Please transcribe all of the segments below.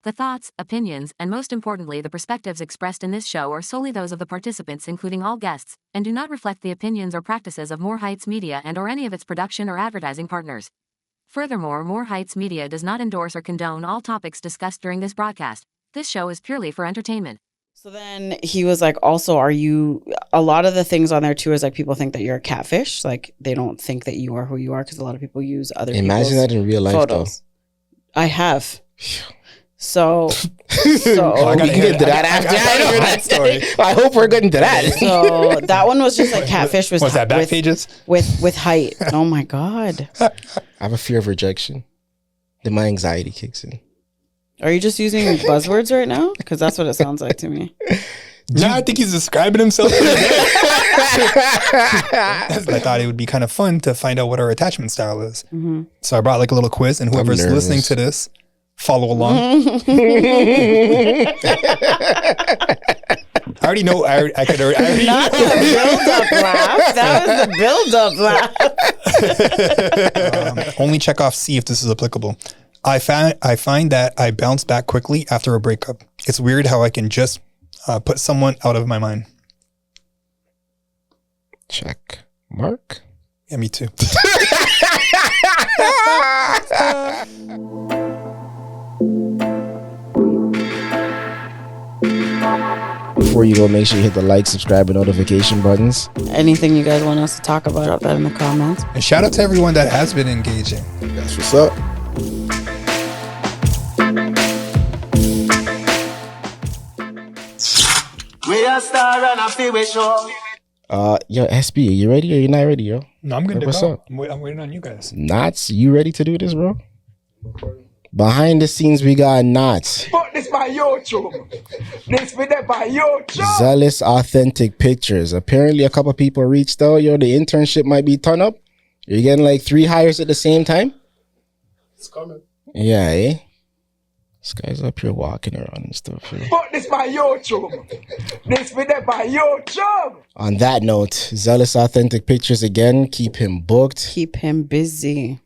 The thoughts, opinions, and most importantly the perspectives expressed in this show are solely those of the participants including all guests, and do not reflect the opinions or practices of More Heights Media and or any of its production or advertising partners. Furthermore, More Heights Media does not endorse or condone all topics discussed during this broadcast. This show is purely for entertainment. So then he was like, also, are you, a lot of the things on there too is like people think that you're a catfish. Like they don't think that you are who you are because a lot of people use other Imagine that in real life photos. Though. I have. So I gotta get into that after I hear that story. I hope we're getting to that. So that one was just like catfish was that back pages with height. Oh my God. I have a fear of rejection. Then my anxiety kicks in. Are you just using buzzwords right now? Because that's what it sounds like to me. No, I think he's describing himself. I thought it would be kind of fun to find out what our attachment style is. Mm-hmm. So I brought like a little quiz, and whoever's listening to this, follow along. I already know. I could already. Not the build-up laugh. That was the build-up laugh. Only check off C if this is applicable. I find that I bounce back quickly after a breakup. It's weird how I can just put someone out of my mind. Check mark. Yeah, me too. Before you go, make sure you hit the like, subscribe, and notification buttons. Anything you guys want us to talk about, drop that in the comments. And shout out to everyone that has been engaging. That's what's up. We are star and I feel we show. Yo, SB, are you ready or you not ready, yo? No, I'm good to what's go. Up? I'm waiting on you guys. Knots, you ready to do this, bro? Behind the scenes, we got Knots. But this by YouTube. This video by YouTube. Zealous authentic pictures. Apparently, a couple people reached out. Yo, the internship might be turn up. You're getting like 3 hires at the same time. It's coming. Yeah, eh? This guy's up here walking around and stuff. Yo. But this by YouTube. This video by YouTube. On that note, Zealous authentic pictures again. Keep him booked. Keep him busy.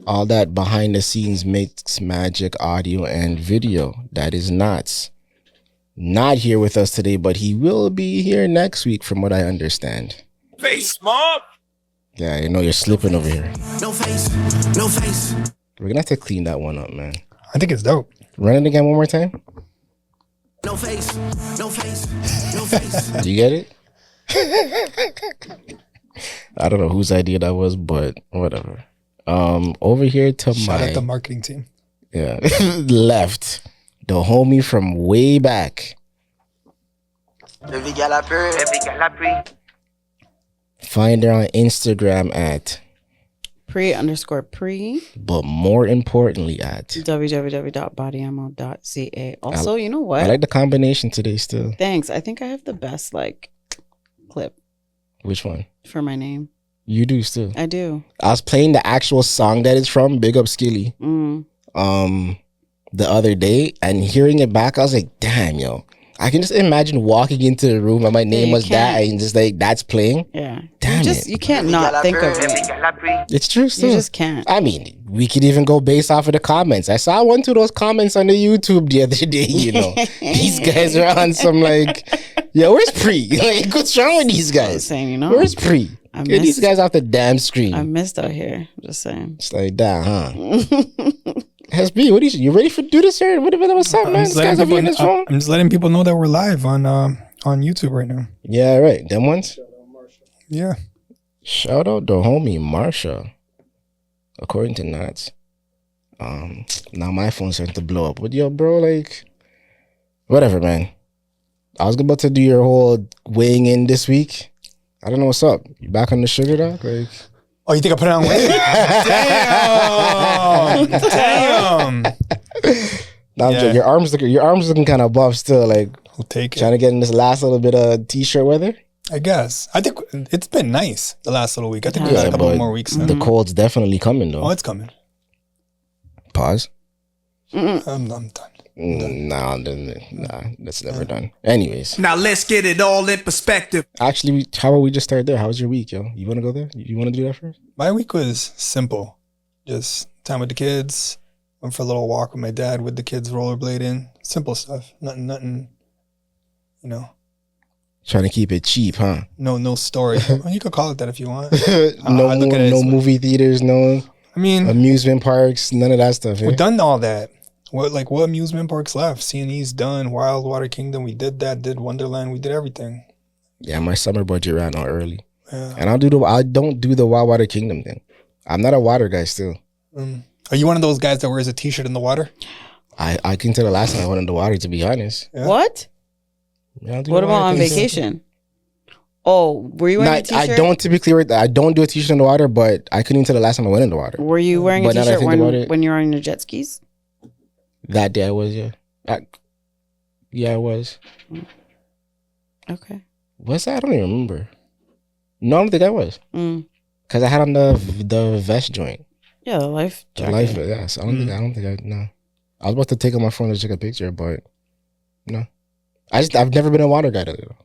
All that behind the scenes mix magic audio and video. That is Knots. Not here with us today, but he will be here next week from what I understand. Face, mom. Yeah, you know you're slipping over here. No face. No face. We're gonna have to clean that one up, man. I think it's dope. Run it again one more time. No face. No face. No face. Did you get it? I don't know whose idea that was, but whatever. Over here to Shout out the marketing team. Yeah, left. The homie from way back. Find her on Instagram at Pree_Pree. But more importantly at www.bodyammo.ca. Also, you know what? I like the combination today still. Thanks. I think I have the best clip. Which one? For my name. You do still. I do. I was playing the actual song that it's from, Big Up Skilly, the other day, and hearing it back, I was like, damn, yo. I can just imagine walking into the room and my name was that and just like that's playing. Yeah. Damn you can't not think of it. It's true still. You just can't. I mean, we could even go based off of the comments. I saw one of those comments on the YouTube the other day, you know. These guys are on some like, yo, where's Pree? Like, what's wrong with these guys? Saying, you know. Where's Pree? Get these guys off the damn screen. I missed out here. I'm just saying. It's like that, huh? SB, what are you ready for do this here? What's up, man? This guy's over in this phone. I'm just letting people know that we're live on YouTube right now. Yeah, right. Them ones? Yeah. Shout out the homie Marsha. According to Nats. Now my phone's starting to blow up. But yo, bro, like, whatever, man. I was about to do your whole weighing in this week. I don't know what's up. You back on the sugar doc? Like, oh, you think I put it on weight? Damn. No, I'm joking. Your arms looking kind of buff still. Like, we'll take trying to get in this last little bit of t-shirt weather. I guess. I think it's been nice the last little week. I think we got a couple more weeks. The cold's definitely coming though. Oh, it's coming. Pause. I'm done. Nah, that's never done. Anyways. Now let's get it all in perspective. Actually, how about we just start there? How was your week, yo? You want to go there? You want to do that first? My week was simple. Just time with the kids, Went for a little walk with my dad with the kids rollerblading. Simple stuff. Nothing, you know. Trying to keep it cheap, huh? No story. Well, you could call it that if you want. No movie theaters, no amusement parks, none of that stuff. We've done all that. What amusement parks left? C&E's done. Wild Water Kingdom, we did that. Did Wonderland, we did everything. Yeah, my summer budget ran out early. Yeah. And I don't do the Wild Water Kingdom thing. I'm not a water guy still. Are you one of those guys that wears a t-shirt in the water? I can tell the last time I went in the water, to be honest. Yeah. What? Yeah, What about on vacation? Oh, were you wearing a t-shirt? I don't typically wear that. I don't do a t-shirt in the water, but I couldn't even tell the last time I went in the water. Were you wearing a t-shirt when you were on your jet skis? That day I was, yeah. I was. Okay. Was that? I don't even remember. No, I don't think I was. Because I had on the vest joint. Yeah, the life jacket. The life, yes. I don't think I, no. I was about to take out my phone to take a picture, but no. I've never been a water guy though.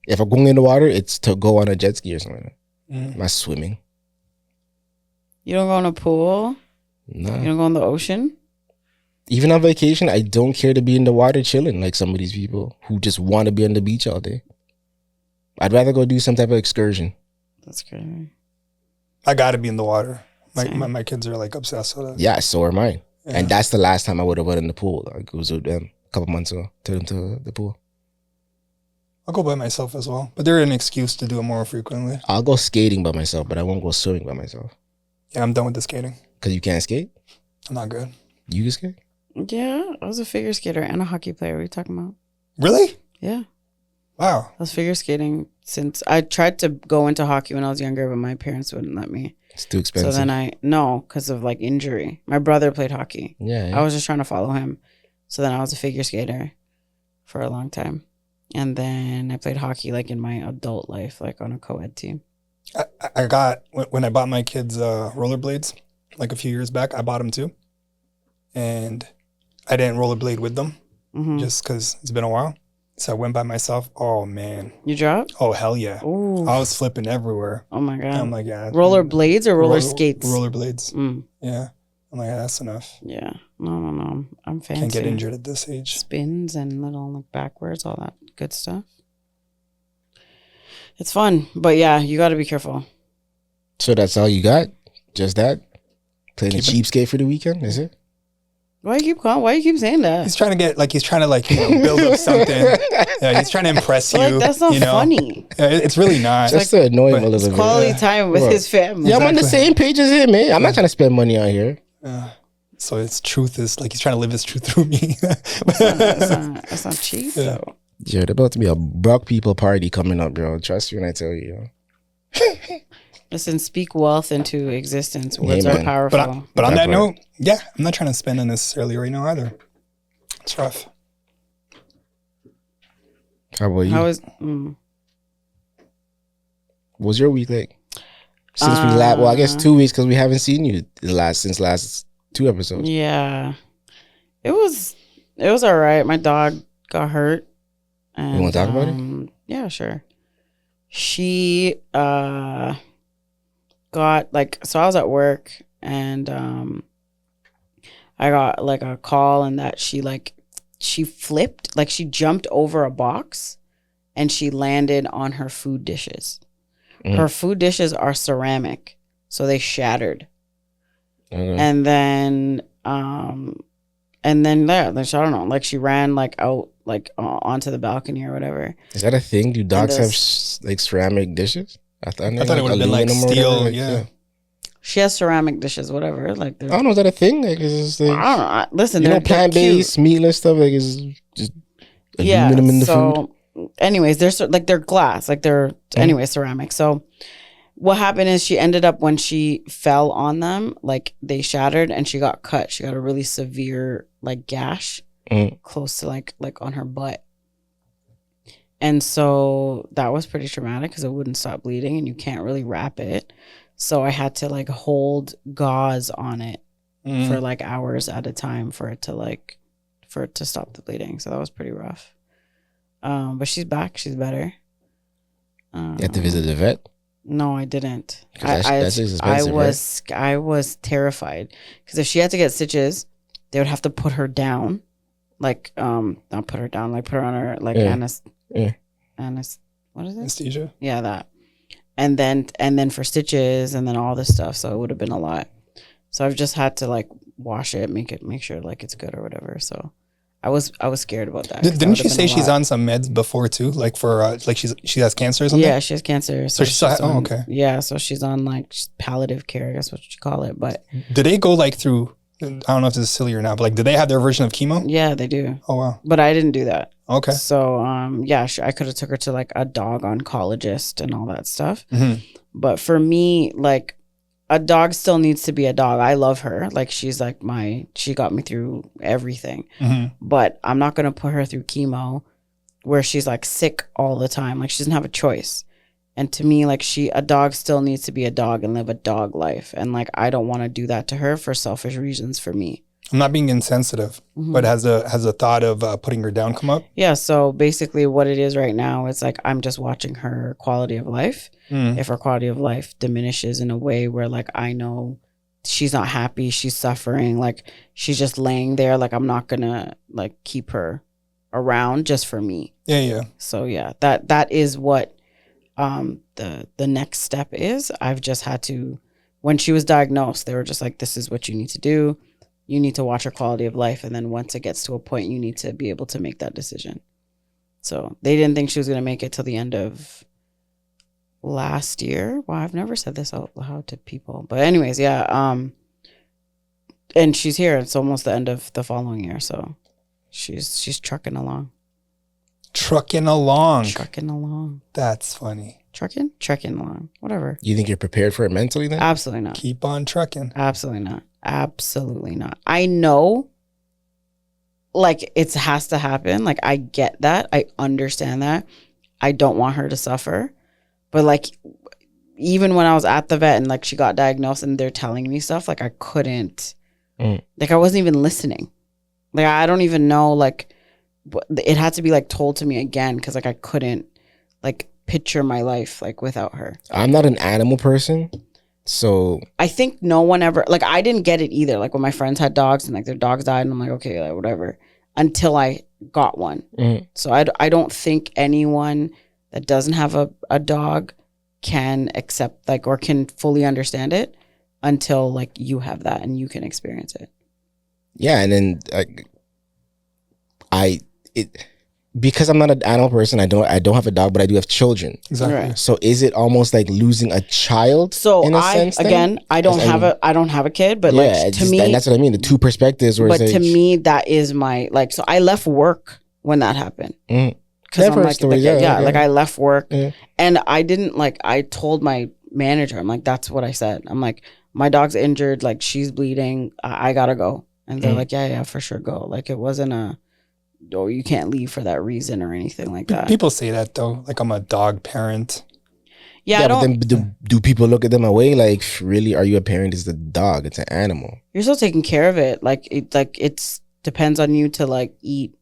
If I'm going in the water, it's to go on a jet ski or something. I'm not swimming. You don't go in a pool? No. You don't go in the ocean? Even on vacation, I don't care to be in the water chilling like some of these people who just want to be on the beach all day. I'd rather go do some type of excursion. That's crazy. I got to be in the water. My kids are like obsessed with it. Yeah, so are mine. Yeah. And that's the last time I would have went in the pool. Like, it was with them a couple months ago. Took them to the pool. I'll go by myself as well. But they're an excuse to do it more frequently. I'll go skating by myself, but I won't go swimming by myself. Yeah, I'm done with the skating. Because you can't skate? I'm not good. You can skate? Yeah, I was a figure skater and a hockey player. What are you talking about? Really? Yeah. Wow. I was figure skating since I tried to go into hockey when I was younger, but my parents wouldn't let me. It's too expensive. So then because of like injury. My brother played hockey. Yeah. I was just trying to follow him. So then I was a figure skater for a long time. And then I played hockey like in my adult life, like on a co-ed team. I got, when I bought my kids rollerblades, like a few years back, I bought them too. And I didn't rollerblade with them just because it's been a while. So I went by myself. Oh, man. You dropped? Oh, hell yeah. Ooh. I was flipping everywhere. Oh, my God. And I'm like, yeah. Roller blades or roller skates? Rollerblades. Mm. Yeah. I'm like, yeah, that's enough. Yeah. No. I'm fancy. Can't get injured at this age. Spins and little like backwards, all that good stuff. It's fun. But yeah, you got to be careful. So that's all you got? Just that? Playing the cheapskate for the weekend, is it? Why you keep saying that? He's trying to build up something. Yeah, he's trying to impress you. Like, that's not funny. It's really not. Just to annoy him a little bit. Quality time with his family. Yeah, I'm on the same page as him, man. I'm not trying to spend money out here. So his truth is like he's trying to live his truth through me. That's not cheap though. Yeah, there's about to be a broke people party coming up, bro. Trust me when I tell you. Listen, speak wealth into existence. Words are powerful. But on that note, yeah, I'm not trying to spend unnecessarily right now either. It's rough. How about you? What was your week like? Since we last, I guess 2 weeks because we haven't seen you since last 2 episodes. Yeah, it was all right. My dog got hurt. And, you want to talk about it? Yeah, sure. She got so I was at work and I got like a call and that she flipped, like she jumped over a box and she landed on her food dishes. Her food dishes are ceramic, so they shattered. And then I don't know, like she ran like out onto the balcony or whatever. Is that a thing? Do dogs have like ceramic dishes? I thought it would have been like steel. Yeah. She has ceramic dishes, whatever. Like I don't know, is that a thing? Like is this like, I don't know. Listen, they're plant-based, meatless stuff. Like is just aluminum in the food. Anyways, they're glass, anyway ceramic. So what happened is she ended up when she fell on them, like they shattered and she got cut. She got a really severe like gash close to like on her butt. And so that was pretty traumatic because it wouldn't stop bleeding and you can't really wrap it. So I had to like hold gauze on it for like hours at a time for it to stop the bleeding. So that was pretty rough. But she's back. She's better. You had to visit the vet? No, I didn't. That's expensive, I was terrified because if she had to get stitches, they would have to put her down, like not put her down, like put her on her like Yeah. what is it? Anesthesia. Yeah, that. And then for stitches and then all this stuff. So it would have been a lot. So I've just had to like wash it, make sure like it's good or whatever. So I was scared about that. 'cause that Didn't would you have say been a she's lot. on some meds before too? Like for like she has cancer or something? Yeah, she has cancer. So she's on, on, okay. Yeah, so she's on like palliative care, I guess what you call it. But Do they go like through, I don't know if this is silly or not, but like, do they have their version of chemo? yeah, they do. Oh, wow. But I didn't do that. Okay. So yeah, I could have took her to like a dog oncologist and all that stuff. Mhm. But for me, like a dog still needs to be a dog. I love her. Like she's like she got me through everything. Mhm. But I'm not gonna put her through chemo where she's like sick all the time. Like she doesn't have a choice. And to me, like a dog still needs to be a dog and live a dog life. And like I don't want to do that to her for selfish reasons for me. I'm not being insensitive, but has a thought of putting her down come up? Yeah, so basically what it is right now, it's like I'm just watching her quality of life. Mm. If her quality of life diminishes in a way where like I know she's not happy, she's suffering, like she's just laying there, like I'm not gonna like keep her around just for me. Yeah, yeah. So yeah, that is what the next step is. I've just had to, when she was diagnosed, they were just like, this is what you need to do. You need to watch her quality of life. And then once it gets to a point, you need to be able to make that decision. So they didn't think she was going to make it till the end of last year. Well, I've never said this out loud to people. But anyways, yeah. And she's here. It's almost the end of the following year. So she's trucking along. Trucking along. Trucking along. That's funny. Trekking along. Whatever. You think you're prepared for it mentally then? Absolutely not. Keep on trucking. Absolutely not. Absolutely not. I know like it has to happen. Like I get that. I understand that. I don't want her to suffer. But like even when I was at the vet and like she got diagnosed and they're telling me stuff, like I couldn't like I wasn't even listening. Like I don't even know like it had to be like told to me again because like I couldn't like picture my life like without her. I'm not an animal person. So I think no one ever, like I didn't get it either. Like when my friends had dogs and like their dogs died and I'm like, okay, like, whatever, until I got one. So I don't think anyone that doesn't have a dog can accept like, or can fully understand it until like you have that and you can experience it. yeah, and then because I'm not an animal person, I don't have a dog, but I do have children. Exactly. Right. So is it almost like losing a child? So in a sense, then? again, I don't have a kid, but like to me, and that's what I mean. The two perspectives. Where but it's to like, me, that is my like. So I left work when that happened. Because I've I'm heard like, stories, yeah, like I left work Yeah. and I didn't like. I told my manager, I'm like, that's what I said. I'm like, my dog's injured, like she's bleeding. I gotta go, and they're like, yeah, for sure, go. Like it wasn't oh, you can't leave for that reason or anything like that. People say that though, like I'm a dog parent. Yeah, I but don't. then do people look at them away? Like, really, are you a parent? It's the dog. It's an animal. You're still taking care of it. Like it's depends on you to like eat,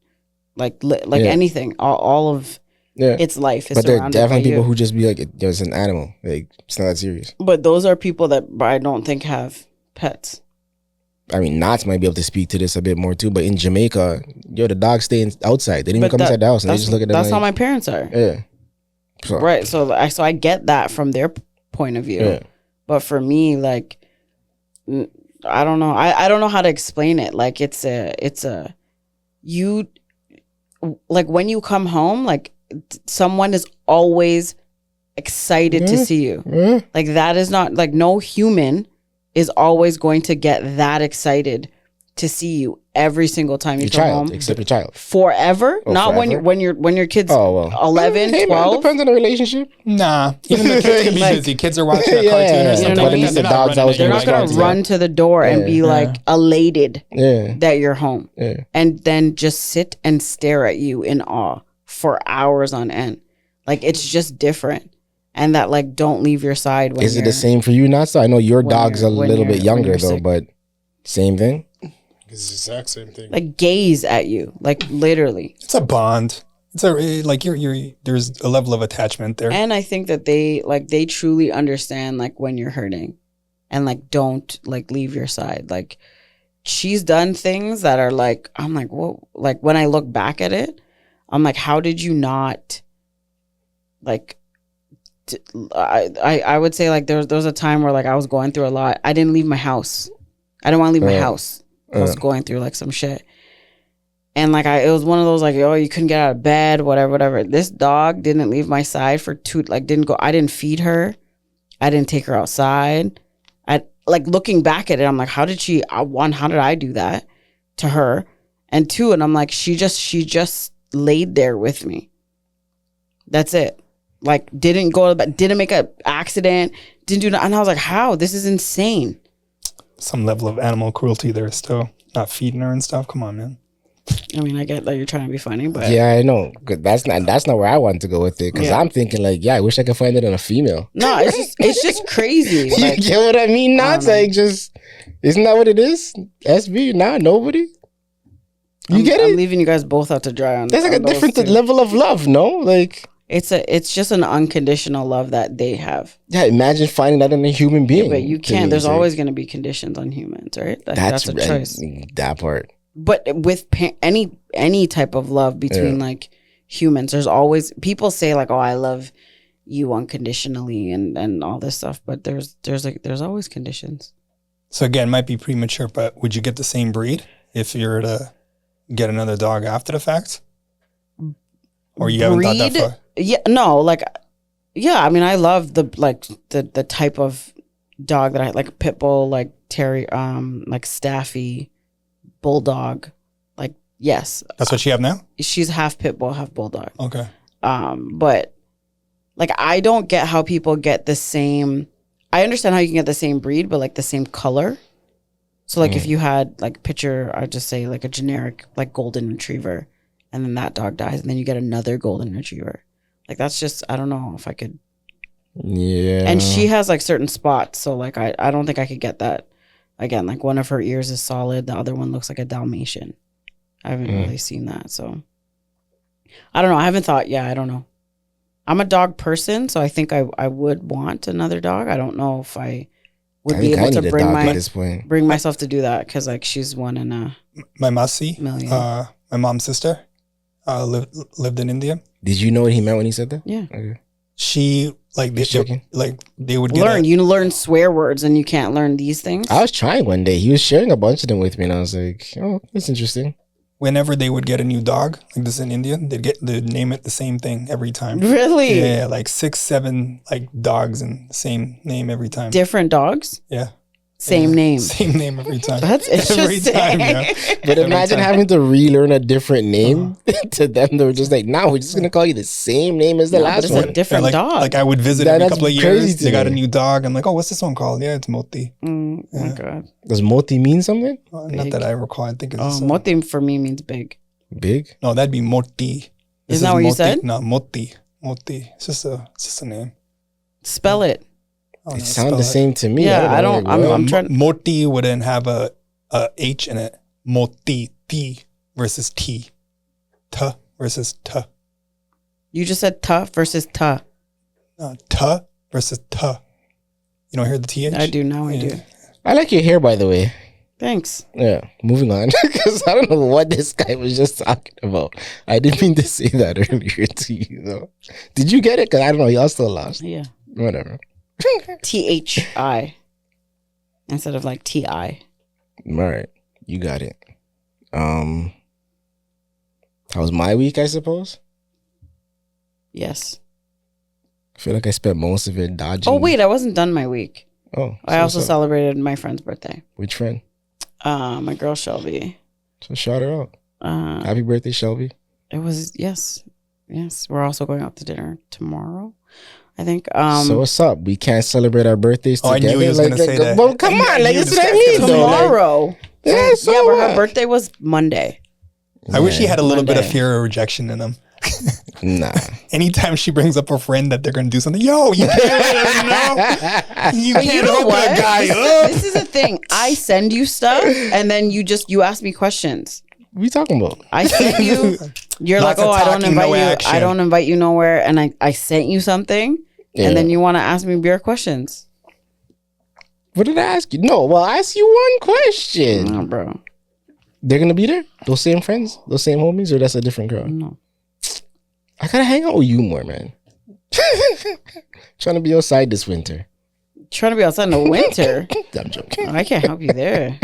like anything. All of its life is. But there are surrounded definitely by people you. who just be like, it's an animal. Like, it's not that serious. But those are people that I don't think have pets. I mean, Knots might be able to speak to this a bit more too, but in Jamaica, the dogs stay outside. They don't even come inside the house, and they just look at them. That's like, how my parents are. Yeah. So, Right. So I get that from their point of view. Yeah. But for me, like, I don't know. I don't know how to explain it. Like you, like when you come home, like someone is always excited to see you. Like that is not like no human is always going to get that excited to see you every single time you your come child, home. except your child. Forever? Oh, not forever? when your kid's Oh, well. 11, Hey, 12. man, depends on the relationship. Nah, even the kids can be Like- busy. Kids are watching a Yeah, cartoon yeah, or something. but at like least that. the They're not dog's running always They're gonna not going to responsible. run to the door and be Yeah. like elated Yeah. that you're home Yeah. and then just sit and stare at you in awe for hours on end. Like it's just different. And that like don't leave your side when Is it you're- the same for you, Knots? I know your when dog's a you're- when little you're- bit when younger you're though, sick. but same thing. It's the exact same thing. like gaze at you, like literally. It's a bond. It's a like you're there's a level of attachment there. And I think that they truly understand like when you're hurting and like don't like leave your side. Like she's done things that are like, I'm like, whoa. Like when I look back at it, I'm like, how did you not like, I would say like there was a time where like I was going through a lot. I didn't leave my house. I didn't want to leave my house. I was going through like some shit. And like it was one of those like, oh, you couldn't get out of bed, whatever. This dog didn't leave my side for I didn't feed her. I didn't take her outside. I like looking back at it, I'm like, how did I do that to her? And two, and I'm like, she just laid there with me. That's it. Like didn't go to bed, didn't make an accident, didn't do nothing. And I was like, how? This is insane. Some level of animal cruelty there still. Not feeding her and stuff. Come on, man. I mean, I get that you're trying to be funny, but yeah, I know. That's not where I want to go with it. Because I'm thinking like, yeah, I wish I could find it in a female. No, it's just crazy. Like, you get what I mean? Not like just, isn't that what it is? SB, nah, nobody. You get it? I'm leaving you guys both out to dry on. There's like a different level of love, no? Like it's just an unconditional love that they have. Yeah, imagine finding that in a human being. Yeah, but you can't. There's always going to be conditions on humans, right? That's a choice. That part. But with any type of love between like humans, there's always people say like, "Oh, I love you unconditionally," and all this stuff. But there's always conditions. So again, might be premature, but would you get the same breed if you're to get another dog after the fact? Or you haven't thought that far? Yeah, no, like, yeah. I mean, I love the type of dog that I like, pit bull, like Terry, like Staffy. Bulldog, like yes, that's what you have now. She's half pit bull, half bulldog. Okay. But like I don't get how people get the same. I understand how you can get the same breed, but like the same color. So like if you had like picture, I'd just say like a generic like golden retriever, and then that dog dies, and then you get another golden retriever. Like that's just I don't know if I could. Yeah. And she has like certain spots, so like I don't think I could get that. Again, like one of her ears is solid. The other one looks like a Dalmatian. I haven't really seen that. So I don't know. I haven't thought. Yeah, I don't know. I'm a dog person, so I think I would want another dog. I don't know if I would be able to bring myself to do that because like she's one in a my Masi, million. My mom's sister, lived in India. Did you know what he meant when he said that? Yeah. Okay. She they would learn. You learn swear words and you can't learn these things. I was trying one day. He was sharing a bunch of them with me, and I was like, "Oh, that's interesting." Whenever they would get a new dog, like this in India, they'd name it the same thing every time. Really? Yeah, like 6, 7 like dogs and the same name every time. Different dogs? Yeah. Same name. Same name every time. That's interesting. Every time, yeah. But imagine having to relearn a different name to them. They were just like, "No, we're just gonna call you the same name as the last one." It's a different dog. Like I would visit every couple of years. They got a new dog. I'm like, "Oh, what's this one called?" Yeah, it's Moti. Oh my god. Does Moti mean something? Not that I recall. I think it's Moti for me means big. Big? No, that'd be Moti. Isn't that what you said? No, Moti. It's just a name. Spell it. It sounds the same to me. Yeah, I'm trying. Moti wouldn't have a H in it. Moti, T versus T. T versus T. You just said T versus T. T versus T. You don't hear the TH? I do now. I do. I like your hair, by the way. Thanks. Yeah, moving on. Because I don't know what this guy was just talking about. I didn't mean to say that earlier to you, though. Did you get it? Because I don't know. Y'all still lost. Yeah. Whatever. THI instead of like TI. All right. You got it. How was my week, I suppose? Yes. I feel like I spent most of it dodging. Oh, wait. I wasn't done my week. Oh. I also celebrated my friend's birthday. Which friend? My girl Shelby. So shout her out. Happy birthday, Shelby. It was, yes. We're also going out to dinner tomorrow, I think. So what's up? We can't celebrate our birthdays together. I knew he was going to say that. Well, come on, like, that's what I mean. Tomorrow. Yeah, so yeah, but her birthday was Monday. I wish he had a little bit of fear of rejection in him. Nah. Anytime she brings up a friend that they're going to do something, yo, you can't let him know. You can't know open what? a guy up. This is the thing. I send you stuff, and then you ask me questions. What are you talking about? I sent you. You're Lots like, of oh, I don't talking, invite no you. action. I don't invite you nowhere. And I sent you something, Yeah. and then you want to ask me beer questions. What did I ask you? No, well, I asked you one question. No, bro. They're gonna be there? Those same friends? Those same homies? Or that's a different girl? No. I gotta hang out with you more, man. Trying to be outside this winter. Trying to be outside in the winter? I'm joking. I can't help you there.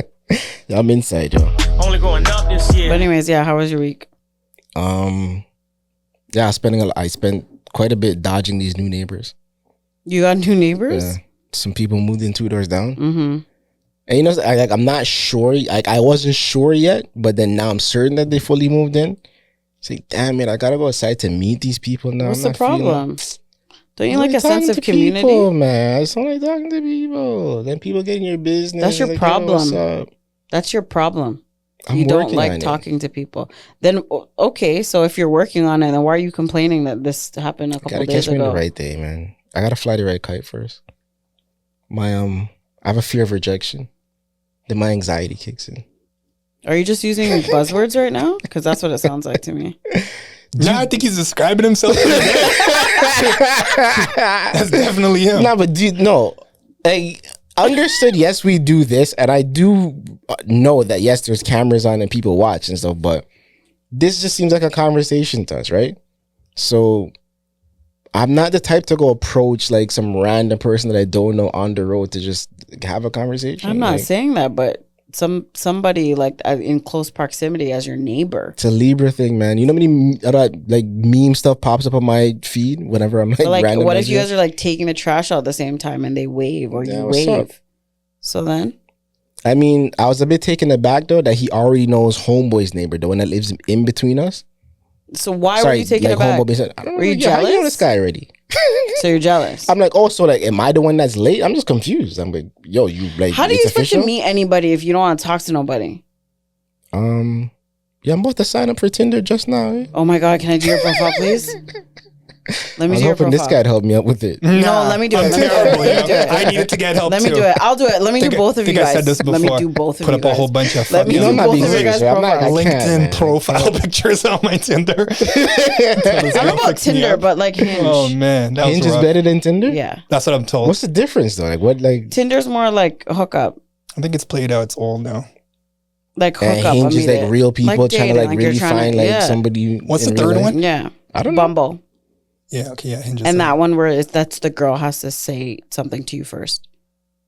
I'm inside, yo. Only going up this year. But anyways, yeah, how was your week? Yeah, I spent quite a bit dodging these new neighbors. You got new neighbors? Yeah. Some people moved in 2 doors down. Mm-hmm. And you know, I'm not sure. I wasn't sure yet, but then now I'm certain that they fully moved in. It's like, damn it, I gotta go outside to meet these people now. What's the problem? Don't you like a talking sense of to community? people, man. I just don't like talking to people. Then people get in your business. That's your like, problem. yo, what's up? That's your problem. I'm You don't working like on talking to people. Then okay, so if you're working on it, then why are you complaining that this happened a couple Gotta days catch me ago? on the right day, man. I gotta fly the right kite first. I have a fear of rejection. Then my anxiety kicks in. Are you just using buzzwords right now? Because that's what it sounds like to me. No, I think he's describing himself. That's definitely him. No, but dude, no. I understood, yes, we do this. And I do know that, yes, there's cameras on and people watch and stuff. But this just seems like a conversation to us, right? So I'm not the type to go approach like some random person that I don't know on the road to just have a conversation. I'm not like, saying that, but somebody like in close proximity as your neighbor. it's a Libra thing, man. You know how many like meme stuff pops up on my feed whenever I'm like, But like, random what if you messages? guys are like taking the trash out at the same time and they wave or Yeah, you what's wave? up? So then, I mean, I was a bit taken aback though that he already knows Homeboy's neighbor, the one that lives in between us. so why were you taking it back? Homeboy, I don't know, Were you how you know jealous? this guy already? So you're jealous. I'm like, oh, so like, am I the one that's late? I'm just confused. I'm like, yo, you like, How do you it's expect official? to meet anybody if you don't want to talk to nobody? Yeah, I'm about to sign up for Tinder just now. Eh? Oh my God, can I do your profile, please? Let I me was do your hoping profile. this guy'd help me out with it. No, let me do it. I'm Let me do it. terrible, Let me do yo. it. I needed to get help Let me too. do it. I'll do it. Let me do both of you think I guys. said this Let before. me do both of Put you up guys. a whole bunch of Let me fucking You know I'm not both being of your serious, guys' right? I'm not, I profiles. can't, LinkedIn man. profile pictures on my Tinder. I don't know about Tinder, but like Hinge. Oh man, that Hinge was is rough. better than Tinder? Yeah. That's what I'm told. What's the difference though? Like what, like, Tinder's more like hookup. I think it's played out. It's old now. Like and hookup. Hinge is I mean like it. real people Like trying to dating, like like you're really trying to- find like yeah. somebody. What's in the real third life? one? Yeah. I don't know. Bumble. Yeah. Okay. Yeah. Hinge. is And the- that one where that's the girl has to say something to you first.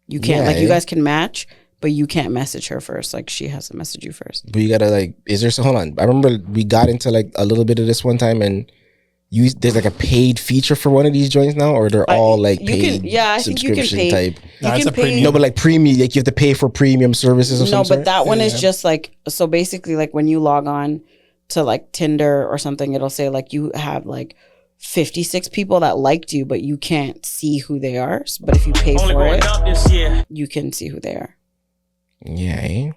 You can't, Yeah, like, you eh? guys can match, but you can't message her first. Like, she has to message you first. But you gotta like, hold on. I remember we got into like a little bit of this one time, and there's like a paid feature for one of these joints now, or they're all like you paid can, yeah, I think you can subscription pay. type. You Nah, it's can a pay. premium. No, but like premium, like you have to pay for premium services or No, something. but that one Yeah, is yeah. just like, so basically, like when you log on to like Tinder or something, it'll say like you have like 56 people that liked you, but you can't see who they are. But if you pay Only for going it, up this year. you can see who they are. Yeah, eh?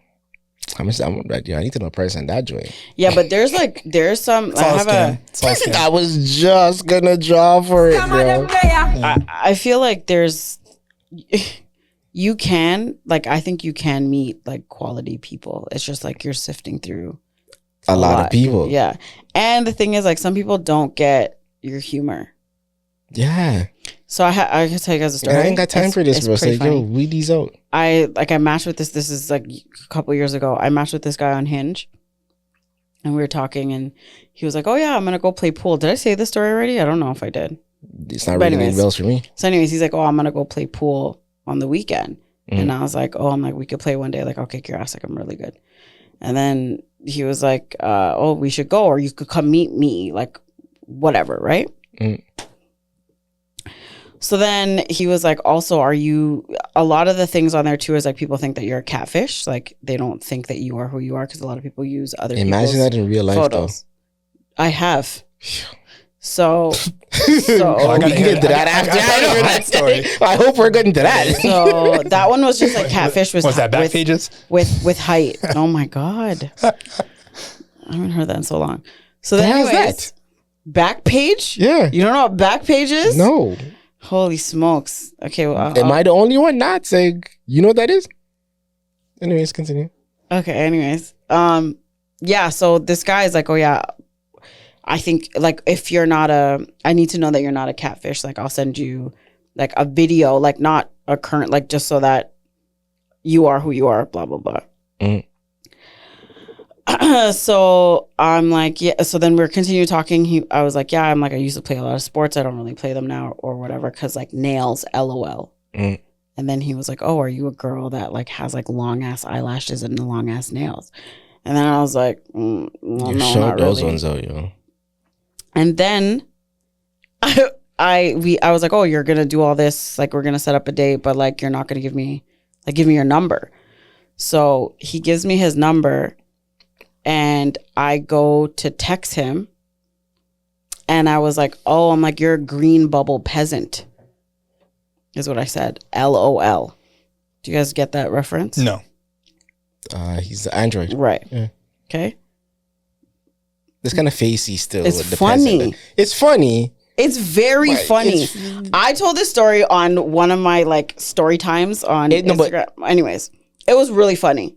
I need to know the price on that joint. Yeah, but there's some. It's all I have scam. It's all scam. I was just gonna draw for it, bro. I feel like there's. You can, like, I think you can meet like quality people. It's just like you're sifting through A lot of people. Yeah. And the thing is, like, some people don't get your humor. Yeah. So I can tell you guys a story. And I ain't got time for this, It's bro. It's pretty like, yo, funny. weed these out. I matched with this is like a couple years ago. I matched with this guy on Hinge. And we were talking and he was like, oh yeah, I'm going to go play pool. Did I say this story already? I don't know if I did. It's not But ringing any anyways. bells for me. So anyways, he's like, oh, I'm going to go play pool on the weekend. Mhm. And I was like, oh, I'm like, we could play one day. Like, I'll kick your ass. Like, I'm really good. And then he was like, oh, we should go, or you could come meet me, like, whatever, right? Mm. So then he was like, also, a lot of the things on there too is like people think that you're a catfish. Like, they don't think that you are who you are because a lot of people use other Imagine people's that in real life, photos. I have. So, though. I We gotta can hear get to that that. after. I gotta hear that story. I hope we're getting to that. so that one was just like catfish Was that back with, pages? with height. Oh my God. I haven't heard that in so long. So then The hell's anyways, that? back page? Yeah. You don't know what back page is? No. Holy smokes. Okay, well, Am I the only one not saying? You know what that is? Anyways, continue. okay, anyways. Yeah, so this guy is like, oh yeah, I think like if you're not I need to know that you're not a catfish. Like I'll send you like a video, like not a current, like just so that you are who you are, blah, blah, blah. Mm. So I'm like, yeah. So then we're continue talking. I was like, yeah, I'm like, I used to play a lot of sports. I don't really play them now or whatever. Cause like nails, LOL. Mm. And then he was like, oh, are you a girl that like has like long ass eyelashes and long ass nails? And then I was like, well, You no, showed not those really. ones out, yo. And then I was like, oh, you're gonna do all this, like we're gonna set up a date, but like you're not gonna give me your number. So he gives me his number, and I go to text him, and I was like, oh, I'm like, you're a green bubble peasant, is what I said. LOL. Do you guys get that reference? No. He's the android. Right. Yeah. Okay. It's kind of facey still. It's with the funny. peasant. It's funny. It's very But funny. I told this story on one of my like story times on Instagram. Anyways, it was really funny.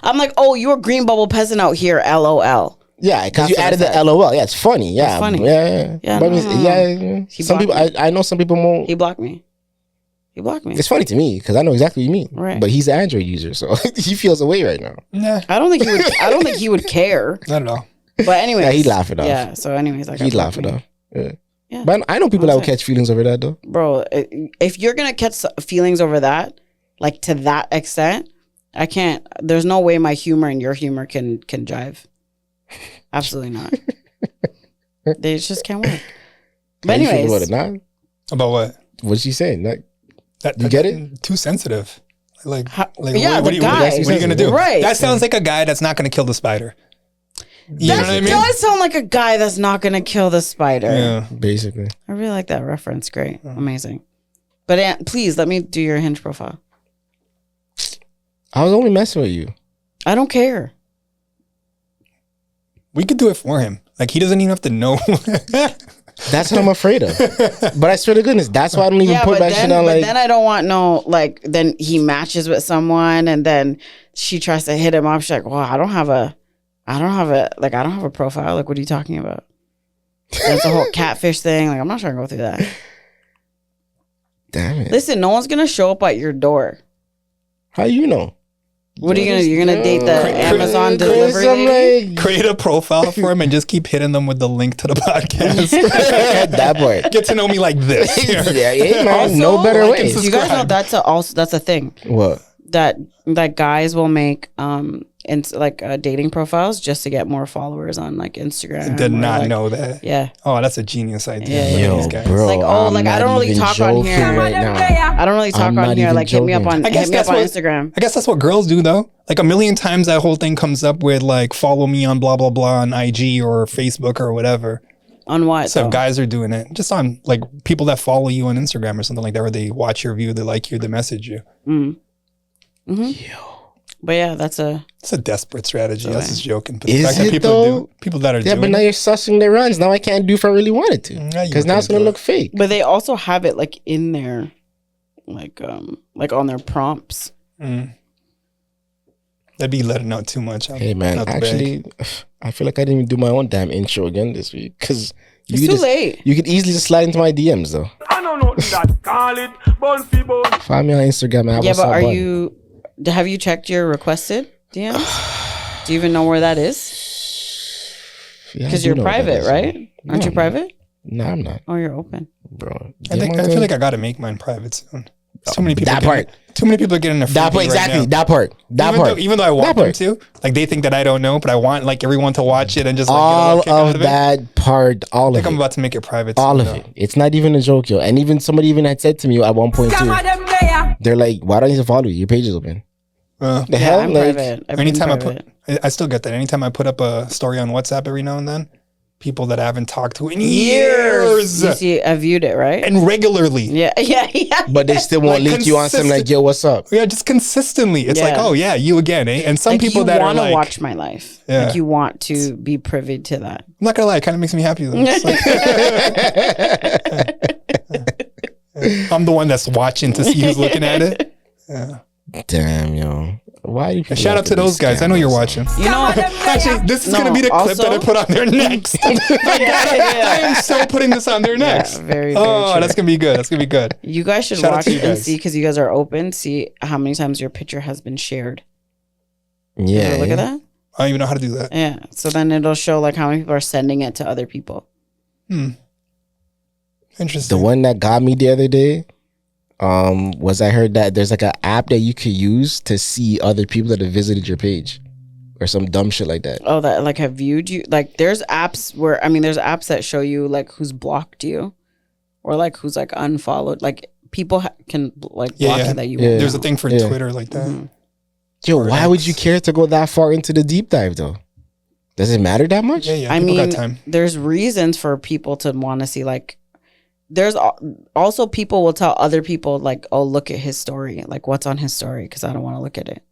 I'm like, oh, you're a green bubble peasant out here, LOL. Yeah, because you That's added what I the LOL. Yeah, it's funny. Yeah, It's funny. Yeah. Yeah, But I no, mean, no. yeah. He Some people, blocked I know some people more. He blocked me. It's funny to me because I know exactly what you mean. Right. But he's an Android user, so he feels away right now. Nah, I don't think he would care. not at all. But anyways, Yeah, he'd laugh it off. Yeah. So anyways, like He'd laugh it off. Yeah. Yeah. But I know people that I'll would say. catch feelings over that though. Bro, if you're gonna catch feelings over that, like to that extent, I can't. There's no way my humor and your humor can jive. Absolutely not. They just can't work. But How you feel anyways, about it, nah? About what? What's she saying? Like, That, You get it? Too sensitive. Like, yeah, what the are you guy. gonna do? Right. That sounds like a guy that's not gonna kill the spider. You know that what I mean? does sound like a guy that's not gonna kill the spider. Yeah. basically. I really like that reference. Great, amazing. But Aunt, please let me do your Hinge profile. I was only messing with you. I don't care. We could do it for him. Like he doesn't even have to know. That's what I'm afraid of. But I swear to goodness, that's why I don't even Yeah, put but that shit then, on. but Like, then I don't want no like. Then he matches with someone, and then she tries to hit him up. She's like, "Well, I don't have a profile. Like, what are you talking about?" That's the whole catfish thing. Like, I'm not trying to go through that. damn it. Listen, no one's gonna show up at your door. How you know? What are you gonna? You're gonna date the Amazon delivery I'm lady? like, Create a profile for him and just keep hitting them with the link to the podcast. that part. Get to know me like this. Yeah, man, no better like and way. You guys know subscribe. that's a thing What? that guys will make dating profiles just to get more followers on like Instagram. Did or, not like- know that. Yeah. Oh, that's a genius idea. Yeah, Look at Yo, these guys. bro. Like, oh, like, I I'm don't not really even talk on joking here. right now. I don't really talk I'm on not here. even Like hit me up joking. on I guess hit me up on that's Instagram. I guess that's what girls do though. Like a million times that whole thing comes up with like follow me on blah blah blah on IG or Facebook or whatever. On what? So though? guys are doing it just on like people that follow you on Instagram or something like that, where they watch your view, they like you, they message you. But yeah, that's a It's a desperate strategy. I was just joking. But Is the fact that it people though? people that are Yeah, but doing now it, you're sussing their runs. Now I can't do if I really wanted to. Yeah, you Because now it's couldn't gonna do look fake. but they also have it like in their like on their prompts. that'd be letting out too much. Hey man, out the bag. actually, I feel like I didn't even do my own damn intro again this week. Because It's too late. You could easily just slide into my DMs though. I don't know that. Call it bun fi bun. Find me on Instagram and have Yeah, what's but up are button. you have you checked your requested DMs? Do you even know where that is? Yeah, I Because do you're know what that private, is. right? Aren't you No. private? No, I'm not, Oh, you're open. bro. I feel like I gotta make mine private soon. There's too many people. That getting- part. Too many people are getting their that part freebie right exactly. now. That part. That even part. Though, even though I want That them part. to, like they think that I don't know, but I want like everyone to watch it and just like get a All little kick out of of it. that part, all I of think I'm it, about to make it private. all soon, of though. it. It's not even a joke, yo. And even somebody even had said to me at one point too. They're like, "Why don't you follow you? Your page is open." The Yeah, hell, I'm like, private. I've been Anytime I private. I still get that. Anytime I put up a story on WhatsApp every now and then, people that I haven't talked to in years You see, I viewed it, right? and regularly. Yeah. but they still won't Like link you on something like, "Yo, what's up?" Yeah, just consistently. It's like, Yeah. oh yeah, you again, eh? And some Like people you that are want to like, watch my life. Yeah. Like you want to be privy to that. I'm not gonna lie, it kind of makes me happy though. It's like- I'm the one that's watching to see who's looking at it. Damn, yo. Why do people Shout have out to be those guys. I know you're scammers? watching. You know, Actually, this is No, gonna be the clip also- that I put on there next. I am so putting this on there next. very, very oh, true. that's gonna be good. That's gonna be good. You guys should Shout out watch to you and guys. see, because you guys are open. See how many times your picture has been shared. You Yeah. ever look at that. I don't even know how to do that. Yeah. So then it'll show like how many people are sending it to other people. Interesting. The one that got me the other day was I heard that there's like an app that you could use to see other people that have visited your page or some dumb shit like that. Oh, that like have viewed you. Like there's apps where, I mean, there's apps that show you like who's blocked you or like who's like unfollowed. Like people can like block you that you won't There's a know. thing for Twitter like that. Yo, why would you care to go that far into the deep dive though? Does it matter that much? Yeah. I People mean, got time. there's reasons for people to want to see like. There's also people will tell other people like, oh, look at his story, like what's on his story, because I don't want to look at it,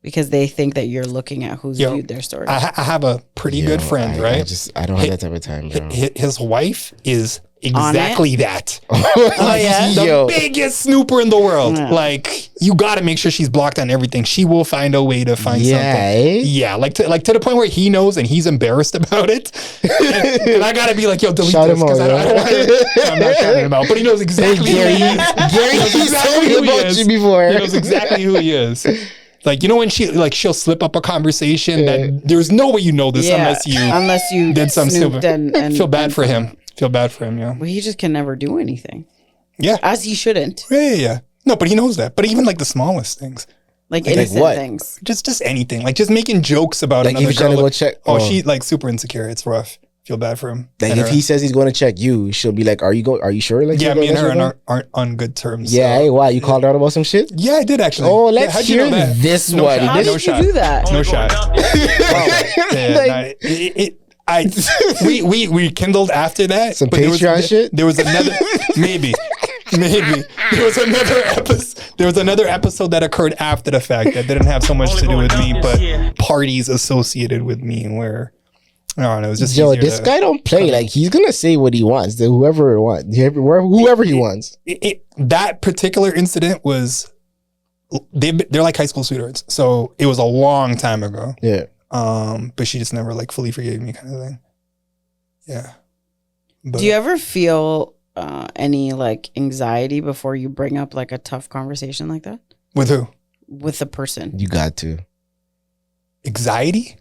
because they think that you're looking at who's viewed their story. I have a pretty good friend, right? I don't have that type of time, bro. His wife is exactly that. Oh yeah. The Yo. biggest snooper in the world. Yeah. Like, you got to make sure she's blocked on everything. She will find a way to find something. eh? Yeah, like to the point where he knows and he's embarrassed about it. and I gotta be like, yo, delete Shout this him because out, I don't want to. I'm not shouting him out, but he knows exactly who he is. Gary, He knows he's told me who he about is. you before. He knows exactly who he is. Like, you know when she'll slip up a conversation that there's no way you know this unless you did some snooped stupid. and Feel bad for him. Feel bad for him, yeah. Well, he just can never do anything, Yeah. as he shouldn't. Yeah. No, but he knows that. But even like the smallest things. Like Like innocent what? things. Just anything. Like just making jokes about Like another if you're trying girl. to go check. Oh, she like super insecure. It's rough. Feel bad for him. Like And if her. he says he's going to check you, she'll be like, "Are you sure?" Like, Yeah, you're me and going her to aren't on good terms. Yeah, so- hey, why you called her out about some shit? Yeah, I did actually. Oh, Yeah, let's how'd you hear know that? this No one. shot. How This- did No you shot. do that? No shot. We kindled after that. Some but there was- Patreon shit? There was another maybe. There was another episode that occurred after the fact that didn't have so much to do with me, but parties associated with me where I don't know, it was just Yo, easier this to- guy don't play. Like he's gonna say what he wants to whoever he wants. That particular incident was they're like high school sweethearts, so it was a long time ago. Yeah. But she just never like fully forgave me, kind of thing. Yeah. But, Do you ever feel any like anxiety before you bring up like a tough conversation like that with who? with a person? You got to. Anxiety?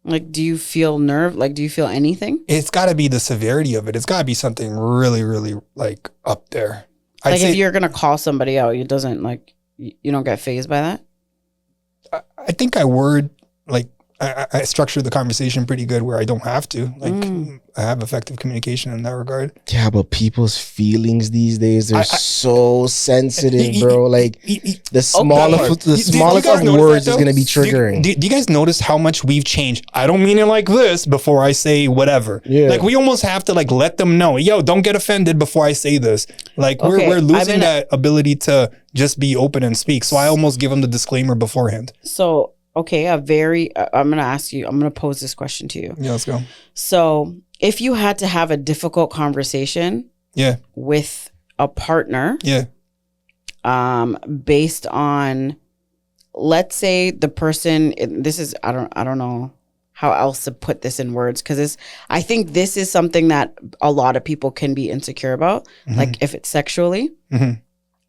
Like, do you feel nerve? Like, do you feel anything? It's got to be the severity of it. It's got to be something really, really like up there. I'd Like, say, if you're gonna call somebody out, it doesn't like you don't get fazed by that. I think I word like I structure the conversation pretty good where I don't have to. Like I have effective communication in that regard. Yeah, but people's feelings these days they're so sensitive, bro. Like the smallest Do you smallest guys of notice words that, is though? gonna be Do you- triggering. Do you guys notice how much we've changed? I don't mean it like this before I say whatever. Yeah. Like we almost have to like let them know, yo, don't get offended before I say this. Like Okay, we're losing I've been- that ability to just be open and speak. So I almost give them the disclaimer beforehand. So, okay, I'm gonna pose this question to you. Yeah, let's go. So, if you had to have a difficult conversation Yeah, with a partner, yeah. based on, let's say the person, this is, I don't know how else to put this in words, because I think this is something that a lot of people can be insecure about, like if it's sexually. Mhm.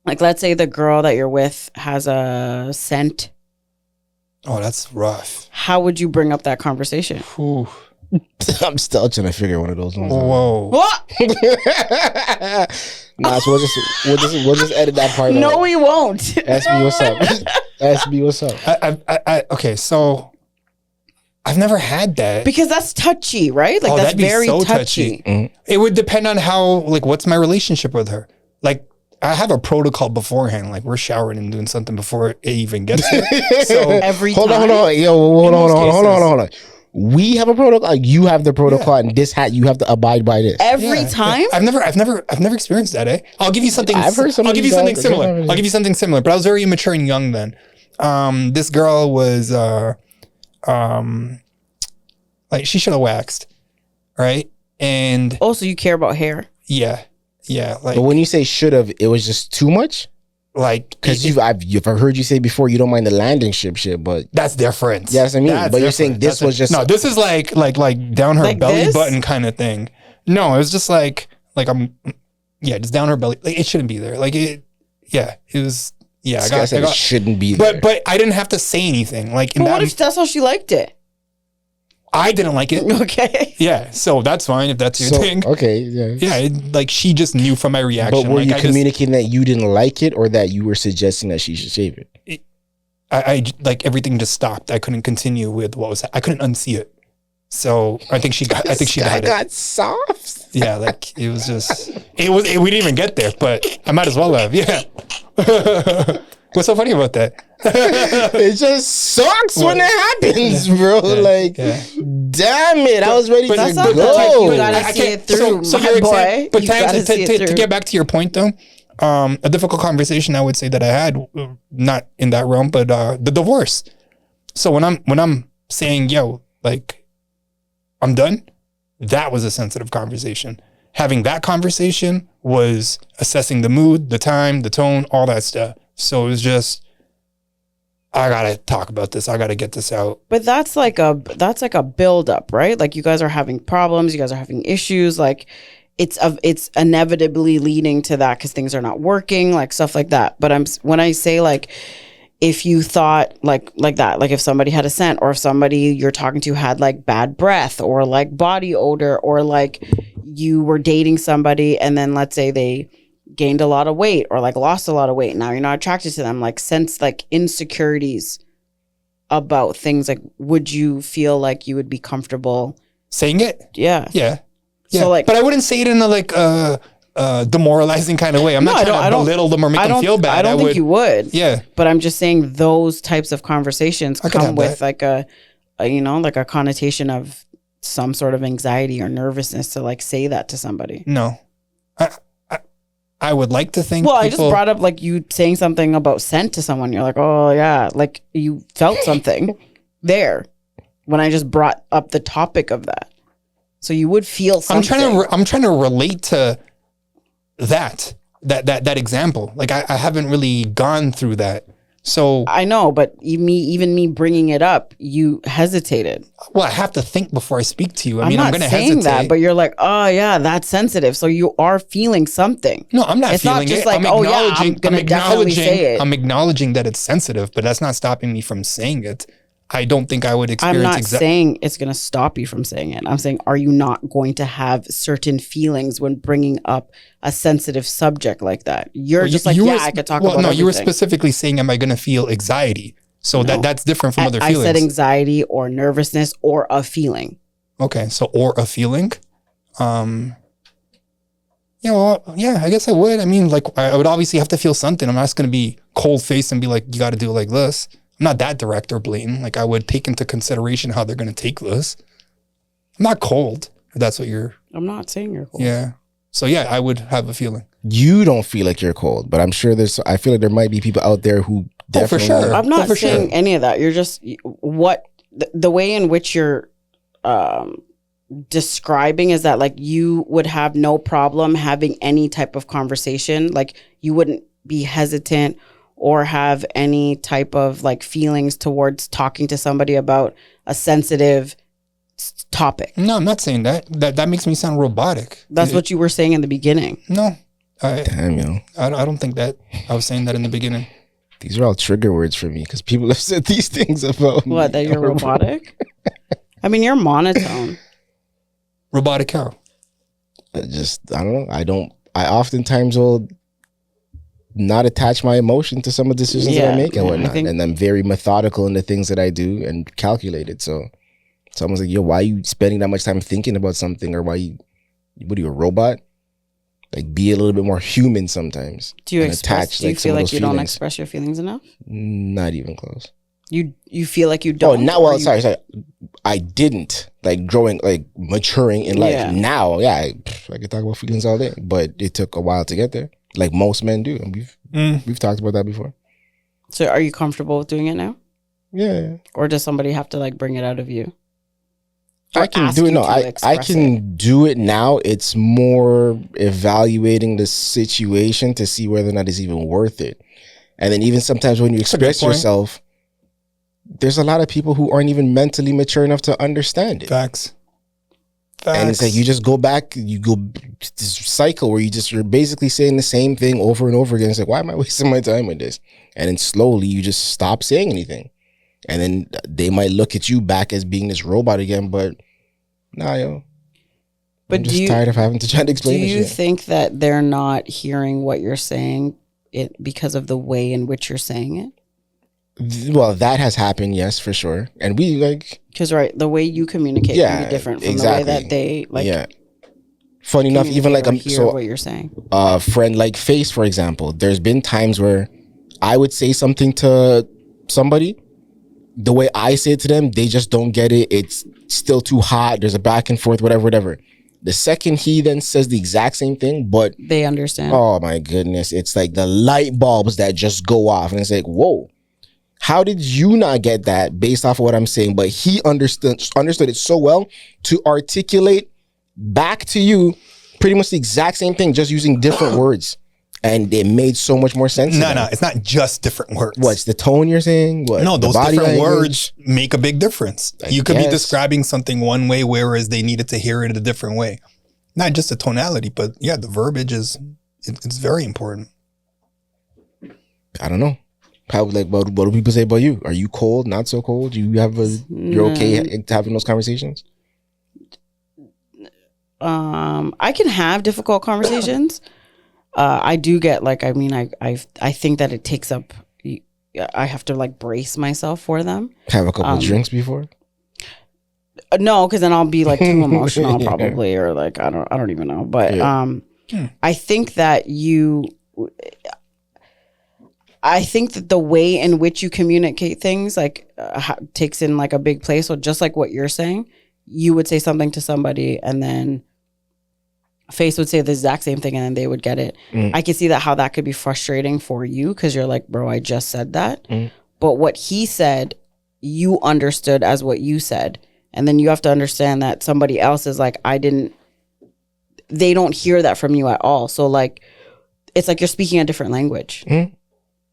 Like, let's say the girl that you're with has a scent. Oh, that's rough. How would you bring up that conversation? Ooh. I'm still trying to figure one of those ones out. Whoa. What? Nah, so we'll just edit that part No, out. we won't. SB, what's up? SB, what's up? Okay, so I've never had that. Because that's touchy, right? Like, Oh, that's that'd be very so touchy. touchy. It would depend on how, like, what's my relationship with her? Like, I have a protocol beforehand. Like, we're showering and doing something before it even gets there. So, Every Hold time. on. Yo, hold most on. We have a protocol. You have the protocol, and this hat you have to abide by this. Every yeah, time? I've never experienced that. I'll give you something. I've heard some I'll of give these you something guys- similar. I'll give you something similar. But I was very immature and young then. This girl was like she should have waxed, right? And Oh, so you care about hair? yeah, like But when you say should have, it was just too much. like Because I've heard you say before you don't mind the landing strip shit, but that's different. yeah, that's what I mean. That's but you're different. saying this was just no. This is like down her Like belly this? button kind of thing. No, it was just like just down her belly. Like it shouldn't be there. Like it. Yeah, it was. Yeah, I got it shouldn't be there. But I didn't have to say anything. Like in But that, what if that's how she liked it? I didn't like it. Okay. Yeah, so that's fine if that's your thing. Okay, yeah. Yeah, like she just knew from my reaction. But were like, you communicating that you didn't like it, or that you were suggesting that she should shave it? I like everything just stopped. I couldn't continue with what was. I couldn't unsee it. So I think she got. I think she got it. Got soft. Yeah, like it was just. We didn't even get there, but I might as well have. Yeah. What's so funny about that? It just sucks when it happens, bro. Damn it! I was ready to That's not the type go. you gotta see it through, So my your boy. But You gotta see it to through. get back to your point, though, a difficult conversation I would say that I had, not in that realm, but the divorce. So when I'm saying, yo, like, I'm done, that was a sensitive conversation. Having that conversation was assessing the mood, the time, the tone, all that stuff. So it was just, I gotta talk about this. I gotta get this out. But that's like a build up, right? Like you guys are having problems, you guys are having issues, like it's inevitably leading to that because things are not working, like stuff like that. But when I say like if you thought like that, like if somebody had a scent or if somebody you're talking to had like bad breath or like body odor or like you were dating somebody and then let's say they gained a lot of weight or like lost a lot of weight, now you're not attracted to them, like sense like insecurities about things, like would you feel like you would be comfortable saying it? Yeah. So like, but I wouldn't say it in a like demoralizing kind of way. I'm not trying to belittle them or make them feel bad. I don't think you would. Yeah. But I'm just saying those types of conversations I could come have with that. like a you know, like a connotation of some sort of anxiety or nervousness to like say that to somebody. No. I would like to think. Well, I just brought up like you saying something about scent to someone. You're like, oh yeah, like you felt something there when I just brought up the topic of that. So you would feel something. I'm trying to relate to that example. Like I haven't really gone through that. So I know, but even me bringing it up, you hesitated. Well, I have to think before I speak to you. I I'm mean, not I'm going to saying hesitate. that, but you're like, oh yeah, that's sensitive. So you are feeling something. No, I'm not It's feeling not just it. like, I'm oh yeah, I'm acknowledging. gonna definitely say it. I'm acknowledging that it's sensitive, but that's not stopping me from saying it. I don't think I would experience. I'm not saying it's going to stop you from saying it. I'm saying, are you not going to have certain feelings when bringing up a sensitive subject like that? You're just like, yeah, I could talk about no, everything. you were specifically saying, am I going to feel anxiety? So No. that's different from other I feelings. said anxiety or nervousness or a feeling. Okay, so or a feeling. Yeah, well, yeah, I guess I would. I mean, like, I would obviously have to feel something. I'm not just going to be cold faced and be like, you got to do it like this. I'm not that direct or blatant. Like, I would take into consideration how they're going to take this. I'm not cold, if that's what you're. I'm not saying you're cold. Yeah. So, yeah, I would have a feeling. You don't feel like you're cold, but I'm sure I feel like there might be people out there who definitely. for sure. I'm not for saying sure. any of that. You're just the way in which you're describing is that like you would have no problem having any type of conversation. Like you wouldn't be hesitant or have any type of like feelings towards talking to somebody about a sensitive topic. No, I'm not saying that. That makes me sound robotic. That's what you were saying in the beginning. No. Damn, yo. I don't think that. I was saying that in the beginning. These are all trigger words for me because people have said these things about me. What, that you're robotic? I mean, you're monotone. Robotic how? I don't know. I oftentimes will not attach my emotion to some of the decisions that I make and whatnot. And I'm very methodical in the things that I do and calculated. So someone's like, yo, why are you spending that much time thinking about something? Or what are you, a robot? Like, be a little bit more human sometimes. Do you feel like you don't feelings. express your feelings enough? Not even close. You feel like you don't? Oh, now, well, sorry. I didn't, like, maturing in life. Yeah. Now, yeah, I could talk about feelings all day, but it took a while to get there. Like most men do. And we've talked about that before. So are you comfortable with doing it now? Yeah. Or does somebody have to like bring it out of you? I can do it. No, I can do it now. It's more evaluating the situation to see whether or not it's even worth it. And then even sometimes when you express yourself, there's a lot of people who aren't even mentally mature enough to understand it. Facts. And it's like you just go back, you go this cycle where you're basically saying the same thing over and over again. It's like, why am I wasting my time with this? And then slowly you just stop saying anything. And then they might look at you back as being this robot again, but nah, yo. But I'm just tired of having to try to explain Do this you shit. think that they're not hearing what you're saying because of the way in which you're saying it? Well, that has happened, yes, for sure. And we because the way you communicate can be different from the way that they Funny enough, even like what you're saying. A friend like Face, for example, there's been times where I would say something to somebody, the way I say it to them, they just don't get it. It's still too hot. There's a back and forth, whatever. The second he then says the exact same thing, but they understand. Oh my goodness, it's like the light bulbs that just go off, and it's like, whoa. How did you not get that based off of what I'm saying? But he understood it so well to articulate back to you pretty much the exact same thing, just using different words. And it made so much more sense. No, it's not just different words. What's the tone you're saying? What, no, those different language? Words make a big difference. You could be describing something one way, whereas they needed to hear it a different way. Not just the tonality, but yeah, the verbiage it's very important. I don't know. How what do people say about you? Are you cold? Not so cold? You're okay having those conversations? I can have difficult conversations. I do get I think that it takes up. I have to brace myself for them. Have a couple drinks before? No, because then I'll be too emotional probably, or I don't even know. But I think that I think that the way in which you communicate things takes in a big place. So just like what you're saying, you would say something to somebody and then Face would say the exact same thing and then they would get it. I can see how that could be frustrating for you because you're like, bro, I just said that. But what he said, you understood as what you said. And then you have to understand that somebody else is they don't hear that from you at all. So it's like you're speaking a different language.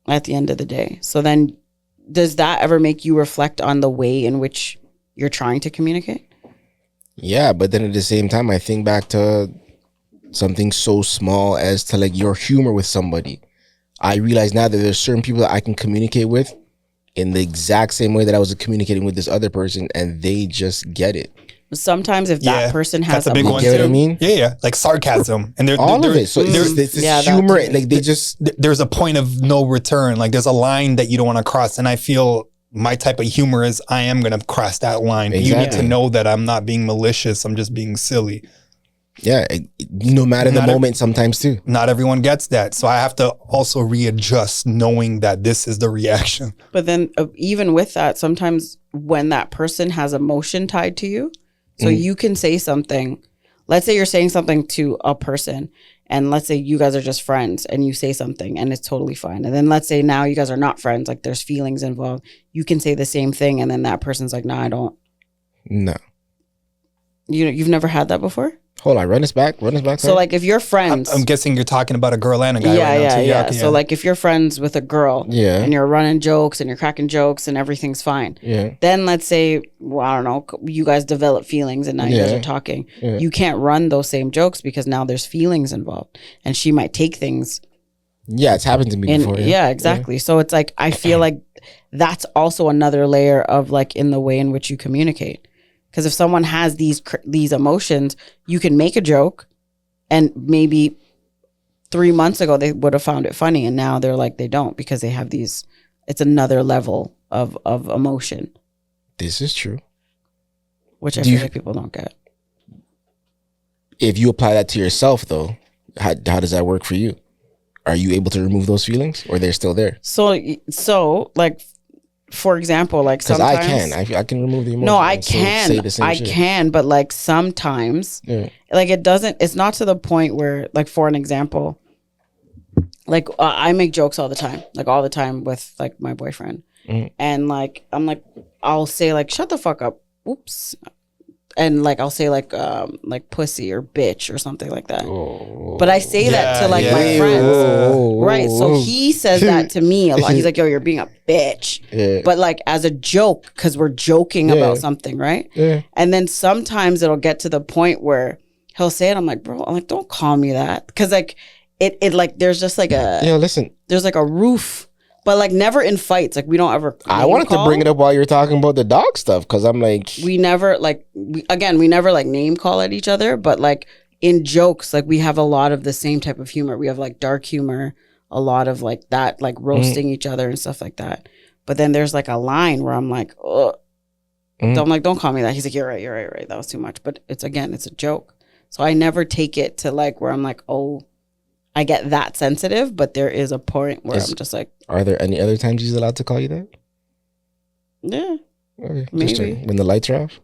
At the end of the day. So then does that ever make you reflect on the way in which you're trying to communicate? Yeah, but then at the same time, I think back to something so small as to your humor with somebody. I realize now that there's certain people that I can communicate with in the exact same way that I was communicating with this other person and they just get it. Sometimes if that person has a big one, you get what I mean? Yeah, like sarcasm, and all of it. So it's humor. There's a point of no return. There's a line that you don't want to cross, and I feel my type of humor is I am going to cross that line. Exactly. You need to know that I'm not being malicious. I'm just being silly. Yeah, no matter the moment, sometimes too. Not everyone gets that, so I have to also readjust, knowing that this is the reaction. But then, even with that, sometimes when that person has emotion tied to you. So you can say something, let's say you're saying something to a person and let's say you guys are just friends and you say something and it's totally fine. And then let's say now you guys are not friends, there's feelings involved. You can say the same thing and then that person's like, no, I don't. No. You've never had that before? Hold on, run us back. So if you're friends. I'm guessing you're talking about a girl and a guy right now. Yeah. So if you're friends with a girl and you're running jokes and you're cracking jokes and everything's fine. Yeah. Then let's say, I don't know, you guys develop feelings and now you guys are talking. Yeah. You can't run those same jokes because now there's feelings involved. And she might take things. Yeah, it's happened to me before. Yeah, exactly. Yeah. So it's I feel like that's also another layer of in the way in which you communicate. Because if someone has these emotions, you can make a joke and maybe 3 months ago they would have found it funny and now they're they don't because they have these, it's another level of emotion. This is true. Which I feel like people don't get. If you apply that to yourself though, how does that work for you? Are you able to remove those feelings or they're still there? So for example, sometimes I can remove the emotion. No, I can, but sometimes, it's not to the point where, for an example, I make jokes all the time, with my boyfriend, and I'm I'll say shut the fuck up. Oops, and like I'll say like pussy or bitch or something like that. But I say that to like my friends, right? So he says that to me a lot. He's like, "Yo, you're being a bitch," but like as a joke because we're joking about something, right? And then sometimes it'll get to the point where he'll say it. I'm like, bro, I'm like, don't call me that because like it like there's just like a there's like a roof. But like never in fights. Like we don't ever. I wanted to bring it up while you were talking about the dog stuff because I'm like, we never like we never like name call at each other. But like in jokes, like we have a lot of the same type of humor. We have like dark humor, a lot of like that, like roasting each other and stuff like that. But then there's like a line where I'm like, oh, I'm like, don't call me that. He's like, you're right. That was too much. But it's a joke. So I never take it to like where I'm like, oh. I get that sensitive, but there is a point where I'm just like... Are there any other times he's allowed to call you that? Yeah. Okay, maybe. When the lights are off?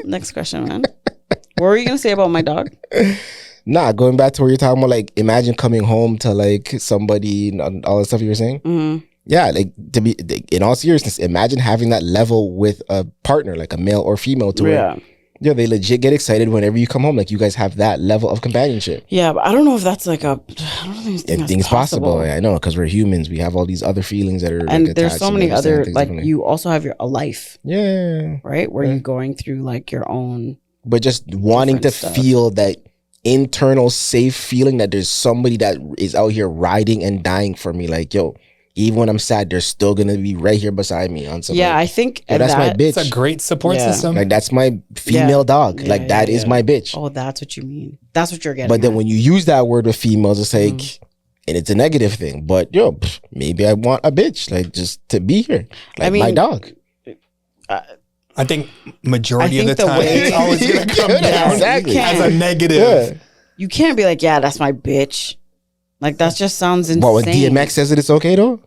Next question, man. What were you going to say about my dog? Nah, going back to where you're talking about, like, imagine coming home to, like, somebody and all the stuff you were saying. Mm-hmm. Yeah, like, to be... In all seriousness, imagine having that level with a partner, like a male or female, to where... Yeah, they legit get excited whenever you come home. Like you guys have that level of companionship. Yeah, but I don't know if that's like a. I don't think it's possible. I know because we're humans. We have all these other feelings that are. And like, there's so many other like you also have a life. Yeah. Right, where you're going through like your own. But just wanting to feel that internal safe feeling that there's somebody that is out here riding and dying for me. Like yo. Even when I'm sad, they're still gonna be right here beside me on something. Yeah, I think that's my bitch. It's a great support system. Like that's my female dog. Like that is my bitch. Oh, that's what you mean. That's what you're getting. But then when you use that word with females, it's like, and it's a negative thing. But yo, maybe I want a bitch, like just to be here, like my dog. I think majority of the time it's always gonna come down as a negative. Yeah. You can't be like, yeah, that's my bitch. Like that just sounds insane. What when DMX says it's okay though?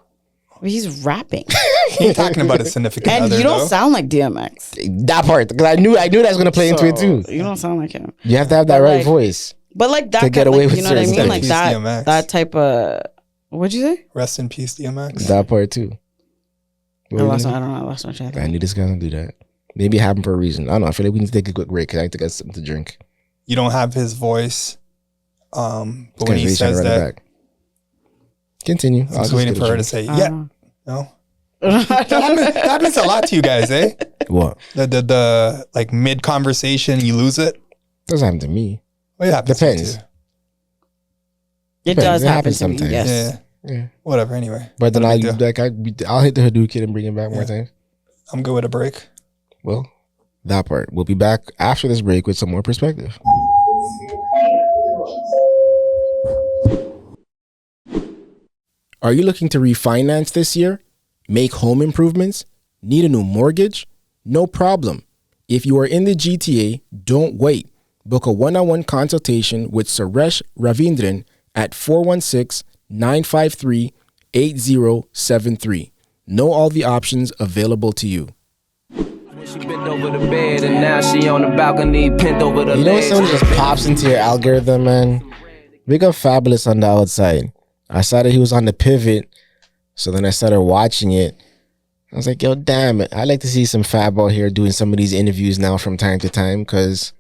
He's rapping. He's talking about a significant and other. You don't sound like DMX. That part, because I knew that was gonna play into it too. You don't sound like him. You have to have that right voice. But like that to get away with you know what I mean? Like DMX. that type of. What'd you say? Rest in peace, DMX. That part too. I don't know. I lost my track. I knew this guy don't do that. Maybe it happened for a reason. I don't know. I feel like we need to take a quick break because I think I got something to drink. You don't have his voice, but when he says that. Continue. I was waiting for her to say, yeah. No. that means a lot to you guys, eh? What? The like mid conversation, you lose it? Doesn't happen to me. Well, it happens. Depends. It does happen sometimes. Me, yes. Yeah. Whatever, anyway. But then I'll hit the Hadouken and bring it back more times. I'm good with a break. Well, that part. We'll be back after this break with some more perspective. Are you looking to refinance this year? Make home improvements? Need a new mortgage? No problem. If you are in the GTA, don't wait. Book a one-on-one consultation with Suresh Ravindran at 416-953-8073. Know all the options available to you. She bent over the bed and now she on the balcony, pinned over the You know when someone just pops into your algorithm, man? Big up Fabulous on the outside. I saw that he was on the pivot, so then I started watching it. I was like, yo, damn it. I'd like to see some Fab out here doing some of these interviews now from time to time, because,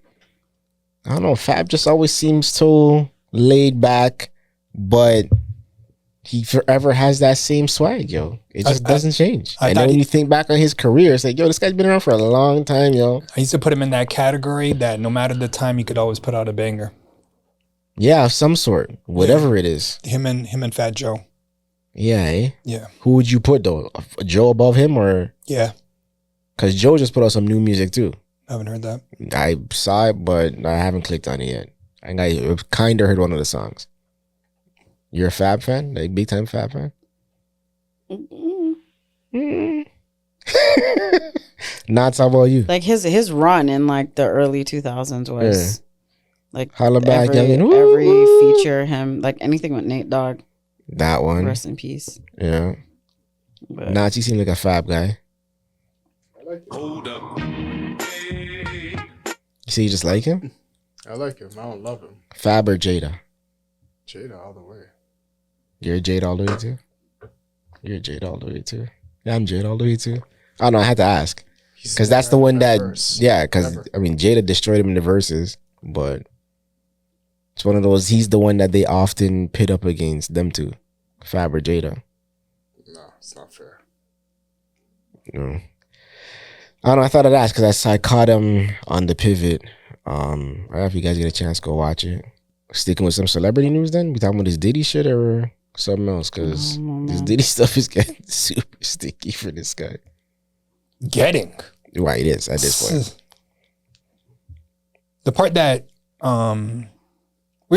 I don't know, Fab just always seems so laid back, but he forever has that same swag, yo. It just doesn't change. And then when you think back on his career, it's like, yo, this guy's been around for a long time, yo. I used to put him in that category that no matter the time, he could always put out a banger. Yeah, of some sort. Whatever it is. Him and Fat Joe. Yeah, eh? Yeah. Who would you put, though? Joe above him, or? Yeah. Because Joe just put out some new music, too. I haven't heard that. I saw it, but I haven't clicked on it yet. I kind of heard one of the songs. You're a Fab fan? Like, big time Fab fan? Not how about you? Like, his run in, like, the early 2000s was... Like Holla back, every feature him, like anything with Nate Dogg. That one. Rest in peace. Yeah. But Nazi seemed like a Fab guy. Hold up. You say you just like him? I like him. I don't love him. Fab or Jada? Jada all the way. You're a Jada all the way too? You're a Jada all the way too. Yeah, I'm Jada all the way too. I don't know. I had to ask. Because that's the one that, verse. because Never. I mean, Jada destroyed him in the verses, but it's one of those. He's the one that they often pit up against them two, Fab or Jada. No, it's not fair. You know. I don't know. I thought I'd ask because I caught him on the pivot. I don't know if you guys get a chance, go watch it. Sticking with some celebrity news, then we talking about this Diddy shit or something else? Because this Diddy stuff is getting super sticky for this guy. Getting. Right, it is at this point. The part that we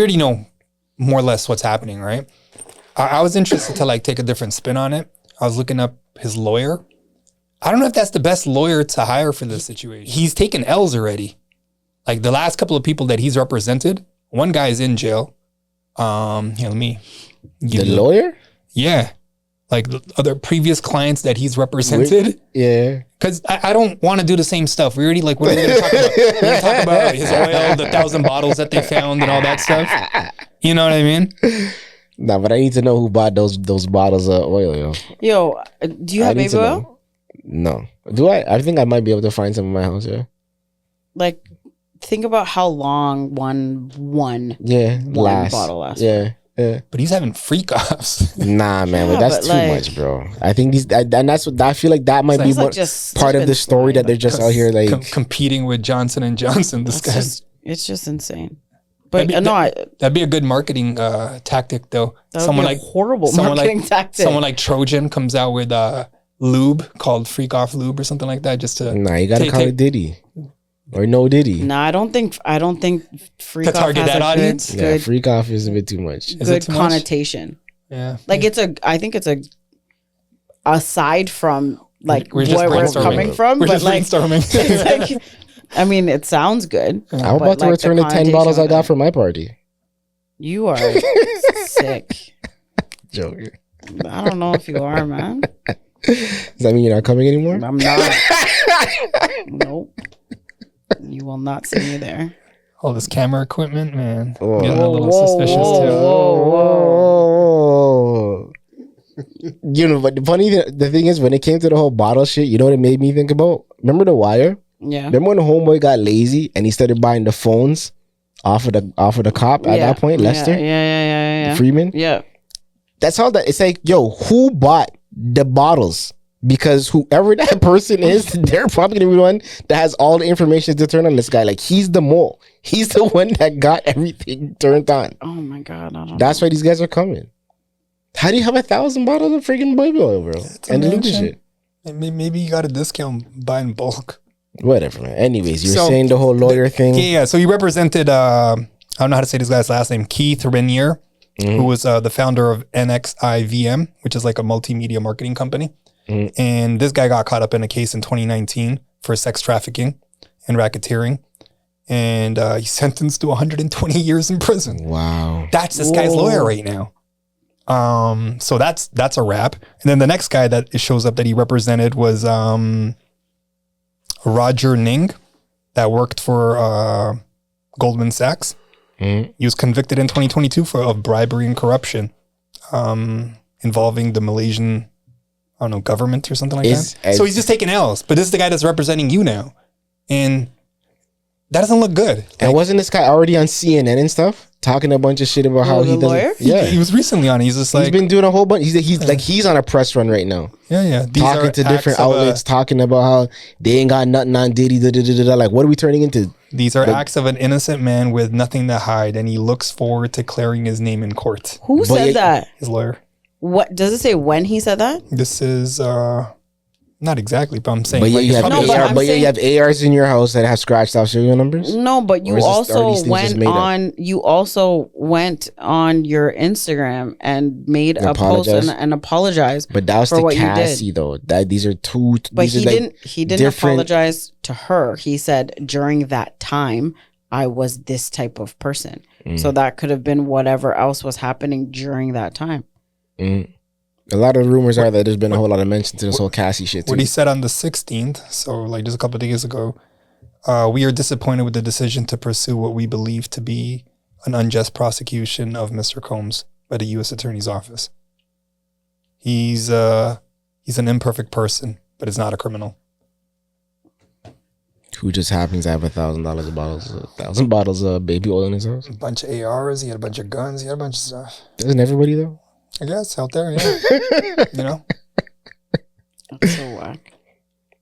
already know more or less what's happening, right? I was interested to like take a different spin on it. I was looking up his lawyer. I don't know if that's the best lawyer to hire for this situation. He's taken L's already. Like the last couple of people that he's represented, one guy is in jail. Here, let me. The lawyer? Yeah. Like the other previous clients that he's represented. Yeah. Because I don't want to do the same stuff. We already like, what are we going to talk about? We're going to talk about his oil, the 1,000 bottles that they found and all that stuff. You know what I mean? Nah, but I need to know who bought those bottles of oil, yo. Yo, do you have baby oil? No. Do I? I think I might be able to find some in my house, yeah. Like, think about how long one bottle lasts. Yeah. Yeah. But he's having freak offs. Nah, man, but that's too much, bro. I think and that's what I feel like that might be like part of the story that they're just out here like competing with Johnson & Johnson. It's just insane. But that'd be a good marketing tactic, though. That would be a horrible marketing tactic. Someone like Trojan comes out with lube called Freak Off Lube or something like that, just to you gotta call it Diddy. Or no Diddy. No, I don't think Freak to Off target has that a audience. Good, Freak Off is a bit too much. Good connotation. Yeah, like I think it's a aside from like we're where we're coming from, we're but just like, brainstorming. like, I mean, it sounds good. I'm about to return the 10 bottles I got for my party. You are sick. Joking. I don't know if you are, man. Does that mean you're not coming anymore? I'm not. Nope. You will not see me there. All this camera equipment, man. Whoa. Getting a little suspicious too. Whoa. You know, but the thing is, when it came to the whole bottle shit, you know what it made me think about? Remember The Wire? Yeah. Remember when the homeboy got lazy and he started buying the phones off of the cop at that point, Lester? Yeah. Freeman? Yeah. That's all that. It's like, yo, who bought the bottles? Because whoever that person is, they're probably gonna be the one that has all the information to turn on this guy. Like, he's the mole. He's the one that got everything turned on. Oh my God. That's why these guys are coming. How do you have 1,000 bottles of freaking baby oil, bro? And the Lucas shit. Maybe you got a discount buying bulk. Whatever, man. Anyways, you were saying the whole lawyer thing. Yeah. So he represented, I don't know how to say this guy's last name, Keith Renier, who was the founder of NXIVM, which is like a multimedia marketing company. And this guy got caught up in a case in 2019 for sex trafficking and racketeering. And he's sentenced to 120 years in prison. Wow. That's this guy's lawyer right now. So that's a wrap. And then the next guy that shows up that he represented was Roger Ning, that worked for Goldman Sachs. He was convicted in 2022 of bribery and corruption involving the Malaysian, I don't know, government or something like that. So he's just taking L's. But this is the guy that's representing you now. And that doesn't look good. And wasn't this guy already on CNN and stuff? Talking a bunch of shit about how he doesn't. Lawyer? Yeah. He was recently on it. He's just like, he's been doing a whole bunch. He's on a press run right now. Yeah. These talking to different outlets, talking about how they ain't got nothing on Diddy. Like, what are we turning into? These are acts of an innocent man with nothing to hide, and he looks forward to clearing his name in court. Who said that? His lawyer. What does it say when he said that? This is not exactly, but I'm saying. But like, you have ARs in your house that have scratched off serial numbers. No, but you also went on. You also went on your Instagram and made a post and apologized. But that was for to what Cassie, you did. though. These are two. But he didn't. Like He didn't apologize to her. He said during that time I was this type of person. So that could have been whatever else was happening during that time. A lot of rumors are that there's been a whole lot of mention to this whole Cassie shit too. What he said on the 16th, so like just a couple of days ago, we are disappointed with the decision to pursue what we believe to be an unjust prosecution of Mr. Combs by the U.S. Attorney's Office. He's an imperfect person, but is not a criminal. Who just happens to have $1,000 bottles of baby oil in his house? A bunch of ARs. He had a bunch of guns. He had a bunch of stuff. Doesn't everybody though? I guess out there, yeah. You know. That's so whack.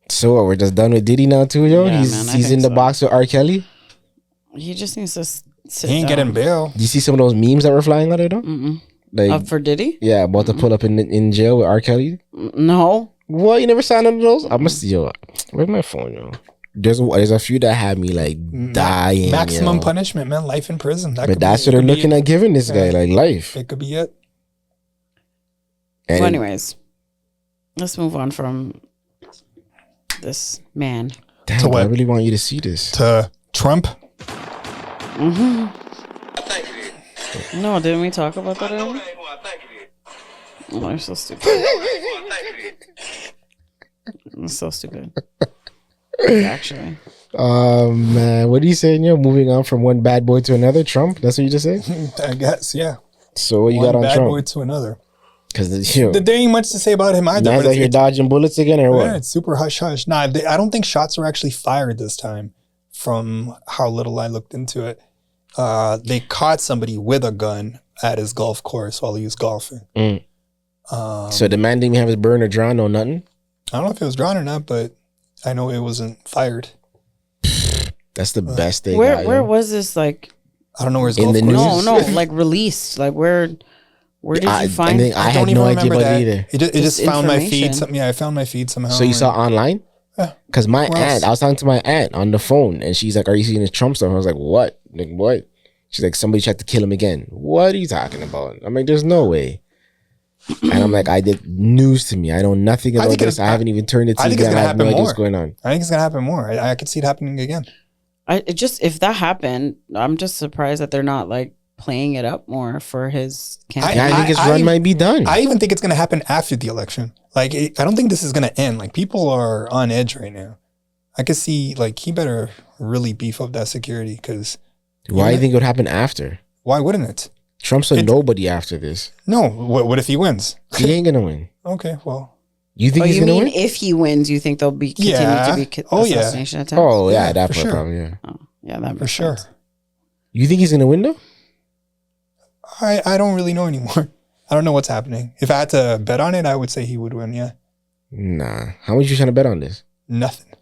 So what, we're just done with Diddy now too, yo? Yeah, he's man, I he's think in the so. box with R. Kelly. He just needs to sit He ain't down. getting bail. Do you see some of those memes that were flying out there though? Mm-mm. Like, For Diddy? yeah, about to pull up in jail with R. Kelly. No. What? You never saw none of those? I must see, yo. Where's my phone, yo? There's a few that had me like dying. Maximum yo. punishment, man. Life in prison. But that's what they're looking at giving this guy, like life. It could be it. And Well, anyways, let's move on from this man. damn, To I what? really want you to see this. To Trump. No, didn't we talk about that already? Oh, you're so stupid. I'm so stupid. Actually. Man, what are you saying, yo? Moving on from one bad boy to another, Trump? That's what you just said? I guess, yeah. So what you One got on bad Trump? boy to another. Because, yo, There ain't much to say about him either. now but that you're dodging bullets again or what? yeah, it's super hush hush. Nah, I don't think shots were actually fired this time. From how little I looked into it, they caught somebody with a gun at his golf course while he was golfing. So the man didn't have his burner drawn, no nothing? I don't know if it was drawn or not, but I know it wasn't fired. That's the best thing. Where was this, like? I don't know where his In golf the course news? is. No, like released. Like where did you find? I had no idea about it either. It just found my feed. information. I found my feed somehow. So you saw online? Yeah. Because my Where else? aunt, I was talking to my aunt on the phone, and she's like, "Are you seeing this Trump stuff?" I was like, "What? Like what?" She's like, "Somebody tried to kill him again." What are you talking about? I'm like, "There's no way." And I'm like, "I did news to me. I know nothing about this. I haven't even turned the I think TV it's on. I gonna have no happen idea more. what's going on." I think it's gonna happen more. I could see it happening again. If that happened, I'm just surprised that they're not like playing it up more for his campaign. I think his run might be done. I even think it's gonna happen after the election. Like, I don't think this is gonna end. Like, people are on edge right now. I could see, like, he better really beef up that security, because Why do you think it would happen after? why wouldn't it? Trump's a nobody after this. No. What if he wins? He ain't gonna win. Okay, well. You think Oh, he's you gonna mean win? if he wins, you think there'll be continue Yeah. to be Oh, yeah. assassination attempts? Oh yeah, Yeah, that for part sure. probably. Yeah. Oh, yeah, that For makes sure. sense. You think he's gonna win though? I don't really know anymore. I don't know what's happening. If I had to bet on it, I would say he would win, yeah. Nah. How much you trying to bet on this? Nothing.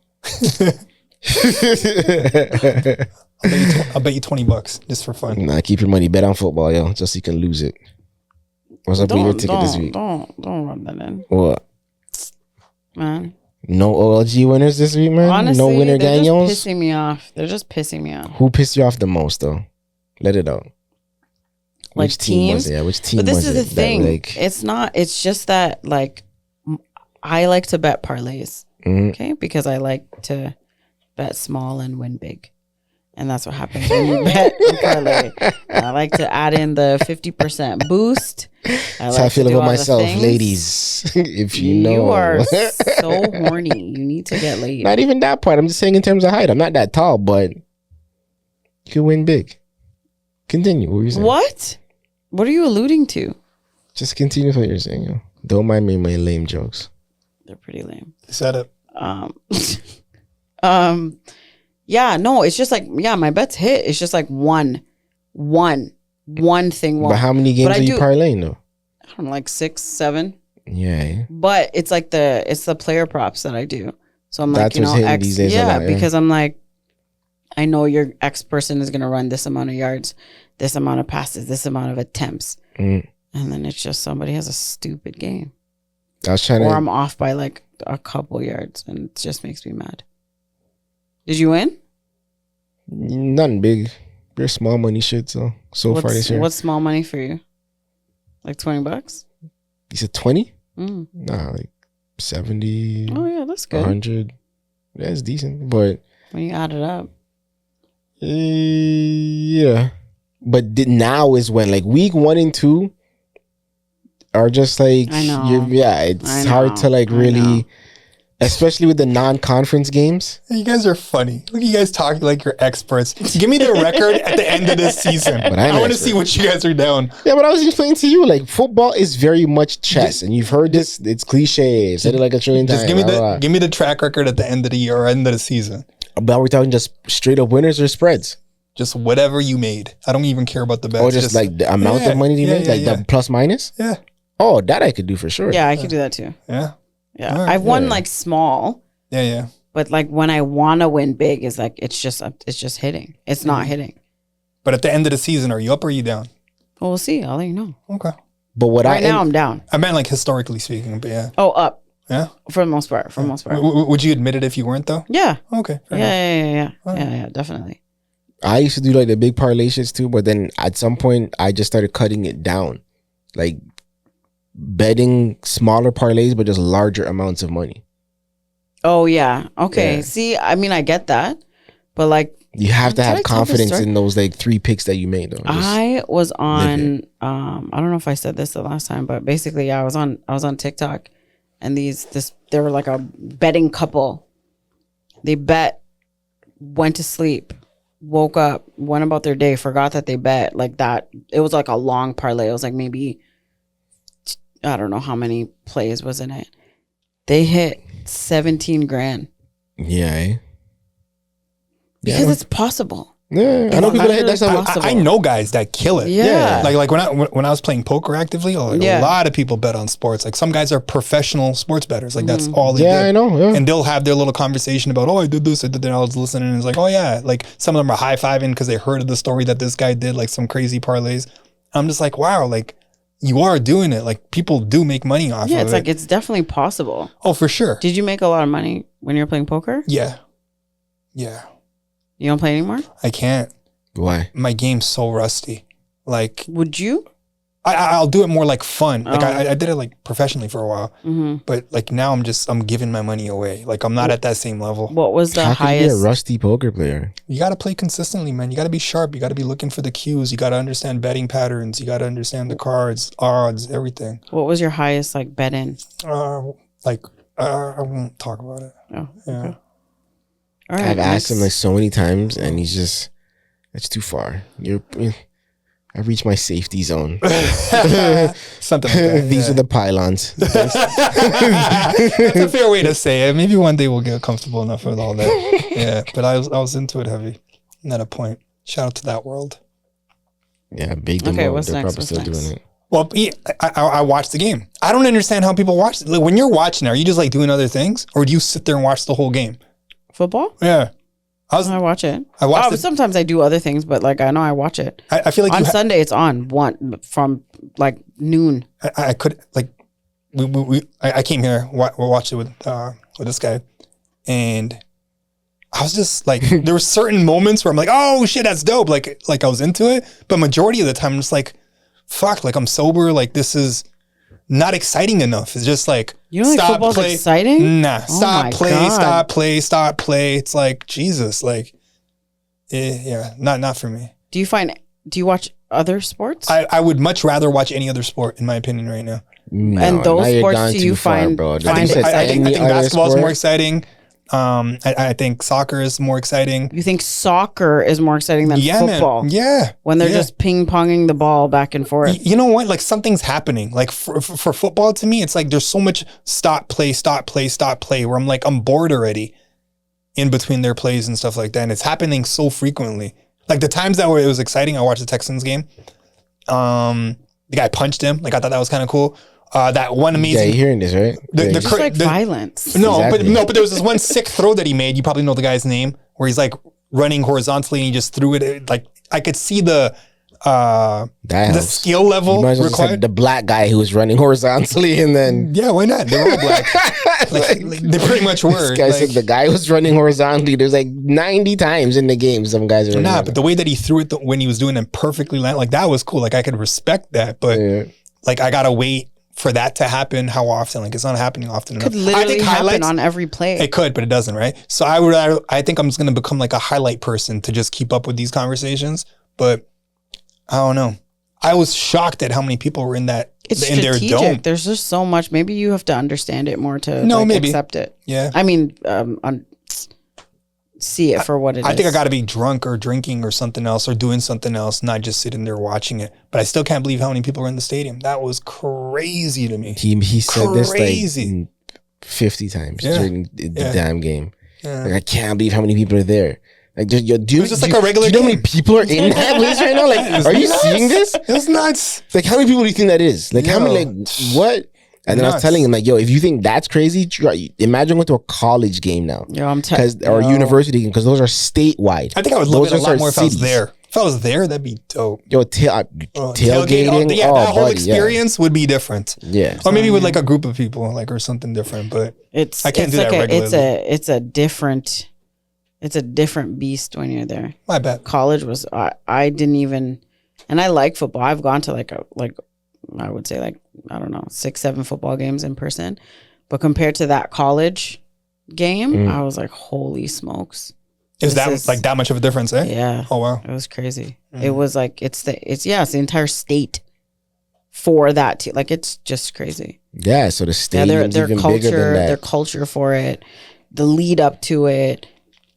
I'll bet you $20 just for fun. Nah, keep your money. Bet on football, yo, just so you can lose it. What's up with your ticket this week? Don't rub that in, What? man. No OLG winners this week, man? Honestly, No winner they're gagnons? just pissing me off. They're just pissing me off. Who pissed you off the most, though? Let it out. Like Which team was teams? it? Yeah, which team But this was is it? the thing. That, like, It's not. It's just that like I like to bet parlays. mhm. Okay, because I like to bet small and win big. And that's what happens when you bet a parlay. I like to add in the 50% boost. That's how I feel about myself, ladies. If you know. You are so horny. You need to get laid. Not even that part. I'm just saying in terms of height. I'm not that tall, but you can win big. Continue. What were you saying? What? What are you alluding to? Just continue with what you're saying. Yo. Don't mind me my lame jokes. They're pretty lame. Set up. Yeah, no, it's just like, yeah, my bets hit. It's just like one thing. But how many games but are you parlaying though? I don't know, like 6, 7. Yeah. But it's like it's the player props that I do. So I'm like, That's you what's know, hitting X, these days a yeah, lot, yeah. because I'm like, I know your X person is gonna run this amount of yards, this amount of passes, this amount of attempts, Mm. and then it's just somebody has a stupid game, I was trying or to. I'm off by like a couple yards, and it just makes me mad. Did you win? Nothing big. You're small money shit. So far this year. What's small money for you? Like $20? You said 20? Mm. Nah, like 70. Oh yeah, that's good. 100. That's decent. But When you add it up. yeah. But now is when like week 1 and 2 are just like I know. it's I hard to know. like I really, know. especially with the non-conference games. You guys are funny. Look at you guys talking like you're experts. Give me the record at the end of this season. But I'm I want to expert. see what you guys are down. Yeah, but I was explaining to you like football is very much chess, and you've heard this. It's cliche. I've said it like a trillion times. Just give me the track record at the end of the year or end of the season. But are we talking just straight up winners or spreads? Just whatever you made. I don't even care about the bets. Or just like the amount of money you made, like the plus minus? Yeah. Oh, that I could do for sure. Yeah, I could do that too. Yeah. Yeah. Right. I've won like small. Yeah. But like when I want to win big, is like it's just hitting. It's not hitting. But at the end of the season, are you up or are you down? Well, we'll see. I'll let you know. Okay. But what right now I'm down. I meant like historically speaking, but yeah. Oh, up. Yeah. For the most part. For the most part. Would you admit it if you weren't though? Yeah. Okay. Yeah. Yeah, definitely. I used to do like the big parlay shits too, but then at some point I just started cutting it down. Like betting smaller parlays, but just larger amounts of money. Oh, yeah. Okay. Yeah. See, I mean, I get that. But like, you have to did I have tell this confidence story? in those like 3 picks that you made though. I was on I don't know if I said this the last time, but basically I was on TikTok and they were like a betting couple. They bet, went to sleep, woke up, went about their day, forgot that they bet like that. It was like a long parlay. It was like maybe I don't know how many plays was in it. They hit 17 grand. Yeah. Eh? Because it's possible. Yeah, I know people that that's I know guys that kill it. Yeah. Like when I was playing poker actively, a lot of people bet on sports. Like some guys are professional sports bettors. Like that's all they do. I know. Yeah. And they'll have their little conversation about, oh, I did this, I did that. I was listening and it's like, oh yeah. Like some of them are high-fiving because they heard of the story that this guy did, like some crazy parlays. I'm just like, wow, like you are doing it. Like people do make money off of it. Yeah, it's like it's definitely possible. Oh, for sure. Did you make a lot of money when you were playing poker? Yeah. You don't play anymore? I can't. Why? My game's so rusty. Like, would you? I'll do it more like fun. Like I did it like professionally for a while, but like now I'm giving my money away. Like I'm not at that same level. What was the How highest? can you be a rusty poker player? You got to play consistently, man. You got to be sharp. You got to be looking for the cues. You got to understand betting patterns. You got to understand the cards, odds, everything. What was your highest like bet in? I won't talk about it. Oh, Yeah. okay. All right, I've asked him like next. so many times, and he's just, it's too far. I've reached my safety zone. Something like that. These are the pylons. That's a fair way to say it. Maybe one day we'll get comfortable enough with all that. Yeah, but I was into it heavy. I'm at a point. Shout out to that world. Yeah, big Okay, demo. what's They're next? probably still doing it. Well, I watched the game. I don't understand how people watch it. Like, when you're watching, are you just like doing other things, or do you sit there and watch the whole game? Football? Yeah, I watch it. I watched it. Sometimes I do other things, but like I know I watch it. I feel like on Sunday it's on from like noon. I could like I came here watched it with this guy, and I was just like there were certain moments where I'm like, oh shit, that's dope. Like I was into it, but majority of the time I'm just like, fuck, like I'm sober. Like this is not exciting enough. It's just like, you don't think football's exciting? Nah, stop play. It's like, Jesus, like, yeah, not for me. Do you watch other sports? I would much rather watch any other sport, in my opinion, right now. No, and those now you're sports gone do too you far, find bro. I think basketball is more exciting. exciting. I think soccer is more exciting. You think soccer is more exciting than football? Man. Yeah. When they're just ping-ponging the ball back and forth. You know what? Like something's happening. Like for football, to me, it's like there's so much stop, play, where I'm like, I'm bored already in between their plays and stuff like that. And it's happening so frequently. Like the times that it was exciting, I watched the Texans game. The guy punched him. Like I thought that was kind of cool. That one amazing. Yeah, you're hearing this, right? It's like violence. No, Exactly. but there was this one sick throw that he made. You probably know the guy's name, where he's like running horizontally and he just threw it. Like I could see the skill level you might as well required. said the black guy who was running horizontally, and then Yeah, why not? They were all black. like, they pretty much were. this guy said the guy was running horizontally. There's like 90 times in the game some guys are running. But the way that he threw it when he was doing it perfectly, like that was cool. Like I could respect that, but like I gotta wait for that to happen. How often? Like it's not happening often enough. Could literally happen on every play. It could, but it doesn't, right? So I think I'm just gonna become like a highlight person to just keep up with these conversations. But I don't know. I was shocked at how many people were in their dome. There's just so much. Maybe you have to understand it more to maybe accept it. Yeah. I mean, see it for what it is. I think I got to be drunk or drinking or something else or doing something else, not just sitting there watching it. But I still can't believe how many people were in the stadium. That was crazy to me. He said this like 50 times during the damn game. Like, I can't believe how many people are there. Like, do you like a regular do you know how many game. people are in that place right now? Like, are you seeing this? It was nuts. Like, how many people do you think that is? Like, how many? Like, what? And then I was telling him, like, yo, if you think that's crazy, imagine going to a college game now. Yo, I'm telling you. Or a university game, because those are statewide. I think I would love it a lot more if I was cities. there. If I was there, that'd be dope. Yo, tailgating. That whole experience would be different. Yeah. Or maybe with like a group of people, like, or something different. But I can't do that regularly. It's a different beast when you're there. My bad. College was I didn't even, and I like football. I've gone to like I would say like, I don't know, 6-7 football games in person, but compared to that college game, I was like, holy smokes. Is that much of a difference, eh? Yeah. Oh wow. It was crazy. It was like it's the entire state for that like it's just crazy. Yeah, so the stadium's their even culture, bigger than that. their culture for it, the lead up to it,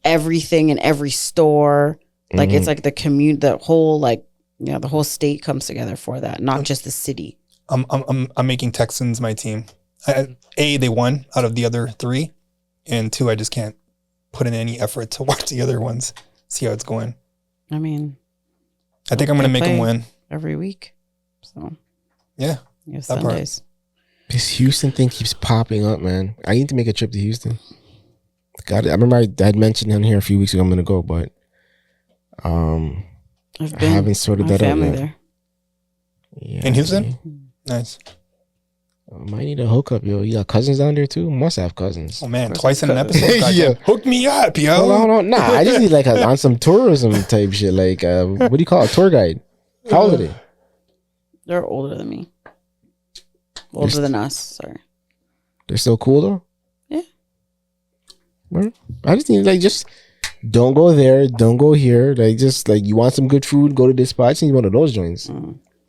everything in every store. Like it's like the whole state comes together for that, not just the city. I'm making Texans my team. They won out of the other 3, and 2, I just can't put in any effort to watch the other ones, see how it's going. I mean, I think I'm gonna make them win every week. So yeah, Sundays. This Houston thing keeps popping up, man. I need to make a trip to Houston. I remember I had mentioned him here a few weeks ago. I'm gonna go, but I haven't sorted that out yet. There. Yeah, in Houston, nice. I might need a hookup, yo. You got cousins down there too? Must have cousins. Oh man, twice in an episode. Yeah. Hook me up, yo. Hold on. Nah, I just need like on some tourism type shit. Like, what do you call it? Tour guide. How old are they? They're older than me. Older than us. Sorry. They're still cool though. Yeah. Well, I just need just don't go there, don't go here. Like, just like, you want some good food, go to this spot. I just need one of those joints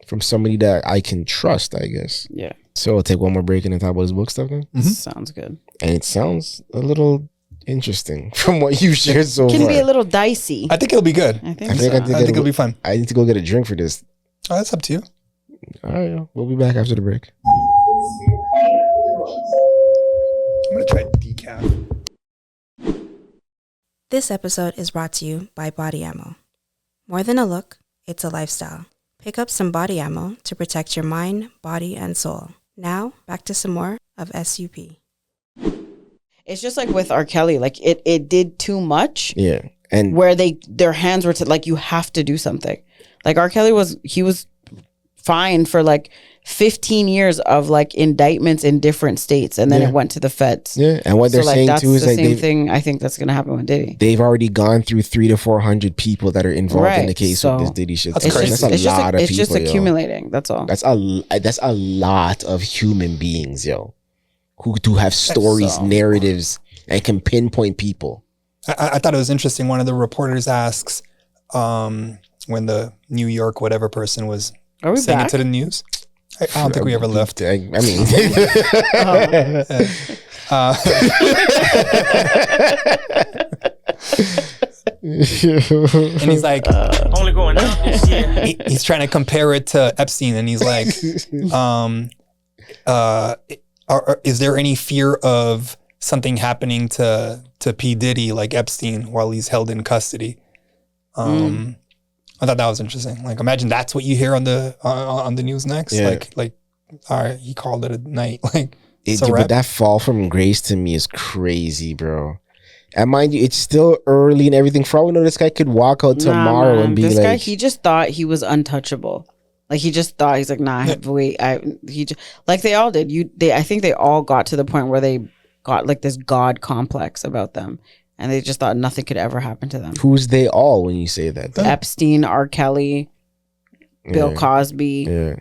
from somebody that I can trust, I guess. Yeah. So I'll take one more break and then talk about his book stuff then. Sounds good. And it sounds a little interesting from what you've shared so far. Can be a little dicey. I think it'll be good. I think it'll be fun. I need to go get a drink for this. Oh, that's up to you. All right, yo. We'll be back after the break. I'm gonna try decaf. This episode is brought to you by Body Ammo. More than a look, it's a lifestyle. Pick up some body ammo to protect your mind, body, and soul. Now, back to some more of SUP. It's just like with rkelly, like it did too much. Yeah. And where their hands were to like, you have to do something. Like rkelly was fined for like 15 years of like indictments in different states, and then it went to the feds. Yeah, and what they're saying that's too is the like same thing. I think that's gonna happen with Diddy. They've already gone through 300 to 400 people that are involved in the case of this Diddy shit. That's crazy. That's a lot of people. It's just accumulating. That's all. That's a lot of human beings, yo, who do have stories, narratives, and can pinpoint people. I thought it was interesting. One of the reporters asks, when the New York whatever person was saying it to the news. I don't think we ever left. I mean, and he's like, only going up this year. He's trying to compare it to Epstein, and he's like, is there any fear of something happening to P. Diddy like Epstein while he's held in custody? I thought that was interesting. Like, imagine that's what you hear on the news next. Yeah. Like, all right, he called it a night. Like, but that fall from grace to me is crazy, bro. And mind you, it's still early and everything. For all we know, this guy could walk out tomorrow and be this like, guy, he just thought he was untouchable. Like, he just thought, he's like, nah, I have to wait. Like they all did. I think they all got to the point where they got like this God complex about them. And they just thought nothing could ever happen to them. Who's they all when you say that? Epstein, R. Kelly, Bill Cosby,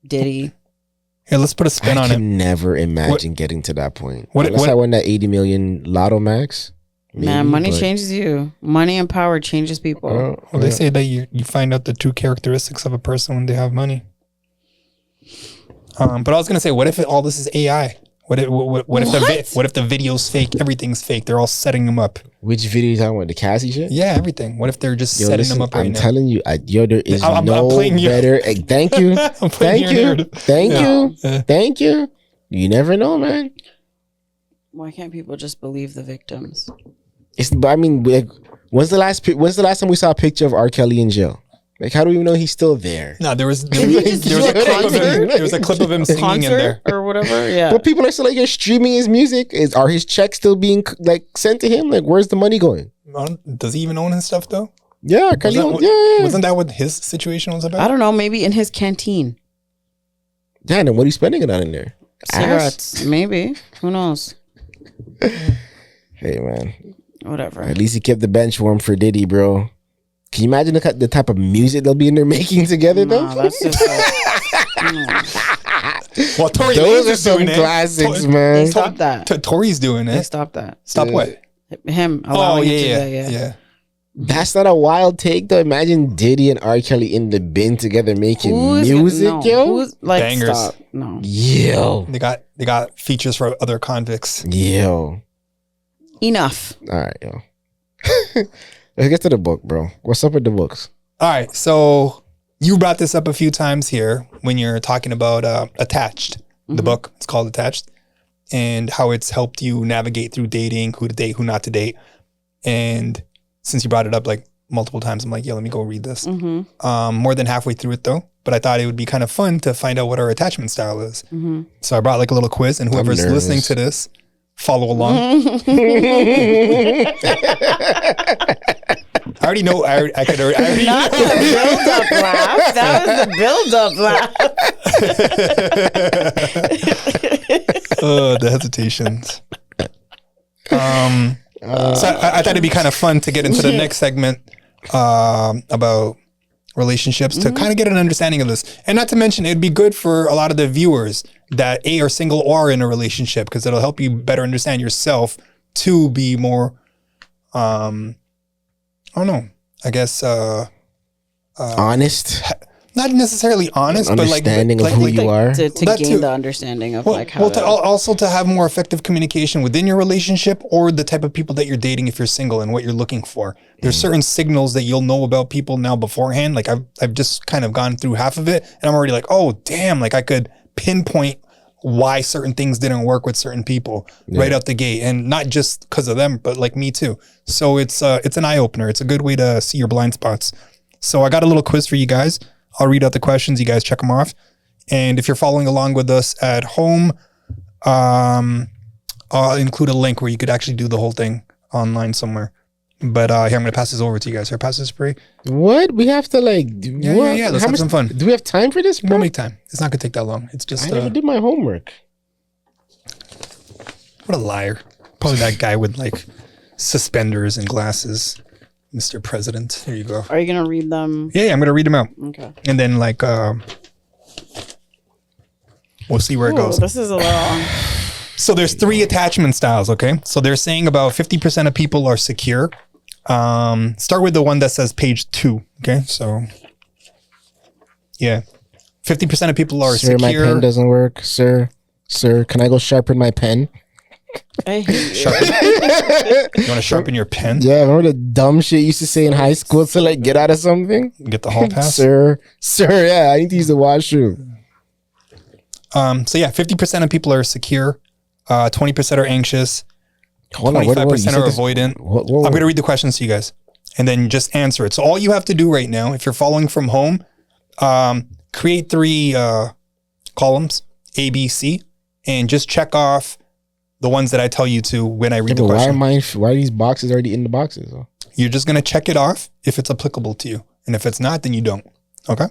Diddy. Here, let's put a spin on it. I can never imagine getting to that point. Unless I won that 80 million Lotto Max. Maybe, man, money changes you. Money and power changes people. Well, they say that you find out the true characteristics of a person when they have money. But I was gonna say, what if all this is AI? What if the video's fake? Everything's fake. They're all setting them up. Which video you talking about? The Cassie shit? Yeah, everything. What if they're just setting them up right now? I'm telling you, there is I'm no better. Thank you. Thank you. Thank you. Thank you. You never know, man. Why can't people just believe the victims? I mean, like, when's the last time we saw a picture of R. Kelly in jail? Like, how do we know he's still there? No, there was a a clip of him singing in there or whatever. Yeah, but people are still like, you're streaming his music. Are his checks still being like sent to him? Like, where's the money going? Does he even own his stuff though? Yeah, Kelly. Wasn't that what his situation was about? I don't know. Maybe in his canteen. Yeah, then what are you spending it on in there? Cigarettes, maybe. Who knows? Hey, man. Whatever. At least he kept the bench warm for Diddy, bro. Can you imagine the type of music they'll be in there making together, though? That's just Well, Tory those are some classics, man. They stopped that. Tory's doing it. They stopped that. Stop what? Him. Yeah. That's not a wild take, though. Imagine Diddy and R. Kelly in the bin together making music, yo. Who's, like, Bangers. Stop. No. Yo. They got features for other convicts. Yo. Enough. All right, yo. Let's get to the book, bro. What's up with the books? All right, so you brought this up a few times here when you're talking about Attached, the book. It's called Attached, and how it's helped you navigate through dating, who to date, who not to date. And since you brought it up like multiple times, I'm like, yeah, let me go read this. More than halfway through it though, but I thought it would be kind of fun to find out what our attachment style is. So I brought like a little quiz, and whoever's listening to this, follow along. I already know. I could already. Not the build-up laugh. That was the build-up laugh. The hesitations. So I thought it'd be kind of fun to get into the next segment about relationships to kind of get an understanding of this, and not to mention it'd be good for a lot of the viewers that are single or in a relationship, because it'll help you better understand yourself to be more I don't know, I guess honest, not necessarily honest, but like understanding of who you are, to gain the understanding of like how also to have more effective communication within your relationship or the type of people that you're dating if you're single and what you're looking for. There's certain signals that you'll know about people now beforehand. Like I've just kind of gone through half of it, and I'm already like, oh damn, like I could pinpoint why certain things didn't work with certain people right out the gate, and not just because of them, but like me too. So it's an eye opener. It's a good way to see your blind spots. So I got a little quiz for you guys. I'll read out the questions. You guys check them off. And if you're following along with us at home, I'll include a link where you could actually do the whole thing online somewhere. But here, I'm going to pass this over to you guys. Here, pass this, Pree. What? We have to like... Yeah. Let's have some fun. Do we have time for this, bro? We'll make time. It's not going to take that long. It's just... I never did my homework. What a liar. Probably that guy with like suspenders and glasses. Mr. President. Here you go. Are you gonna read them? Yeah, I'm gonna read them out. Okay. And then like we'll see where it goes. This is a little... So there's 3 attachment styles, okay? So they're saying about 50% of people are secure. Start with the one that says page 2, okay? So yeah. 50% of people are secure. Sir, my pen doesn't work. Sir, can I go sharpen my pen? Sharpen. You want to sharpen your pen? Yeah, remember the dumb shit you used to say in high school to like get out of something? Get the hall pass? Sir, yeah, I need to use the washroom. So yeah, 50% of people are secure. 20% are anxious. 25% are avoidant. I'm going to read the questions to you guys and then just answer it. So all you have to do right now, if you're following from home, create 3 columns, A, B, C, and just check off the ones that I tell you to when I read the question. Why are these boxes already in the boxes? Though? You're just going to check it off if it's applicable to you. And if it's not, then you don't. Okay?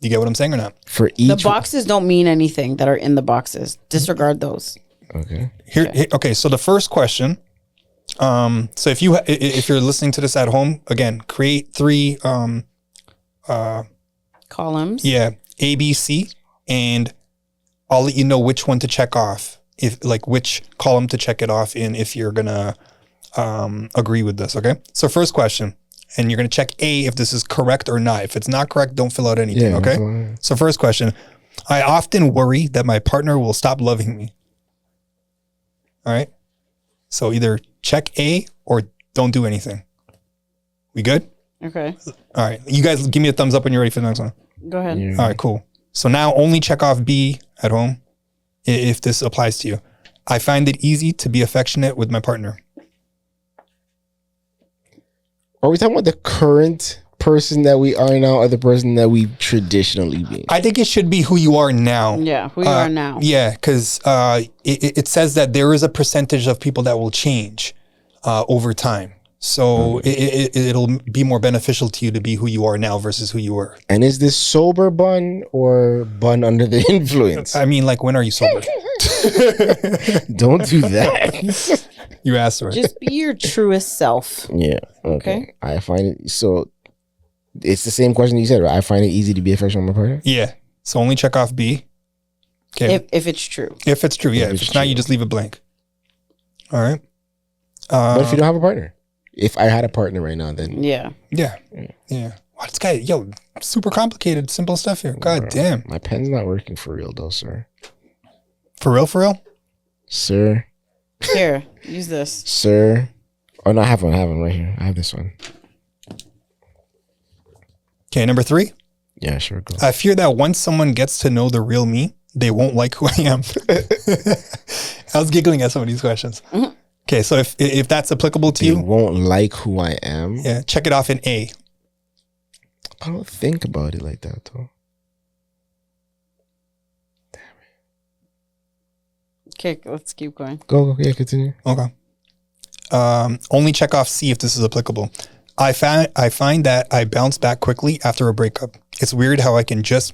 You get what I'm saying or not? For each... The boxes don't mean anything that are in the boxes. Disregard those. Okay. Okay, so the first question. So if you're listening to this at home, again, create 3 columns. Yeah, A, B, C, and I'll let you know which one to check off. If like which column to check it off in if you're gonna agree with this, okay? So first question, and you're gonna check A if this is correct or not. If it's not correct, don't fill out anything, okay? So first question, I often worry that my partner will stop loving me. All right? So either check A or don't do anything. We good? Okay. All right. You guys give me a thumbs up when you're ready for the next one. Go ahead. Yeah. All right, cool. So now only check off B at home if this applies to you. I find it easy to be affectionate with my partner. Are we talking about the current person that we are now or the person that we traditionally be? I think it should be who you are now. Yeah, who you are now. Yeah, because it says that there is a percentage of people that will change over time. So it'll be more beneficial to you to be who you are now versus who you were. And is this sober bun or bun under the influence? I mean, like, when are you sober? Don't do that. You asked for it. Just be your truest self. Yeah. Okay. I find it so. It's the same question you said, right? I find it easy to be affectionate with my partner. Yeah. So only check off B. Okay. If it's true. If it's true, yeah. If it's not, you just leave it blank. All right. But if you don't have a partner, if I had a partner right now, then Yeah. Yeah. Wow, this guy, super complicated, simple stuff here. God damn. My pen's not working for real, though, sir. For real, sir. Here, use this. Sir. Oh no, I have one right here. I have this one. Okay, number 3. Yeah, sure. Go. I fear that once someone gets to know the real me, they won't like who I am. I was giggling at some of these questions. Mm-hmm. Okay, so if that's applicable to They you, won't like who I am. yeah, check it off in A. I don't think about it like that, though. Okay, let's keep going. Go. Yeah, continue. Okay. Only check off C if this is applicable. I find that I bounce back quickly after a breakup. It's weird how I can just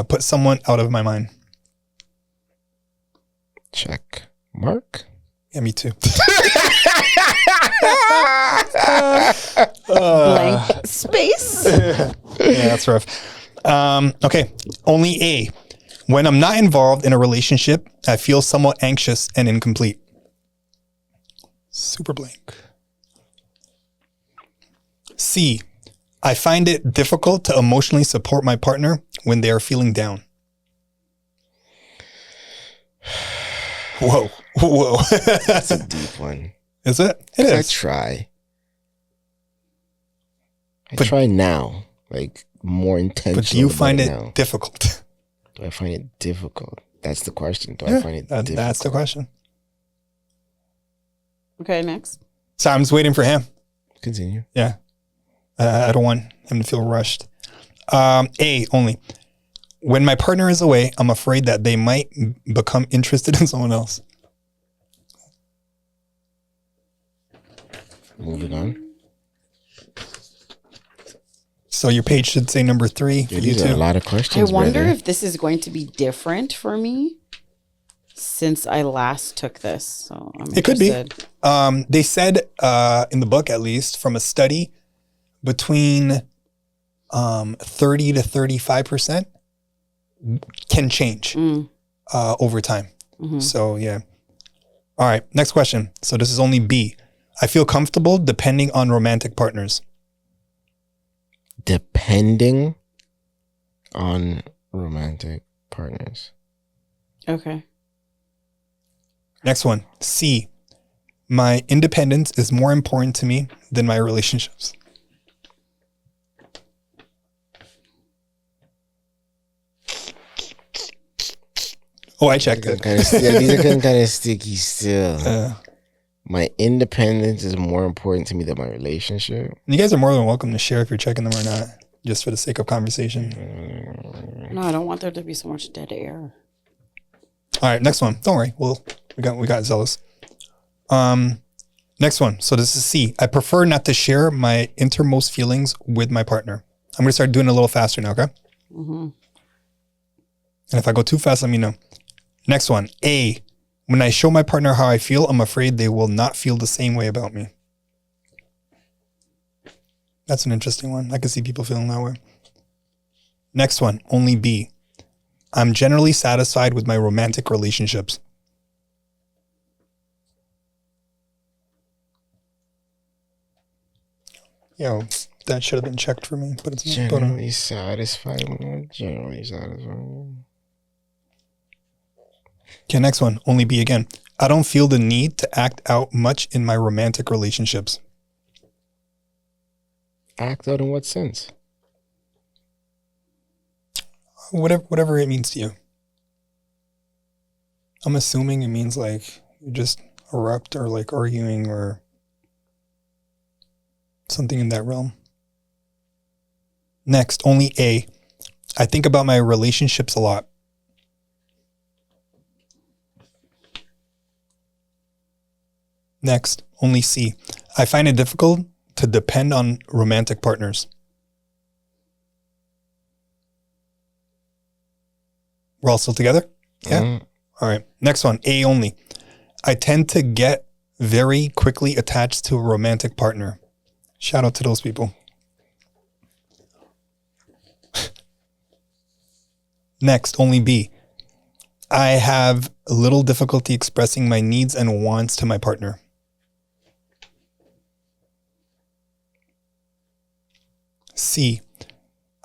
put someone out of my mind. Check mark. Yeah, me too. Blank space. Yeah, that's rough. Okay, only A. When I'm not involved in a relationship, I feel somewhat anxious and incomplete. Super blank. C. I find it difficult to emotionally support my partner when they are feeling down. Whoa. That's a deep one. Is it? It is. I try. I try now, like more intentional. But do you find it now. difficult? Do I find it difficult? That's the question. I find it difficult? That's the question. Okay, next. So I'm just waiting for him. Continue. Yeah. I don't want him to feel rushed. A only. When my partner is away, I'm afraid that they might become interested in someone else. Moving on. So your page should say number 3 for you These are too. a lot of questions. I wonder brother. if this is going to be different for me since I last took this. So I'm It could be. interested. They said in the book, at least from a study, between 30 to 35% can change over time. Mm-hmm. So yeah. All right. Next question. So this is only B. I feel comfortable depending on romantic partners. Depending on romantic partners. Okay. Next one. C. My independence is more important to me than my relationships. Oh, I checked it. These are getting kind of sticky still. My independence is more important to me than my relationship. You guys are more than welcome to share if you're checking them or not, just for the sake of conversation. No, I don't want there to be so much dead air. All right, next one. Don't worry. We got zealous. Next one. So this is C. I prefer not to share my innermost feelings with my partner. I'm going to start doing it a little faster now, okay? Mm-hmm. And if I go too fast, let me know. Next one. A. When I show my partner how I feel, I'm afraid they will not feel the same way about me. That's an interesting one. I can see people feeling that way. Next one. Only B. I'm generally satisfied with my romantic relationships. Yo, that should have been checked for me, but it's not. Generally satisfied. Generally satisfied. Okay, next one. Only B again. I don't feel the need to act out much in my romantic relationships. Act out in what sense? Whatever it means to you. I'm assuming it means like You just erupt or like arguing or something in that realm. Next, only A. I think about my relationships a lot. Next, only C. I find it difficult to depend on romantic partners. We're all still together? Yeah. All right. Next one, A only. I tend to get very quickly attached to a romantic partner. Shout out to those people. Next, only B. I have a little difficulty expressing my needs and wants to my partner. C.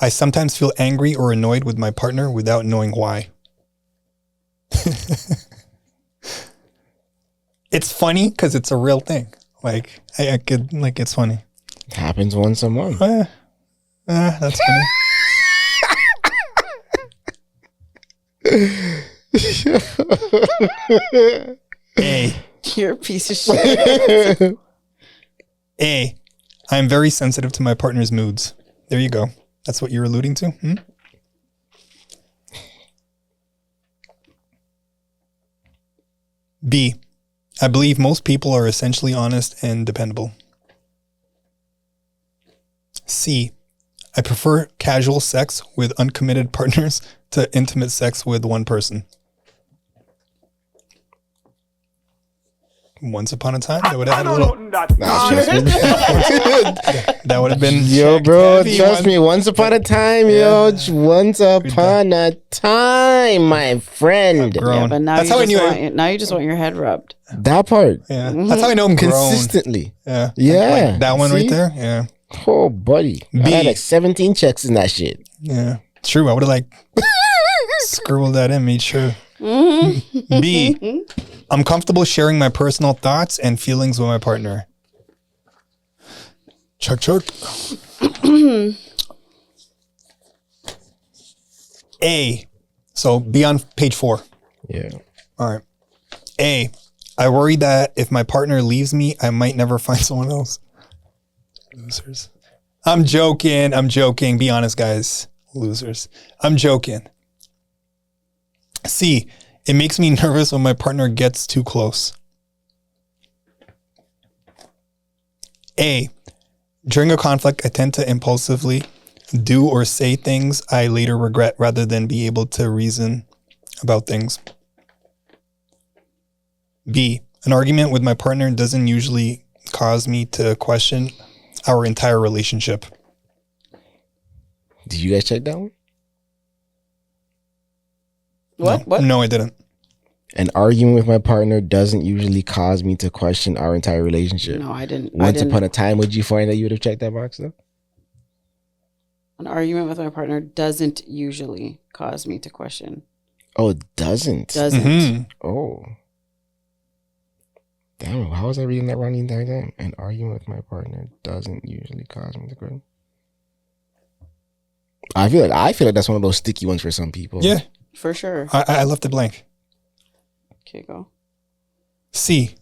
I sometimes feel angry or annoyed with my partner without knowing why. It's funny because it's a real thing. Like, I could, like, it's funny. It happens once a month. That's funny. A. You're a piece of shit. A. I'm very sensitive to my partner's moods. There you go. That's what you're alluding to? B. I believe most people are essentially honest and dependable. C. I prefer casual sex with uncommitted partners to intimate sex with one person. Once upon a time, that would have had a little... That would have been... Yo, bro, trust me. Once upon a time, once upon a time, my friend. Yeah, but now now you just want your head rubbed. That part. Yeah. That's how I know I'm consistently. Grown. Yeah. Like that one right there. Yeah. Oh, buddy. I had like 17 checks in that shit. Yeah. True. I would have like scribbled that in, made sure. B. I'm comfortable sharing my personal thoughts and feelings with my partner. Chuck. A. So be on page 4. Yeah. All right. A. I worry that if my partner leaves me, I might never find someone else. Losers. I'm joking. Be honest, guys. Losers. I'm joking. C. It makes me nervous when my partner gets too close. A. During a conflict, I tend to impulsively do or say things I later regret rather than be able to reason about things. B. An argument with my partner doesn't usually cause me to question our entire relationship. Did you guys check that one? What? No, I didn't. An argument with my partner doesn't usually cause me to question our entire relationship. No, I didn't. Once upon a time, would you find that you would have checked that box though? An argument with my partner doesn't usually cause me to question. Oh, it doesn't? Doesn't. Mm-hmm. Oh. Damn, how was I reading that wrong the entire time? An argument with my partner doesn't usually cause me to question. I feel like that's one of those sticky ones for some people. Yeah. For sure. I left it blank. Okay, go. C.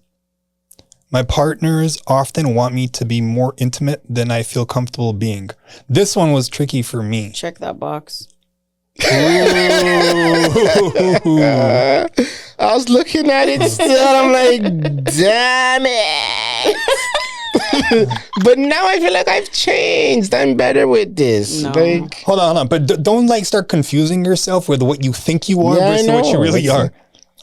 My partners often want me to be more intimate than I feel comfortable being. This one was tricky for me. Check that box. I was looking at it still. I'm like, damn it. But now I feel like I've changed. I'm better with this. No. Like, Hold on. But don't like start confusing yourself with what you think you are versus what you really are.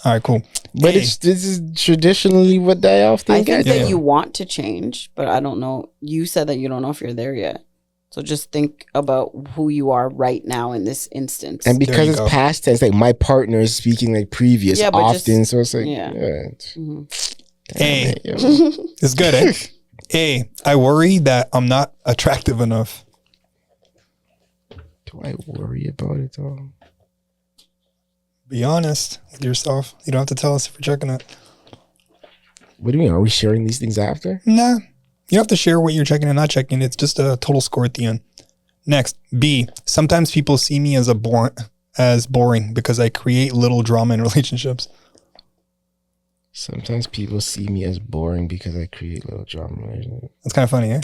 All right, cool. But this is traditionally what I often I get. think that you want to change, but I don't know. You said that you don't know if you're there yet. So just think about who you are right now in this instance. And because it's past tense, like my partner is speaking like previous often. So it's like, Mm-hmm. A. It's good, eh? A. I worry that I'm not attractive enough. Do I worry about it all? Be honest with yourself. You don't have to tell us if you're checking it. What do you mean? Are we sharing these things after? Nah. You don't have to share what you're checking and not checking. It's just a total score at the end. Next, B. Sometimes people see me as boring because I create little drama in relationships. Sometimes people see me as boring because I create little drama. That's kind of funny, eh?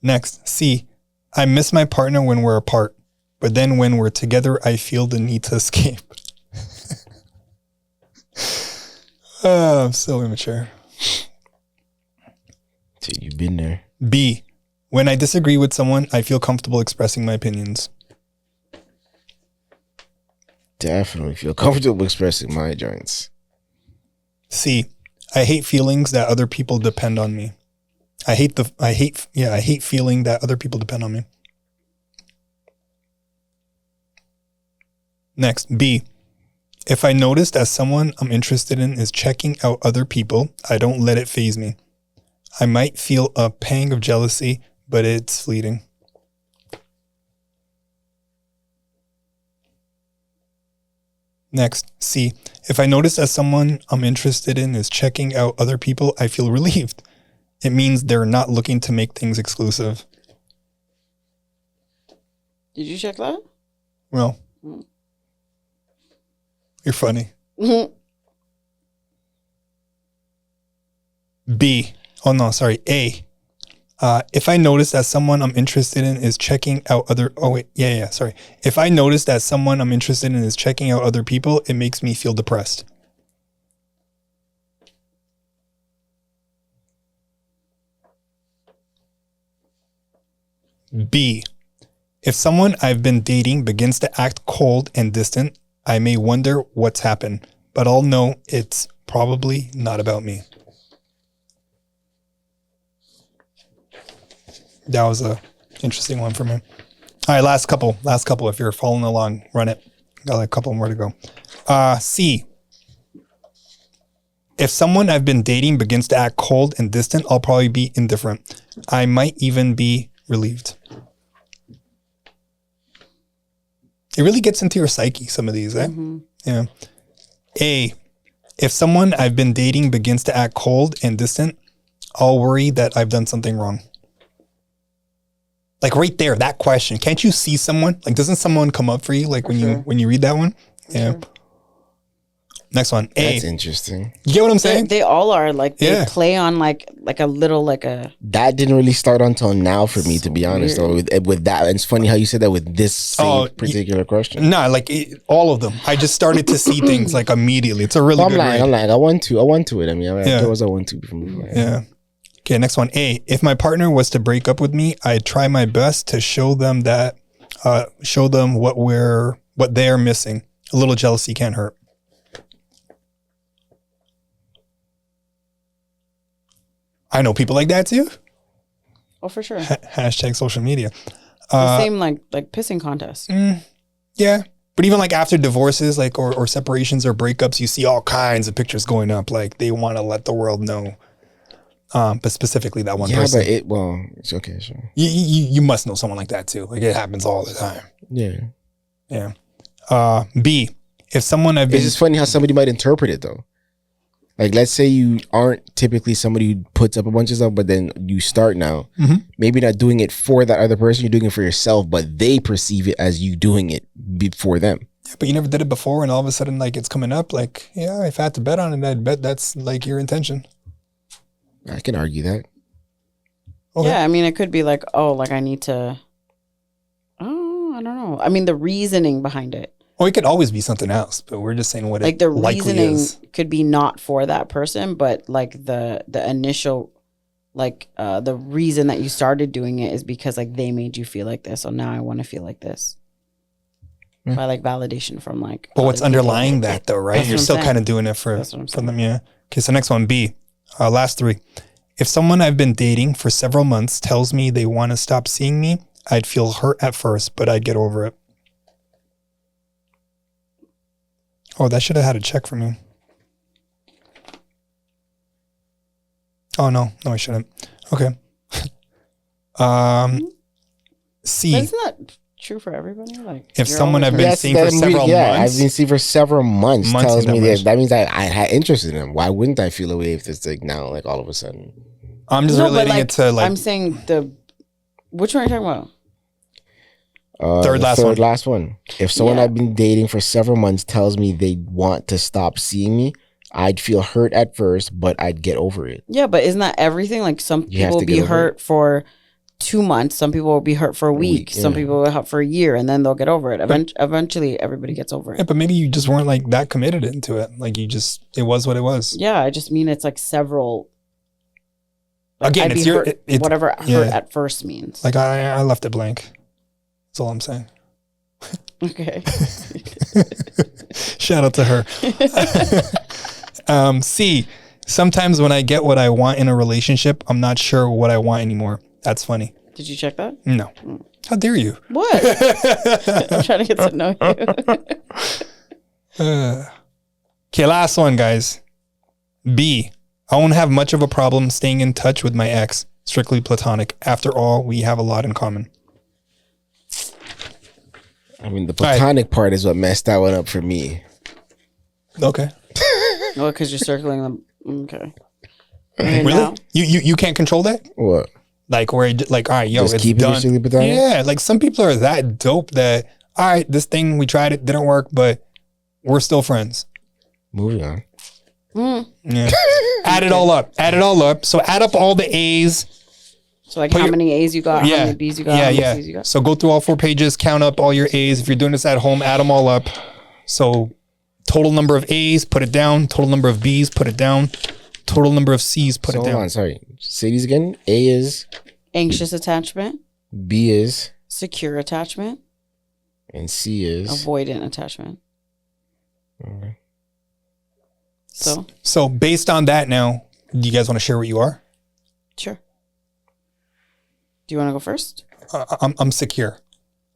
Next, C. I miss my partner when we're apart, but then when we're together, I feel the need to escape. Oh, I'm so immature. Dude, you've been there. B. When I disagree with someone, I feel comfortable expressing my opinions. Definitely feel comfortable expressing my joints. C. I hate feelings that other people depend on me. I hate feeling that other people depend on me. Next, B. If I notice that someone I'm interested in is checking out other people, I don't let it faze me. I might feel a pang of jealousy, but it's fleeting. Next, C. If I notice that someone I'm interested in is checking out other people, I feel relieved. It means they're not looking to make things exclusive. Did you check that? Well, you're funny. B. Oh, no, sorry. A. If I notice that someone I'm interested in is checking out other... Oh, wait. Yeah, sorry. If I notice that someone I'm interested in is checking out other people, it makes me feel depressed. B. If someone I've been dating begins to act cold and distant, I may wonder what's happened, but I'll know it's probably not about me. That was a interesting one for me. All right, last couple. If you're following along, run it. Got like a couple more to go. C. If someone I've been dating begins to act cold and distant, I'll probably be indifferent. I might even be relieved. It really gets into your psyche, some of these, eh? Mm-hmm. Yeah. A. If someone I've been dating begins to act cold and distant, I'll worry that I've done something wrong. Like right there, that question. Can't you see someone? Like, doesn't someone come up for you? Like when you read that one? Yeah. Sure. Next one. A. That's interesting. You get what I'm saying? They all are like, they play on like a little like a... That didn't really start until now for me, to be honest, though, with that. And it's funny how you said that with this same particular question. No, like all of them. I just started to see things like immediately. It's a really good read. I'm like, I want to it. I mean, there was a 1-2 from before. Yeah. Okay, next one. A. If my partner was to break up with me, I'd try my best to show them what they're missing. A little jealousy can't hurt. I know people like that too. Oh, for sure. Hashtag social media. The same like pissing contests. Yeah. But even like after divorces, like or separations or breakups, you see all kinds of pictures going up. Like they want to let the world know. But specifically that one person. Yeah, but it's okay, sure. You must know someone like that too. Like it happens all the time. Yeah. Yeah. B. If someone I've been... It's just funny how somebody might interpret it though. Like, let's say you aren't typically somebody who puts up a bunch of stuff, but then you start now. Mm-hmm. Maybe not doing it for that other person, you're doing it for yourself, but they perceive it as you doing it for them. Yeah, but you never did it before, and all of a sudden, like, it's coming up. Like, yeah, if I had to bet on it, I'd bet that's, like, your intention. I can argue that. Okay. Yeah, I mean, it could be like, oh, like, I need to... Oh, I don't know. I mean, the reasoning behind it. Well, it could always be something else, but we're just saying what like it the likely reasoning is. Could be not for that person, but like the initial, like the reason that you started doing it is because like they made you feel like this, so now I want to feel like this. By like validation from like. But what's underlying that though, right? You're still kind of doing it for them, yeah. Okay, so next one, B, last three. If someone I've been dating for several months tells me they want to stop seeing me, I'd feel hurt at first, but I'd get over it. Oh, that should have had a check for me. Oh, no, I shouldn't. Okay. C. But isn't that true for everybody? Like, if someone I've been seeing for several months. I've been seeing for several months tells me that means I had interest in them. Why wouldn't I feel a way if it's like now, like all of a sudden? I'm just relating it to like. I'm saying which one are you talking about? Third last one. If someone I've been dating for several months tells me they want to stop seeing me, I'd feel hurt at first, but I'd get over it. Yeah, but isn't that everything? Like some You have people to be get over hurt for 2 months. Some people will be hurt for a week. Some yeah. people will be hurt for a year, and then they'll get over it. Eventually, everybody gets over Yeah, it. but maybe you just weren't like that committed into it. Like it was what it was. Yeah, I just mean it's like several. Like Again, I'd it's be your hurt, it's whatever hurt at first means. Like I left it blank. That's all I'm saying. Okay. Shout out to her. C. Sometimes when I get what I want in a relationship, I'm not sure what I want anymore. That's funny. Did you check that? No. How dare you? What? I'm trying to get to know you. Okay, last one, guys. B. I won't have much of a problem staying in touch with my ex. Strictly platonic. After all, we have a lot in common. I mean, the platonic part is what messed that one up for me. Okay. Oh, because you're circling them. Okay. And Really? now? You can't control that? What? Like, where, like, all right, yo, Just it's keep it done. strictly platonic? Yeah, like some people are that dope that, all right, this thing, we tried it, didn't work, but we're still friends. Moving on. Yeah. Add it all up. Add it all up. So add up all the A's. So like how many A's you got, how many B's you got, how many C's you got. So go through all 4 pages, count up all your A's. If you're doing this at home, add them all up. So total number of A's, put it down. Total number of B's, put it down. Total number of C's, put it down. Hold on, sorry. Say these again. A is Anxious attachment, B is secure attachment, and C is avoidant attachment. Okay. So based on that now, do you guys want to share what you are? Sure. Do you want to go first? I'm secure.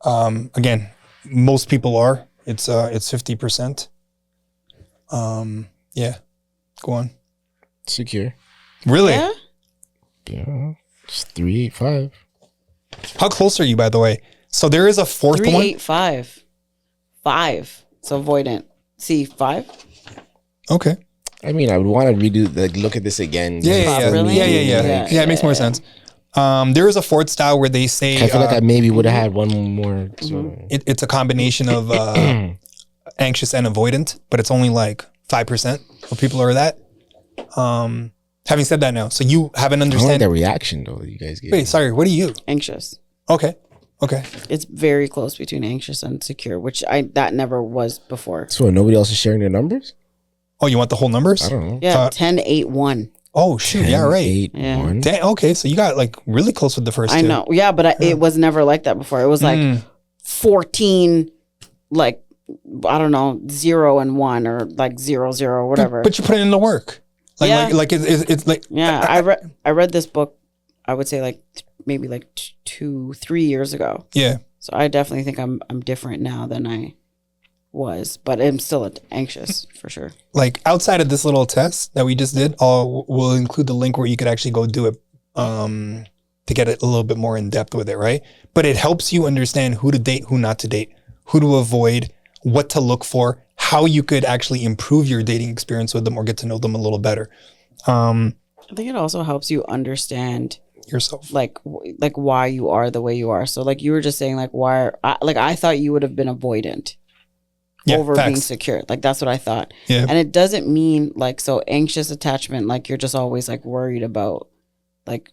Again, most people are. It's 50%. Yeah. Go on. Secure. Really? Yeah. Yeah. It's 385. How close are you, by the way? So there is a fourth one. 385. 5. So avoidant. C 5. Okay. I mean, I would want to redo, like, look at this again. Yeah. Really? Yeah, it makes more sense. There is a fourth style where they say I feel like I maybe would have had one more. It's a combination of anxious and avoidant, but it's only like 5% of people are that. Having said that now, so you have an I like understanding. that reaction though that you guys gave. Wait, sorry, what are you? Anxious. Okay. It's very close between anxious and secure, which that never was before. So nobody else is sharing their numbers? Oh, you want the whole numbers? I don't know. Yeah, 10, 8, 1. Oh shoot, 10, yeah, right. 8, Yeah. 1. Okay, so you got like really close with the first two. I know. Yeah, but it was never like that before. It was like 14, like, I don't know, 0 and 1 or like 0, 0, whatever. But you put it in the work. Like it's like. Yeah, I read this book, I would say like maybe like 2-3 years ago. Yeah. So I definitely think I'm different now than I was, but I'm still anxious for sure. Like outside of this little test that we just did, we'll include the link where you could actually go do it to get it a little bit more in depth with it, right? But it helps you understand who to date, who not to date, who to avoid, what to look for, how you could actually improve your dating experience with them or get to know them a little better. I think it also helps you understand yourself, like why you are the way you are. So like you were just saying, like I thought you would have been avoidant over being secure. Like that's what I thought. Yeah. And it doesn't mean like, so anxious attachment, like you're just always like worried about like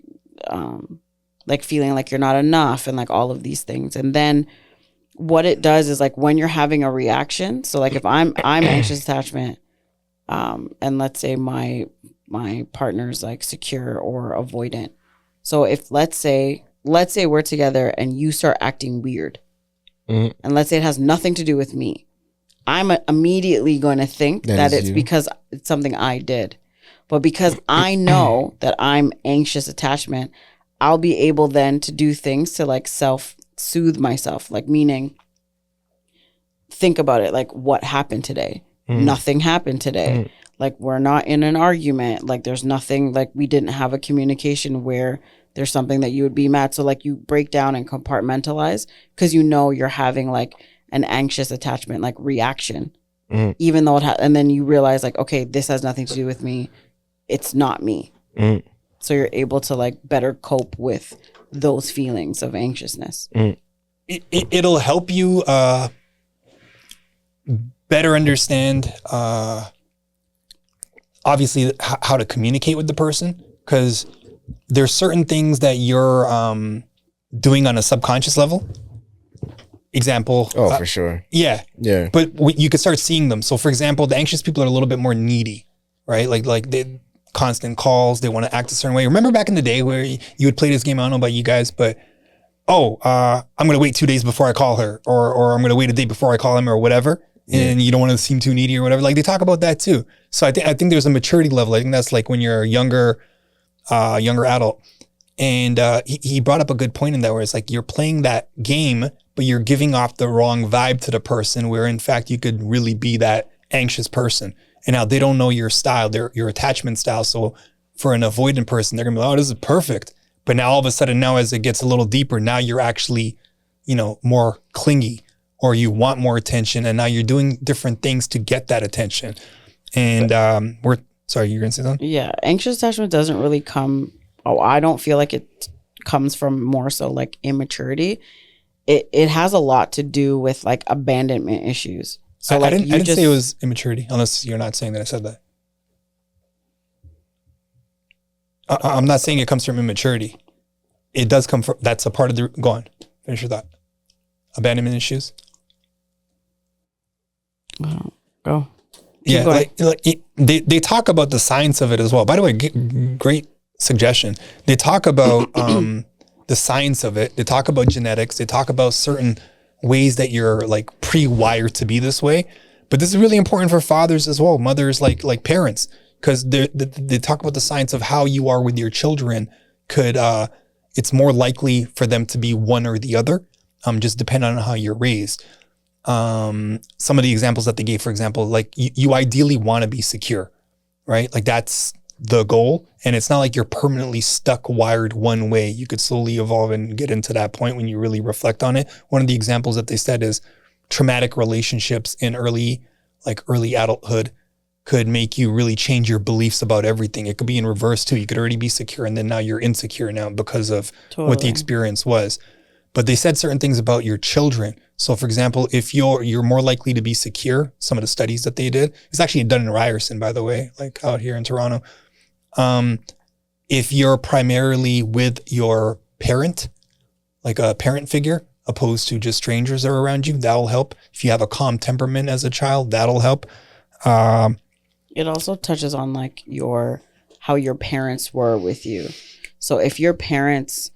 feeling like you're not enough and like all of these things. And then what it does is like when you're having a reaction, so like if I'm anxious attachment, and let's say my partner's like secure or avoidant. So if let's say we're together and you start acting weird, and let's say it has nothing to do with me, I'm immediately going to think that it's because it's something I did. But because I know that I'm anxious attachment, I'll be able then to do things to like self-soothe myself. Like meaning, think about it. Like what happened today? Nothing happened today. Like we're not in an argument. Like there's nothing, like we didn't have a communication where there's something that you would be mad. So like you break down and compartmentalize because you know you're having like an anxious attachment, like reaction, even though and then you realize like, okay, this has nothing to do with me. It's not me. So you're able to like better cope with those feelings of anxiousness. It'll help you better understand obviously how to communicate with the person, because there's certain things that you're doing on a subconscious level. Example. Oh, for sure. Yeah. Yeah. But you could start seeing them. So for example, the anxious people are a little bit more needy, right? Like they constant calls, they want to act a certain way. Remember back in the day where you would play this game, I don't know about you guys, but I'm going to wait 2 days before I call her, or I'm going to wait a day before I call him, or whatever. And you don't want to seem too needy or whatever. Like they talk about that too. So I think there's a maturity level. I think that's like when you're a younger adult. And he brought up a good point in that, where it's like you're playing that game, but you're giving off the wrong vibe to the person, where in fact you could really be that anxious person. And now they don't know your style, your attachment style. So for an avoidant person, they're gonna be like, oh, this is perfect. But now all of a sudden, now as it gets a little deeper, now you're actually, more clingy, or you want more attention, and now you're doing different things to get that attention. And sorry, you're gonna say something? Yeah, anxious attachment doesn't really come. I don't feel like it comes from more so like immaturity. It has a lot to do with like abandonment issues. So I like didn't say it was immaturity, unless you're not saying that I said that. I'm not saying it comes from immaturity. It does come from, that's a part of the, go on, finish your thought. Abandonment issues. Go. Yeah, they talk about the science of it as well. By the way, great suggestion. They talk about the science of it. They talk about genetics. They talk about certain ways that you're like pre-wired to be this way. But this is really important for fathers as well, mothers, like parents, because they talk about the science of how you are with your children. It's more likely for them to be one or the other, just depending on how you're raised. Some of the examples that they gave, for example, like you ideally want to be secure, right? Like that's the goal. And it's not like you're permanently stuck wired one way. You could slowly evolve and get into that point when you really reflect on it. One of the examples that they said is traumatic relationships in early adulthood could make you really change your beliefs about everything. It could be in reverse too. You could already be secure, and then now you're insecure now because of what the experience was. But they said certain things about your children. So for example, if you're more likely to be secure, some of the studies that they did, it's actually done in Ryerson, by the way, like out here in Toronto. If you're primarily with your parent, like a parent figure, opposed to just strangers that are around you, that'll help. If you have a calm temperament as a child, that'll help. It also touches on like how your parents were with you. So if your parents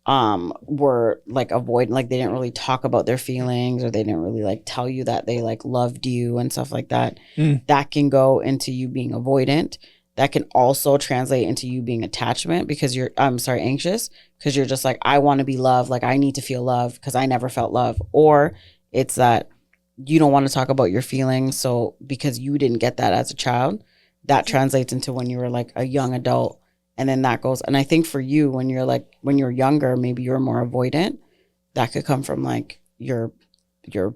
were like avoiding, like they didn't really talk about their feelings, or they didn't really like tell you that they like loved you and stuff like that, that can go into you being avoidant. That can also translate into you being anxious, because you're just like, I want to be loved. Like I need to feel love because I never felt love. Or it's that you don't want to talk about your feelings. So because you didn't get that as a child, that translates into when you were like a young adult. And then that goes. And I think for you, when you're younger, maybe you're more avoidant. That could come from like your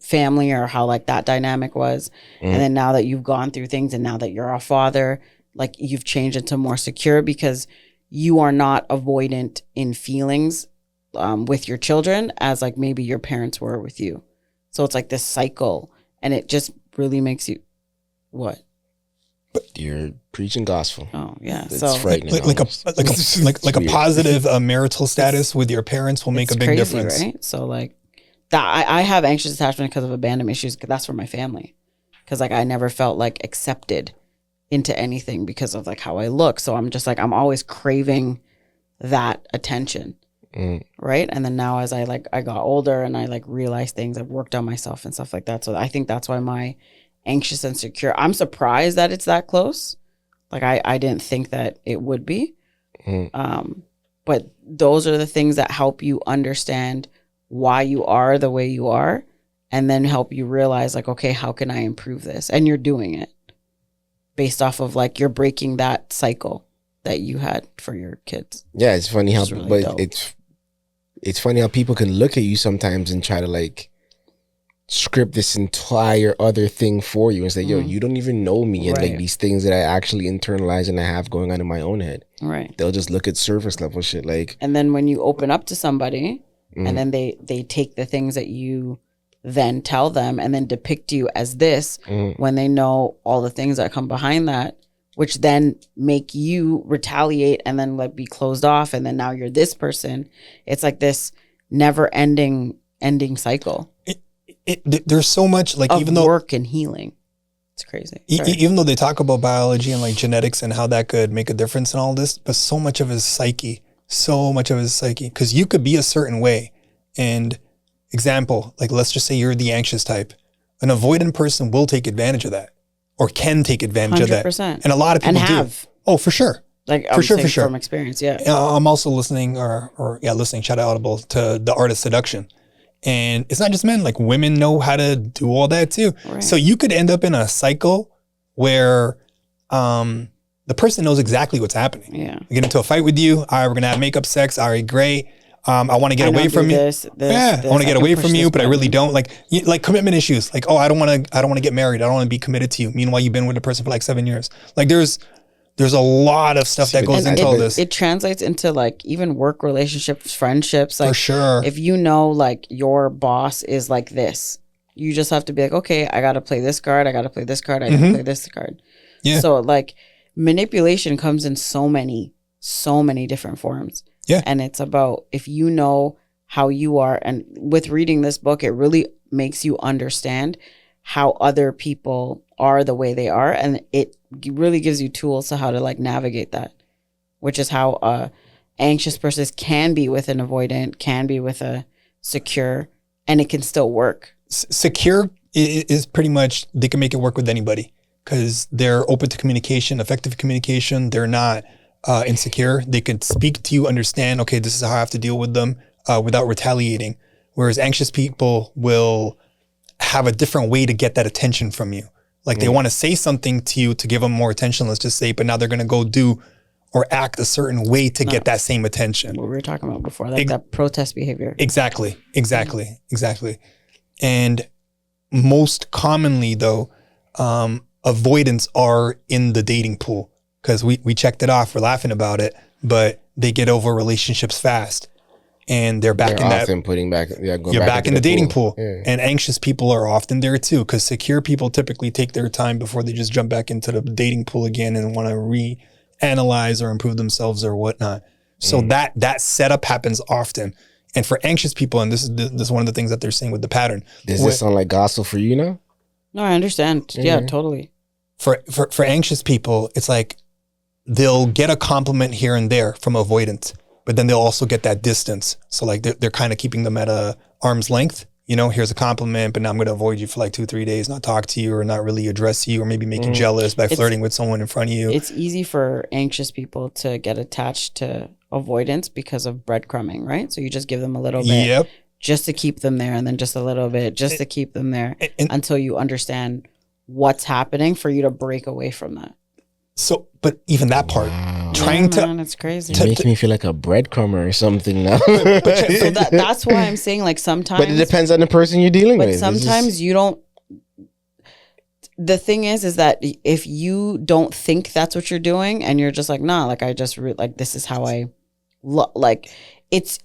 family, or how like that dynamic was. And then now that you've gone through things, and now that you're a father, like you've changed into more secure, because you are not avoidant in feelings with your children as like maybe your parents were with you. So it's like this cycle, and it just really makes you what? You're preaching gospel. Oh yeah, it's so frightening. Like a positive marital status with your parents will make a big crazy, difference, right? So like that, I have anxious attachment because of abandonment issues. Because that's from my family. Because like I never felt like accepted into anything because of like how I look. So I'm just like, I'm always craving that attention. Right. And then now as I got older and I like realized things, I've worked on myself and stuff like that. So I think that's why my anxious and secure, I'm surprised that it's that close. Like I didn't think that it would be. But those are the things that help you understand why you are the way you are, and then help you realize like, okay, how can I improve this? And you're doing it based off of like, you're breaking that cycle that you had for your kids. Yeah, it's funny how, really but it's funny how people can look at you sometimes and try to like script this entire other thing for you and say, yo, you don't even know me, and like these things that I actually internalize and I have going on in my own head. Right. They'll just look at surface level shit like. And then when you open up to somebody, and then they take the things that you then tell them and then depict you as this, when they know all the things that come behind that, which then make you retaliate and then like be closed off. And then now you're this person. It's like this never ending cycle. There's so much like of even though work and healing. It's crazy. Even though they talk about biology and like genetics and how that could make a difference and all this, but so much of his psyche, because you could be a certain way. And example, like let's just say you're the anxious type. An avoidant person will take advantage of that or can take advantage 100%. of that. And a lot of people do. Oh, for sure. Like for sure. From experience, yeah. I'm also listening listening, shout out Audible, to The Art of Seduction. And it's not just men, like women know how to do all that too. Right. So you could end up in a cycle where the person knows exactly what's happening. Yeah. They get into a fight with you. All right, we're going to have makeup sex. All right, great. I want to get away from you. I want to get away from you, but I really don't. Like commitment issues. Like, I don't want to get married. I don't want to be committed to you. Meanwhile, you've been with the person for like 7 years. Like there's a lot of stuff that goes into all this. It translates into like even work relationships, friendships. Like, for sure. If you know like your boss is like this, you just have to be like, okay, I got to play this card. I got to play this card. I got to play this card. Yeah. So like manipulation comes in so many different forms. Yeah. And it's about if you know how you are. And with reading this book, it really makes you understand how other people are the way they are. And it really gives you tools to how to like navigate that, which is how a anxious person can be with an avoidant, can be with a secure, and it can still work. Secure is pretty much, they can make it work with anybody because they're open to communication, effective communication. They're not insecure. They can speak to you, understand, okay, this is how I have to deal with them without retaliating. Whereas anxious people will have a different way to get that attention from you. Like they want to say something to you to give them more attention, let's just say, but now they're going to go do or act a certain way to get that same attention. What we were talking about before, like that protest behavior. Exactly. And most commonly though, avoidants are in the dating pool because we checked it off, we're laughing about it, but they get over relationships fast. And they're back in that. You're back in the dating pool. Yeah. And anxious people are often there too, because secure people typically take their time before they just jump back into the dating pool again and want to reanalyze or improve themselves or whatnot. So that setup happens often. And for anxious people, and this is one of the things that they're saying with the pattern. Does this sound like gospel for you now? No, I understand. Yeah, totally. For anxious people, it's like they'll get a compliment here and there from avoidance. But then they'll also get that distance. So like they're kind of keeping them at a arm's length. You know, here's a compliment, but now I'm going to avoid you for like 2-3 days, not talk to you or not really address you or maybe make you jealous by flirting with someone in front of you. It's easy for anxious people to get attached to avoidance because of breadcrumbing, right? So you just give them a little bit just to keep them there and then just a little bit just to keep them there until you understand what's happening for you to break away from that. So, but even that part, it's crazy. It makes me feel like a breadcrumber or something now. So that's why I'm saying like sometimes. But it depends on the person you're dealing with. But sometimes you don't. The thing is that if you don't think that's what you're doing and you're just like, nah, like I just like this is how I look. Like it's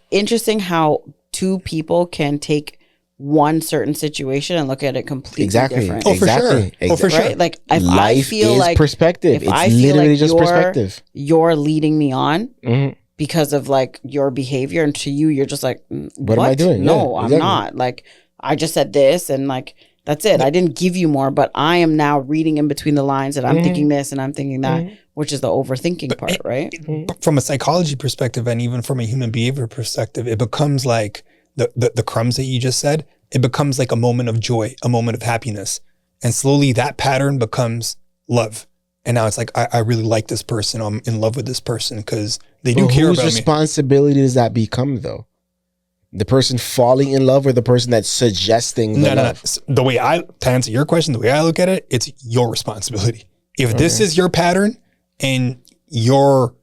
interesting how two people can take one certain situation and look at it completely different. Oh, for sure. Oh, for sure. Right? Like if life I feel is like perspective. If it's I feel literally like just perspective. You're leading me on because of like your behavior, and to you, you're just like, what am I doing? No, I'm not. Like I just said this, and like that's it. I didn't give you more, but I am now reading in between the lines, and I'm thinking this, and I'm thinking that, which is the overthinking part, right? From a psychology perspective, and even from a human behavior perspective, it becomes like the crumbs that you just said. It becomes like a moment of joy, a moment of happiness. And slowly that pattern becomes love. And now it's like, I really like this person. I'm in love with this person because they do care about me. Whose responsibility does that become though? The person falling in love or the person that's suggesting the love? No. The way to answer your question, the way I look at it, it's your responsibility. If this is your pattern and you're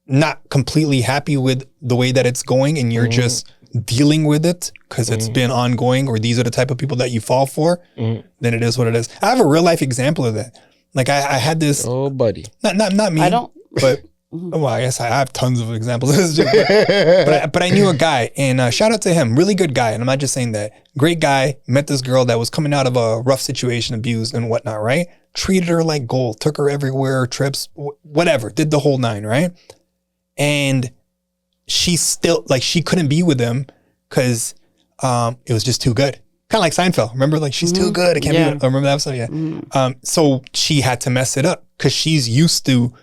not completely happy with the way that it's going and you're just dealing with it because it's been ongoing or these are the type of people that you fall for, then it is what it is. I have a real life example of that. Like I had this. Oh, buddy. Not me. I don't. But Well, I guess I have tons of examples of this joke, but I knew a guy, and shout out to him, really good guy, and I'm not just saying that. Great guy, met this girl that was coming out of a rough situation, abused and whatnot, right? Treated her like gold, took her everywhere, trips, whatever, did the whole nine, right? And she still, like, she couldn't be with him because it was just too good. Kind of like Seinfeld, remember? Like, she's too good, I can't be with her. Remember that episode? Yeah. So she had to mess it up because she's used to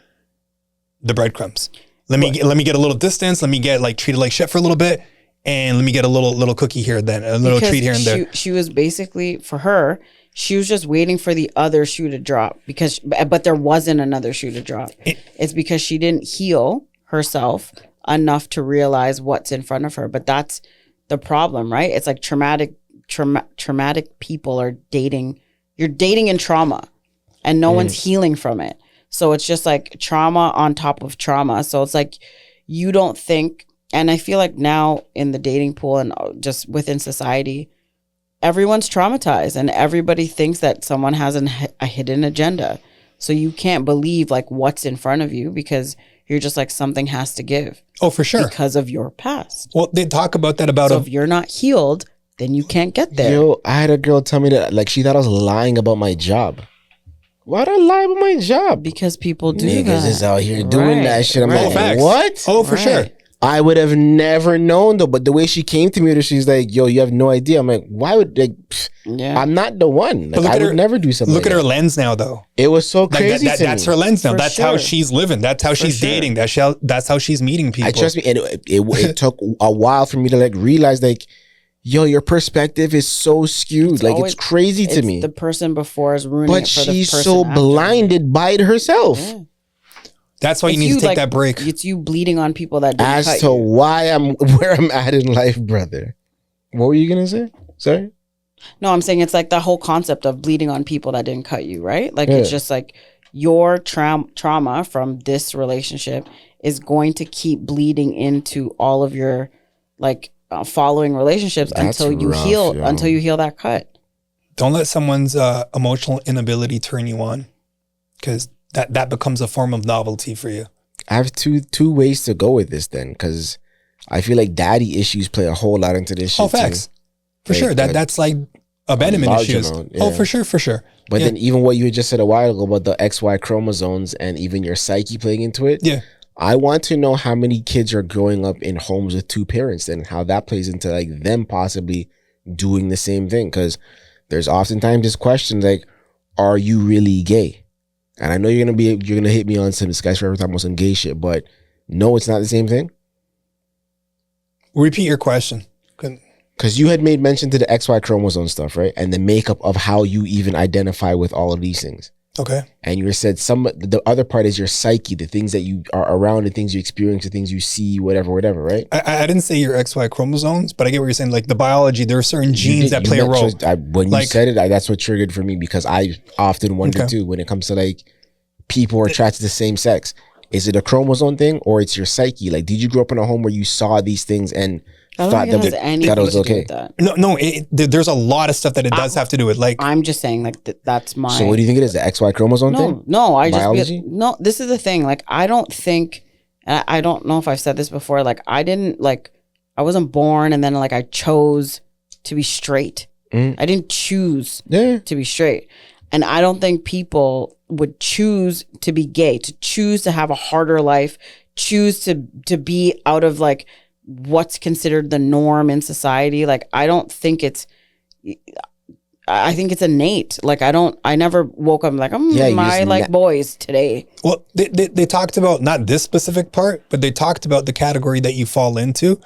the breadcrumbs. Let me get a little distance. Let me get like treated like shit for a little bit, and let me get a little cookie here, then a little treat here and there. She was basically, for her, she was just waiting for the other shoe to drop but there wasn't another shoe to drop. It's because she didn't heal herself enough to realize what's in front of her. But that's the problem, right? It's like traumatic people are dating. You're dating in trauma, and no one's healing from it. So it's just like trauma on top of trauma. So it's like you don't think, and I feel like now in the dating pool and just within society, everyone's traumatized and everybody thinks that someone has a hidden agenda. So you can't believe like what's in front of you because you're just like something has to give. Oh, for sure. Because of your past. Well, they talk about that about so if you're not healed, then you can't get there. Yo, I had a girl tell me that like she thought I was lying about my job. Why'd I lie about my job? Because people do Niggas that. is out here doing that shit. I'm like, facts. what? Oh, for sure. I would have never known though. But the way she came to me, she's like, yo, you have no idea. I'm like, why would like, I'm not the one. Like, I would never do something Look like at her that. lens now though. It was so crazy to That's me. her lens now. For That's sure. how she's living. That's how she's dating. That's how she's meeting people. I trust me. And it took a while for me to like realize like, yo, your perspective is so skewed. It's crazy to me. The person before is ruining But it for the she's person so after. blinded by it herself. Yeah. That's why you need to take that break. It's you bleeding on people that didn't As cut to you. why I'm where I'm at in life, brother. What were you gonna say? Sorry? No, I'm saying it's like the whole concept of bleeding on people that didn't cut you, right? Like it's just like your trauma from this relationship is going to keep bleeding into all of your like following relationships That's until you rough, heal yo. until you heal that cut. Don't let someone's emotional inability turn you on, because that becomes a form of novelty for you. I have two ways to go with this then, because I feel like daddy issues play a whole lot into this shit. Oh, facts. Too. For Like, sure. That's like abandonment large issues. amount, Oh, yeah. for sure. But Yeah. then even what you had just said a while ago about the XY chromosomes and even your psyche playing into it. Yeah. I want to know how many kids are growing up in homes with two parents and how that plays into like them possibly doing the same thing. Because there's oftentimes this question like, are you really gay? And I know you're gonna hit me on some skyscraper talking about some gay shit, but no, it's not the same thing. Repeat your question. Because you had made mention to the XY chromosome stuff, right? And the makeup of how you even identify with all of these things. Okay. And you said the other part is your psyche, the things that you are around, the things you experience, the things you see, whatever, right? I didn't say your XY chromosomes, but I get what you're saying. Like the biology, there are certain genes that play a role. When you said it, that's what triggered for me, because I often wonder too, when it comes to like people who are attracted to the same sex, is it a chromosome thing or it's your psyche? Like, did you grow up in a home where you saw these things and thought that it was okay? No, there's a lot of stuff that it does have to do with. Like, I'm just saying, like that's my. So what do you think it is? The XY chromosome thing? No, Biology? This is the thing. Like, I don't think, and I don't know if I've said this before. Like, I wasn't born and then like I chose to be straight. I didn't choose to be straight, and I don't think people would choose to be gay, to choose to have a harder life, choose to be out of like what's considered the norm in society. Like, I don't think I think it's innate. Like, I never woke up like, I like boys today. Well, they talked about not this specific part, but they talked about the category that you fall into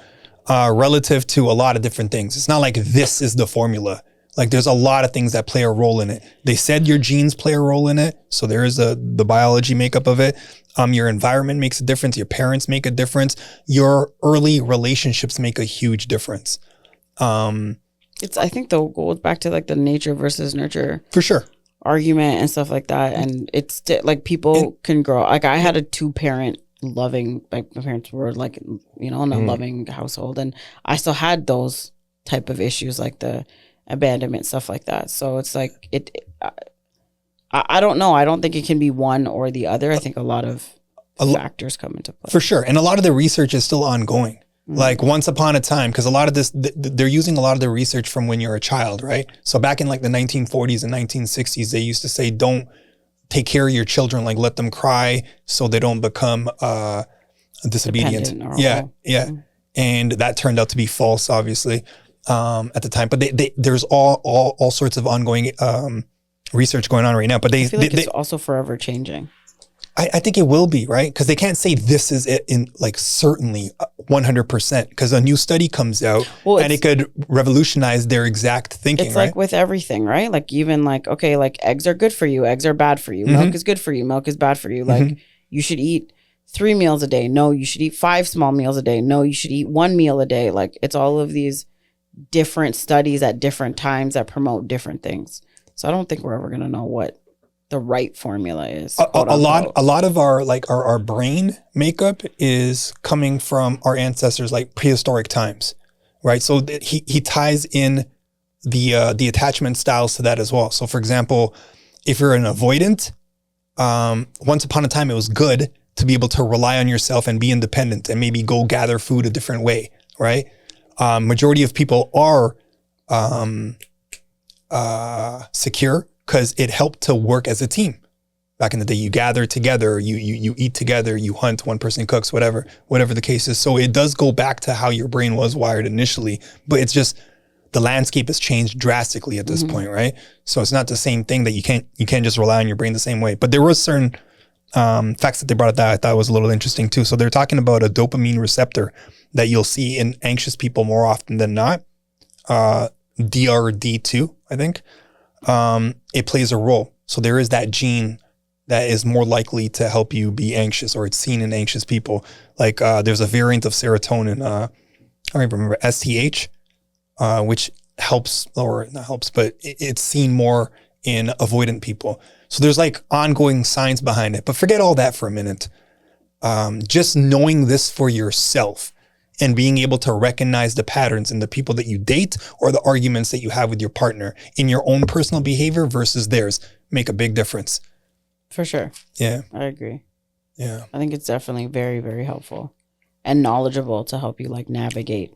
relative to a lot of different things. It's not like this is the formula. Like, there's a lot of things that play a role in it. They said your genes play a role in it. So there is the biology makeup of it. Your environment makes a difference. Your parents make a difference. Your early relationships make a huge difference. I think though, goes back to like the nature versus nurture. For sure. Argument and stuff like that. And it's like people can grow. Like, I had a 2-parent loving, like my parents were like, in a loving household. And I still had those type of issues, like the abandonment, stuff like that. So it's like I don't know. I don't think it can be one or the other. I think a lot of factors come into play. For sure. And a lot of the research is still ongoing. Like once upon a time, because a lot of this, they're using a lot of the research from when you're a child, right? So back in like the 1940s and 1960s, they used to say, don't take care of your children, like let them cry so they don't become disobedient. Yeah. And that turned out to be false, obviously, at the time. But there's all sorts of ongoing research going on right now. But I feel like it's also forever changing. I think it will be, right? Because they can't say this is it in like certainly 100%, because a new study comes out and it could revolutionize their exact thinking. It's like with everything, right? Like even like, okay, like eggs are good for you. Eggs are bad for you. Milk is good for you. Milk is bad for you. Like you should eat 3 meals a day. No, you should eat 5 small meals a day. No, you should eat 1 meal a day. Like it's all of these different studies at different times that promote different things. So I don't think we're ever going to know what the right formula is. A lot of our brain makeup is coming from our ancestors, like prehistoric times, right? So he ties in the attachment styles to that as well. So for example, if you're an avoidant, once upon a time it was good to be able to rely on yourself and be independent and maybe go gather food a different way, right? Majority of people are secure, because it helped to work as a team. Back in the day, you gather together, you eat together, you hunt, one person cooks, whatever the case is. So it does go back to how your brain was wired initially, but it's just the landscape has changed drastically at this point, right? So it's not the same thing that you can't just rely on your brain the same way. But there were certain facts that they brought up that I thought was a little interesting too. So they're talking about a dopamine receptor that you'll see in anxious people more often than not. DRD2, I think. It plays a role. So there is that gene that is more likely to help you be anxious, or it's seen in anxious people. Like there's a variant of serotonin, I don't even remember, STH, which helps, or not helps, but it's seen more in avoidant people. So there's like ongoing science behind it. But forget all that for a minute. Just knowing this for yourself and being able to recognize the patterns in the people that you date or the arguments that you have with your partner in your own personal behavior versus theirs make a big difference. For sure. Yeah. I agree. Yeah. I think it's definitely very, very helpful and knowledgeable to help you like navigate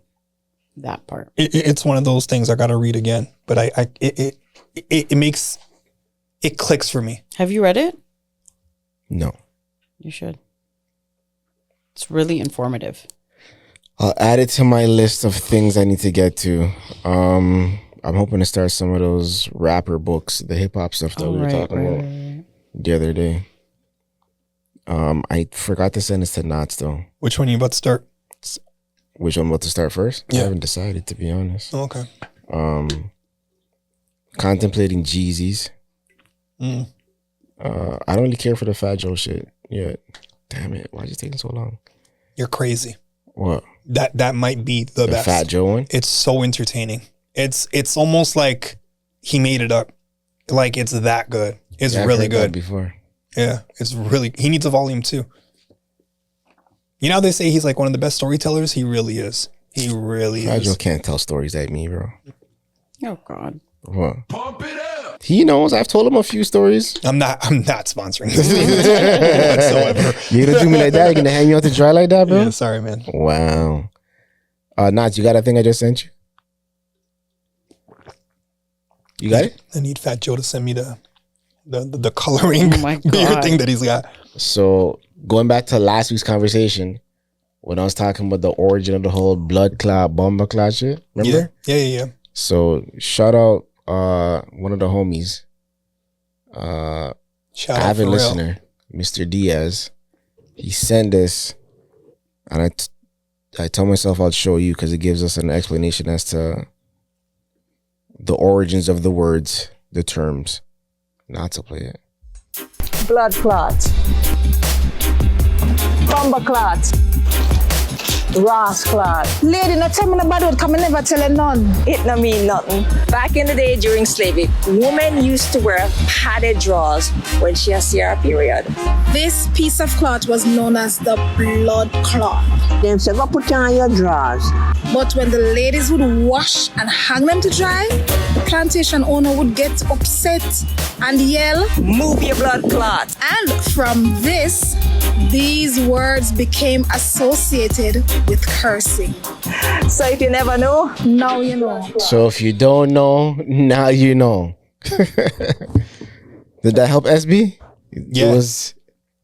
that part. It's one of those things I got to read again, but it clicks for me. Have you read it? No. You should. It's really informative. I'll add it to my list of things I need to get to. I'm hoping to start some of those rapper books, the hip hop stuff that we were talking about the other day. I forgot to send this to Knots though. Which one are you about to start? Which one I'm about to start first? Yeah. I haven't decided, to be honest. Oh, okay. Contemplating Jeezys. I don't really care for the Fat Joe shit yet. Damn it. Why is it taking so long? You're crazy. What? That might be the best. Fat Joe one? It's so entertaining. It's almost like he made it up. Like it's that good. It's really good. Before. Yeah, it's really. He needs a volume 2. You know how they say he's like one of the best storytellers? He really is. He really Fat is. Joe can't tell stories like me, bro. Oh God. What? Pump it up. He knows. I've told him a few stories. I'm not sponsoring this whatsoever. You're gonna do me like that? You're gonna hang me out to dry like that, bro? Yeah, sorry, man. Wow. Nats, you got that thing I just sent you? You got it? I need Fat Joe to send me the coloring beer thing that he's got. So going back to last week's conversation, when I was talking about the origin of the whole blood clot, bomba clot shit, remember? Yeah. So shout out one of the homies, avid listener, Mr. Diaz. He sent this, and I told myself I'd show you because it gives us an explanation as to the origins of the words, the terms. Not to play it. Blood clot, bomba clot, Ross clot. Lady, no tell me about it, come and never tell her none. It no mean nothing. Back in the day during slavery, women used to wear padded drawers when she has her period. This piece of cloth was known as the blood cloth. Them say go put on your drawers. But when the ladies would wash and hang them to dry, the plantation owner would get upset and yell, "Move your blood clot!" And from this, these words became associated with cursing. So if you never know, now you know. So if you don't know, now you know. Did that help, SB? Yeah. It was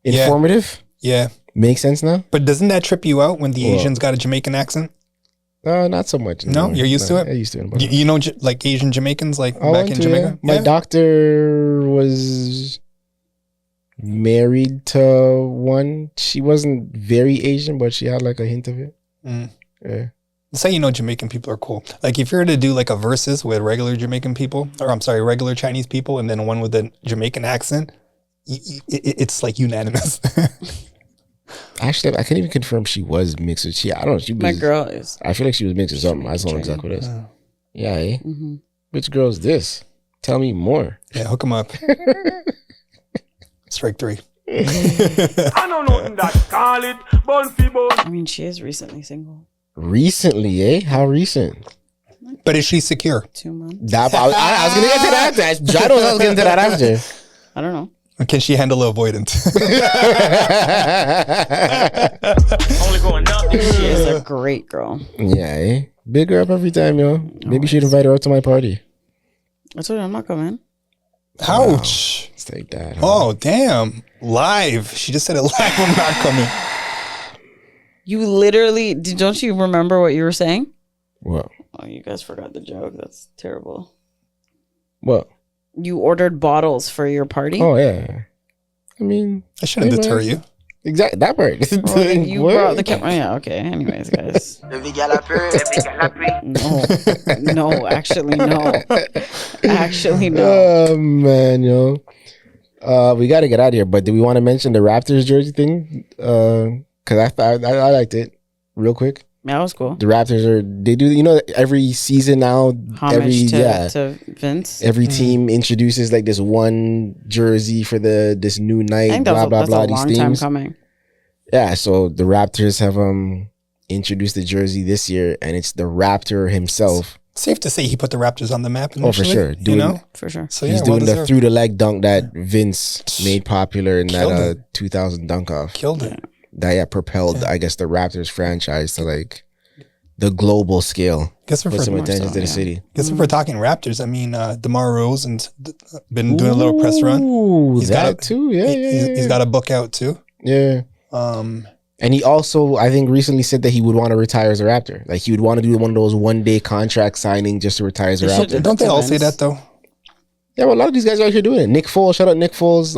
informative? Yeah. Makes sense now? But doesn't that trip you out when the Asians got a Jamaican accent? Not so much. No, you're used to it? I'm used to it. You know, like Asian Jamaicans, like I back in Jamaica? My doctor was married to one. She wasn't very Asian, but she had like a hint of it. Mm. Yeah. That's how you know Jamaican people are cool. Like if you were to do like a versus with regular Jamaican people, or I'm sorry, regular Chinese people, and then one with a Jamaican accent, it's like unanimous. Actually, I can't even confirm she was mixed with. I don't know. She was, My girl is. I feel like she was mixed with something. I just don't know exactly what it is. Yeah, eh? Mm-hmm. Which girl is this? Tell me more. Yeah, hook him up. Strike 3. I don't know that. Call it bun fi bun. I mean, she is recently single. Recently, eh? How recent? But is she secure? 2 months. That, I was going to get to that after. I don't know I was getting to that after. I don't know. Can she handle avoidance? Only going up. She is a great girl. Yeah, eh? Big her up every time, yo. Maybe she'd invite her out to my party. I told you I'm not coming. Ouch. Wow. It's like that. Huh? Oh, damn. Live. She just said it live. I'm not coming. You literally, don't you remember what you were saying? What? Oh, you guys forgot the joke. That's terrible. What? You ordered bottles for your party? Oh, yeah. I mean, I shouldn't deter you. Exactly. That part. Oh, you brought the camera. Yeah, okay. Anyways, guys. No, actually, no. Actually, no. Oh, man, yo. We got to get out of here, but do we want to mention the Raptors jersey thing? Because I liked it real quick. That was cool. The Raptors they do, every season now, Homage to Vince. Every team introduces like this one jersey for this new night, I think blah, blah, that's blah, a these long things. time coming. Yeah, so the Raptors have introduced the jersey this year, and it's the Raptor himself. Safe to say he put the Raptors on the map initially. Oh, for sure. For sure. So he's doing the through the leg dunk that Vince made popular in that 2000 dunk off. Killed it. That propelled, I guess, the Raptors franchise to like the global scale. Guess put some attention to the city. Guess if we're talking Raptors, I mean, DeMar Rosen's been doing a little press run. He's got too. Yeah, he's got a book out too. Yeah. And he also, I think, recently said that he would want to retire as a Raptor. Like he would want to do one of those one-day contract signing just to retire as a Raptor. Don't they all say that though? Yeah, well, a lot of these guys are out here doing it. Nick Foles, shout out Nick Foles,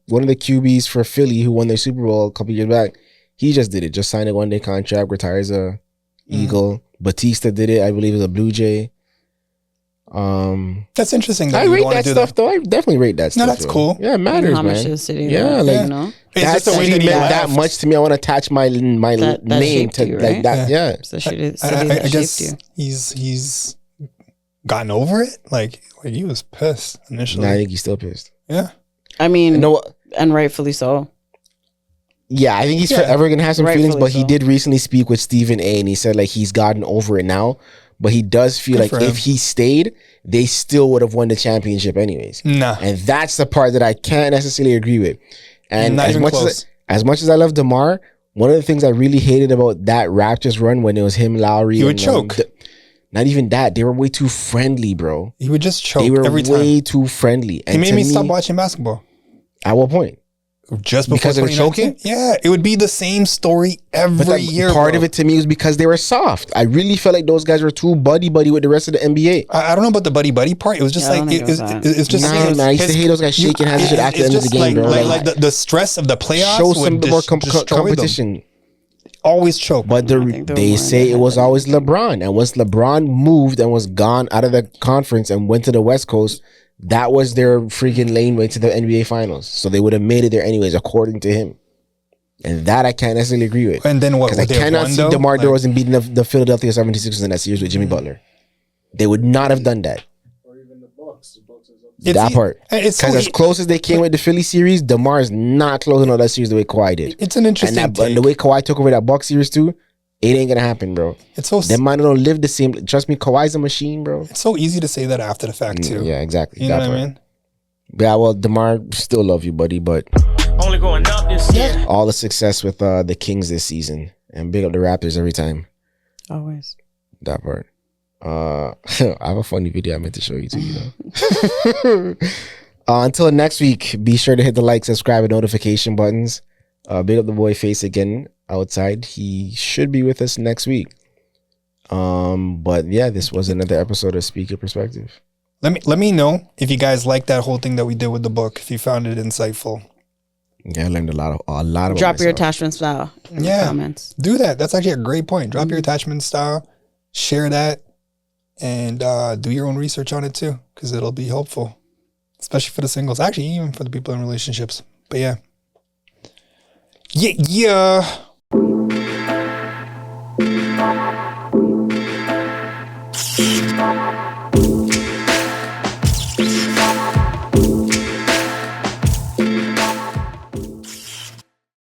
one of the QBs for Philly who won their Super Bowl a couple years back. He just did it. Just signed a one-day contract, retires a Eagle. Batista did it, I believe, as a Blue Jay. That's interesting. I rate that stuff, though. I definitely rate that stuff. No, that's cool. Yeah, it matters, How man. much to the city? Yeah, like It's that's just the way that he meant left. that much to me. I want to attach my name to you, like right? that. Yeah. It's the city I that guess shaped you. he's gotten over it. Like he was pissed initially. No, I think he's still pissed. Yeah. I mean, and rightfully so. Yeah, I think he's forever gonna have some feelings, Rightfully but he so. did recently speak with Stephen A. and he said like he's gotten over it now. But he does feel Good like for him. if he stayed, they still would have won the championship anyways. Nah. And that's the part that I can't necessarily agree with. And Not as even much close. as much as I love DeMar, one of the things I really hated about that Raptors run when it was him, Lowry, He would choke. Not even that. They were way too friendly, bro. He would just choke They were every time. way too friendly. He made me stop watching basketball. At what point? Just before Because of the 2019? choking? Yeah, it would be the same story every But year. part bro. of it to me was because they were soft. I really felt like those guys were too buddy with the rest of the NBA. I don't know about the buddy part. It was just Yeah, I like don't think it was that. it's just Nah, man, I used to hate those guys shaking hands and shit after the end of the just game, bro. Like the stress of the playoffs Show would some more destroy competition. them. Always choke. But think they were they more say it was always LeBron. And once LeBron moved and was gone out of the conference and went to the West Coast, that was their freaking laneway to the NBA Finals. So they would have made it there anyways, according to him. And that I can't necessarily agree with. And then what? Because I would they have cannot won, see though? DeMar Like, DeRozan beating the Philadelphia 76ers in that series with Jimmy Butler. They would not have done that. It's that e- part. it's so Because as close as they came with the Philly series, DeMar is not closing out that series the way Kawhi did. It's an interesting and take. the way Kawhi took over that Bucks series too, it ain't gonna happen, bro. It's so Them man don't live the same. Trust me, Kawhi's a machine, bro. it's so easy to say that after the fact too. Yeah, exactly. You know that what I part. mean? Yeah, well, DeMar, still love you, buddy, but Only going up this year. All the success with the Kings this season, and big up the Raptors every time. Always. That part. I have a funny video I meant to show you too. Until next week, be sure to hit the like, subscribe, and notification buttons. Big up the boy Face again outside. He should be with us next week. But yeah, this was another episode of Speak Your Perspective. Let me know if you guys like that whole thing that we did with the book. If you found it insightful. Yeah, I learned a lot about Drop your myself. attachment style in the comments. Do that. That's actually a great point. Drop your attachment style, share that, and do your own research on it too, because it'll be helpful, especially for the singles. Actually, even for the people in relationships. But yeah. Yeah.